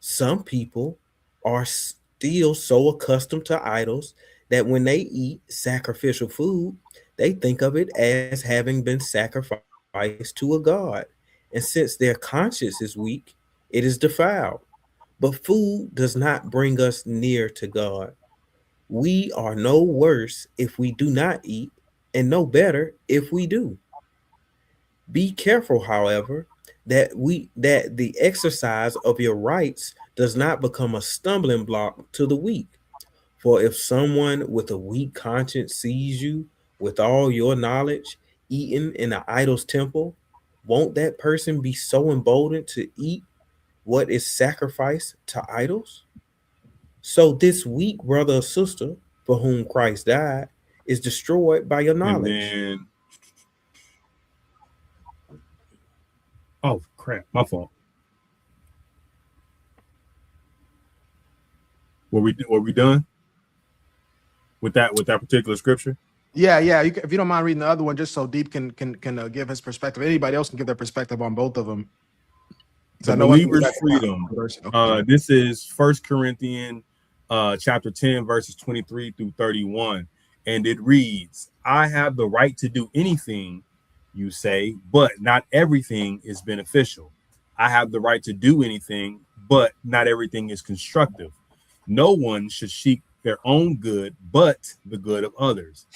Some people are still so accustomed to idols that when they eat sacrificial food, they think of it as having been sacrificed to a god. And since their conscience is weak, it is defiled. But food does not bring us near to God. We are no worse if we do not eat, and no better if we do. Be careful, however, that the exercise of your rights does not become a stumbling block to the weak. For if someone with a weak conscience sees you with all your knowledge eating in an idol's temple, won't that person be so emboldened to eat what is sacrificed to idols? So this weak brother or sister for whom Christ died is destroyed by your knowledge. Oh crap, my fault. Were we done with that particular scripture? Yeah. If you don't mind reading the other one, just so Deep can give his perspective. Anybody else can give their perspective on both of them. The believer's freedom. This is 1 Corinthians chapter 10, verses 23 through 31. And it reads, I have the right to do anything, you say, but not everything is beneficial. I have the right to do anything, but not everything is constructive. No one should seek their own good, but the good of others.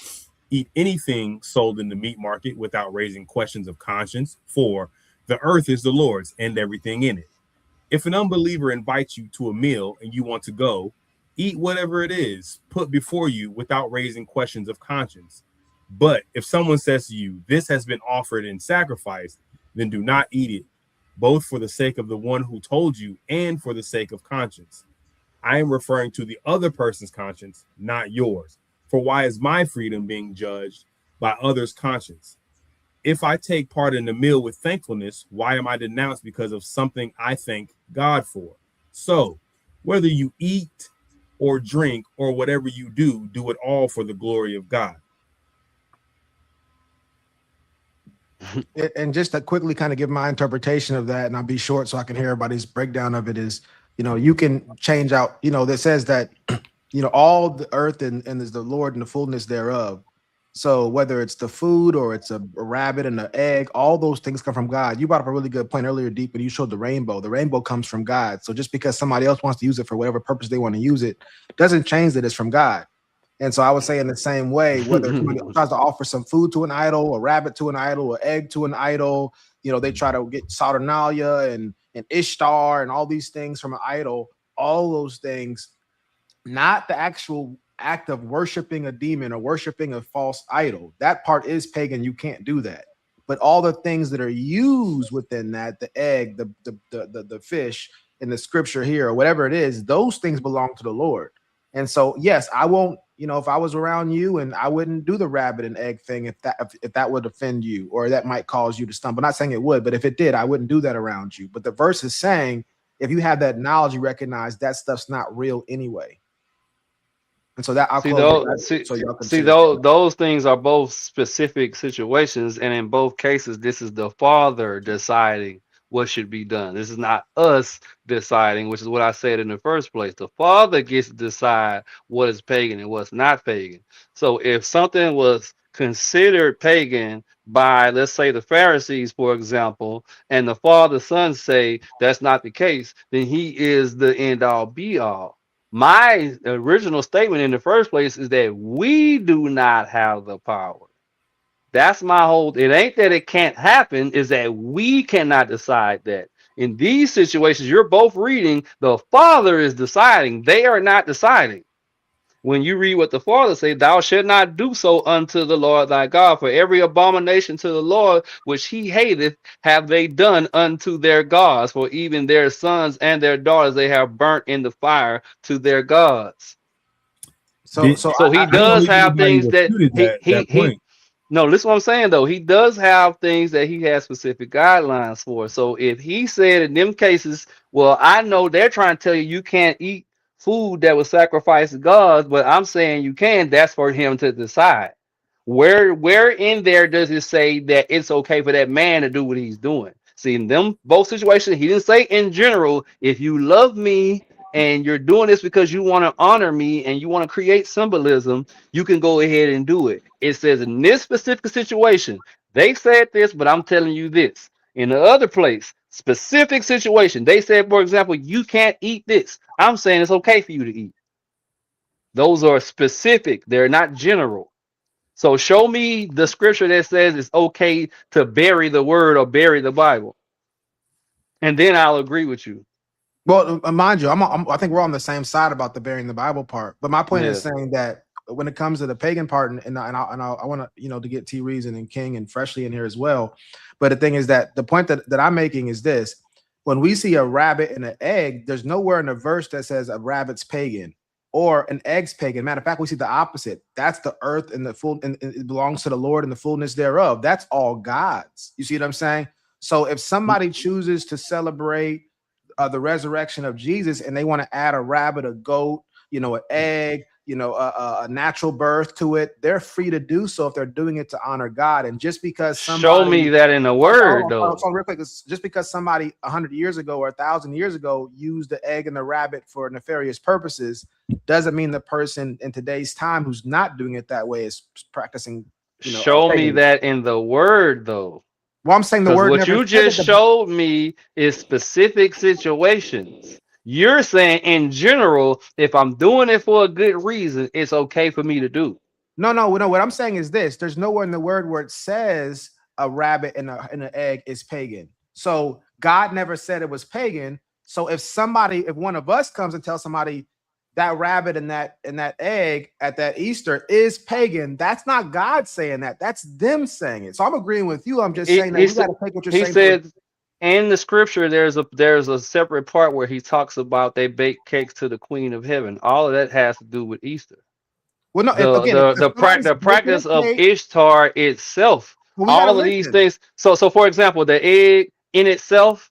Eat anything sold in the meat market without raising questions of conscience, for the earth is the Lord's and everything in it. If an unbeliever invites you to a meal and you want to go, eat whatever it is put before you without raising questions of conscience. But if someone says to you, this has been offered in sacrifice, then do not eat it, both for the sake of the one who told you and for the sake of conscience. I am referring to the other person's conscience, not yours. For why is my freedom being judged by others' conscience? If I take part in the meal with thankfulness, why am I denounced because of something I thank God for? So, whether you eat or drink or whatever you do, do it all for the glory of God. And just to quickly kind of give my interpretation of that, and I'll be short so I can hear everybody's breakdown of it, is, you can change out, that says that, all the earth and is the Lord and the fullness thereof. So whether it's the food or it's a rabbit and an egg, all those things come from God. You brought up a really good point earlier, Deep, when you showed the rainbow. The rainbow comes from God. So just because somebody else wants to use it for whatever purpose they want to use it, doesn't change that it's from God. And so I would say in the same way, whether somebody tries to offer some food to an idol, a rabbit to an idol, an egg to an idol, they try to get Saturnalia and Ishtar and all these things from an idol, all those things, not the actual act of worshiping a demon or worshiping a false idol. That part is pagan. You can't do that. But all the things that are used within that, the egg, the fish in the scripture here, or whatever it is, those things belong to the Lord. And so, yes, I won't, if I was around you, and I wouldn't do the rabbit and egg thing if that would offend you, or that might cause you to stumble. Not saying it would, but if it did, I wouldn't do that around you. But the verse is saying, if you have that knowledge, you recognize that stuff's not real anyway. And so that I'll those things are both specific situations, and in both cases, this is the Father deciding what should be done. This is not us deciding, which is what I said in the first place. The Father gets to decide what is pagan and what's not pagan. So if something was considered pagan by, let's say, the Pharisees, for example, and the Father, Son say that's not the case, then he is the end all be all. My original statement in the first place is that we do not have the power. That's my whole. It ain't that it can't happen, is that we cannot decide that. In these situations, you're both reading, the Father is deciding. They are not deciding. When you read what the Father says, thou shalt not do so unto the Lord thy God, for every abomination to the Lord which he hateth have they done unto their gods, for even their sons and their daughters they have burnt in the fire to their gods. So he does have things that he no, listen what I'm saying though. He does have things that he has specific guidelines for. So if he said in them cases, well, I know they're trying to tell you can't eat food that was sacrificed to God, but I'm saying you can. That's for him to decide. Where in there does it say that it's okay for that man to do what he's doing? See, in them both situations, he didn't say in general, if you love me and you're doing this because you want to honor me and you want to create symbolism, you can go ahead and do it. It says in this specific situation, they said this, but I'm telling you this. In the other place, specific situation, they said, for example, you can't eat this. I'm saying it's okay for you to eat. Those are specific. They're not general. So show me the scripture that says it's okay to bury the word or bury the Bible, and then I'll agree with you. Well, mind you, I think we're on the same side about the burying the Bible part. But my point is saying that when it comes to the pagan part, and I want to to get T Reason and King and Freshly in here as well. But the thing is that the point that I'm making is this: when we see a rabbit and an egg, there's nowhere in the verse that says a rabbit's pagan or an egg's pagan. Matter of fact, we see the opposite. That's the earth and the full, and it belongs to the Lord and the fullness thereof. That's all God's. You see what I'm saying? So if somebody chooses to celebrate the resurrection of Jesus, and they want to add a rabbit, a goat, an egg, a natural birth to it, they're free to do so if they're doing it to honor God. And just because somebody show me that in the word, though. So real quick, just because somebody 100 years ago or 1,000 years ago used the egg and the rabbit for nefarious purposes, doesn't mean the person in today's time who's not doing it that way is practicing. Show me that in the word, though. Well, I'm saying the word. What you just showed me is specific situations. You're saying in general, if I'm doing it for a good reason, it's okay for me to do. No. What I'm saying is this: there's nowhere in the word where it says a rabbit and an egg is pagan. So God never said it was pagan. So if one of us comes and tells somebody that rabbit and that egg at that Easter is pagan, that's not God saying that. That's them saying it. So I'm agreeing with you. I'm just saying that you got to take what you're saying. He said in the scripture, there's a separate part where he talks about they bake cakes to the Queen of Heaven. All of that has to do with Easter. Well, no, the practice of Ishtar itself, all of these things. So for example, the egg in itself,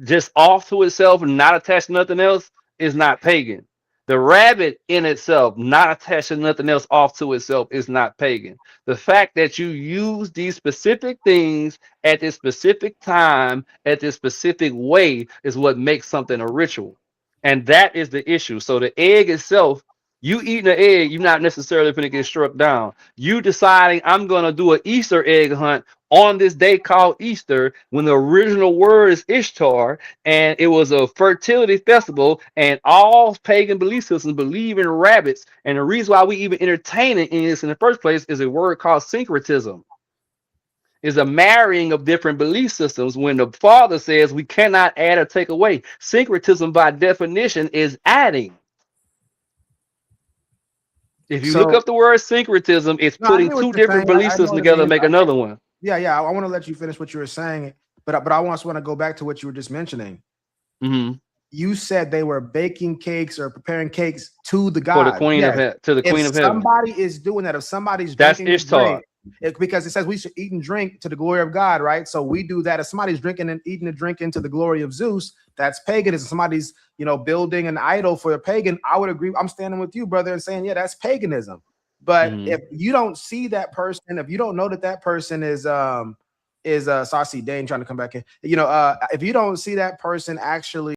just off to itself and not attached to nothing else, is not pagan. The rabbit in itself, not attached to nothing else, off to itself, is not pagan. The fact that you use these specific things at this specific time, at this specific way, is what makes something a ritual. And that is the issue. So the egg itself, you eating an egg, you're not necessarily going to get struck down. You deciding I'm going to do an Easter egg hunt on this day called Easter, when the original word is Ishtar, and it was a fertility festival, and all pagan belief systems believe in rabbits. And the reason why we even entertain it in this in the first place is a word called syncretism. Is a marrying of different belief systems. When the Father says we cannot add or take away, syncretism by definition is adding. If you look up the word syncretism, it's putting two different belief systems together to make another one. Yeah. I want to let you finish what you were saying, but I also want to go back to what you were just mentioning. Mm-hmm. You said they were baking cakes or preparing cakes to the god. For the queen of heaven. To the queen of heaven. If somebody is doing that, if somebody's that's drinking Ishtar. Because it says we should eat and drink to the glory of God, right? So we do that. If somebody's drinking and eating and drinking to the glory of Zeus, that's paganism. Somebody's, building an idol for a pagan. I would agree. I'm standing with you, brother, and saying, yeah, that's paganism. But if you don't see that person, if you don't know that person is so I see Dane trying to come back in. If you don't see that person actually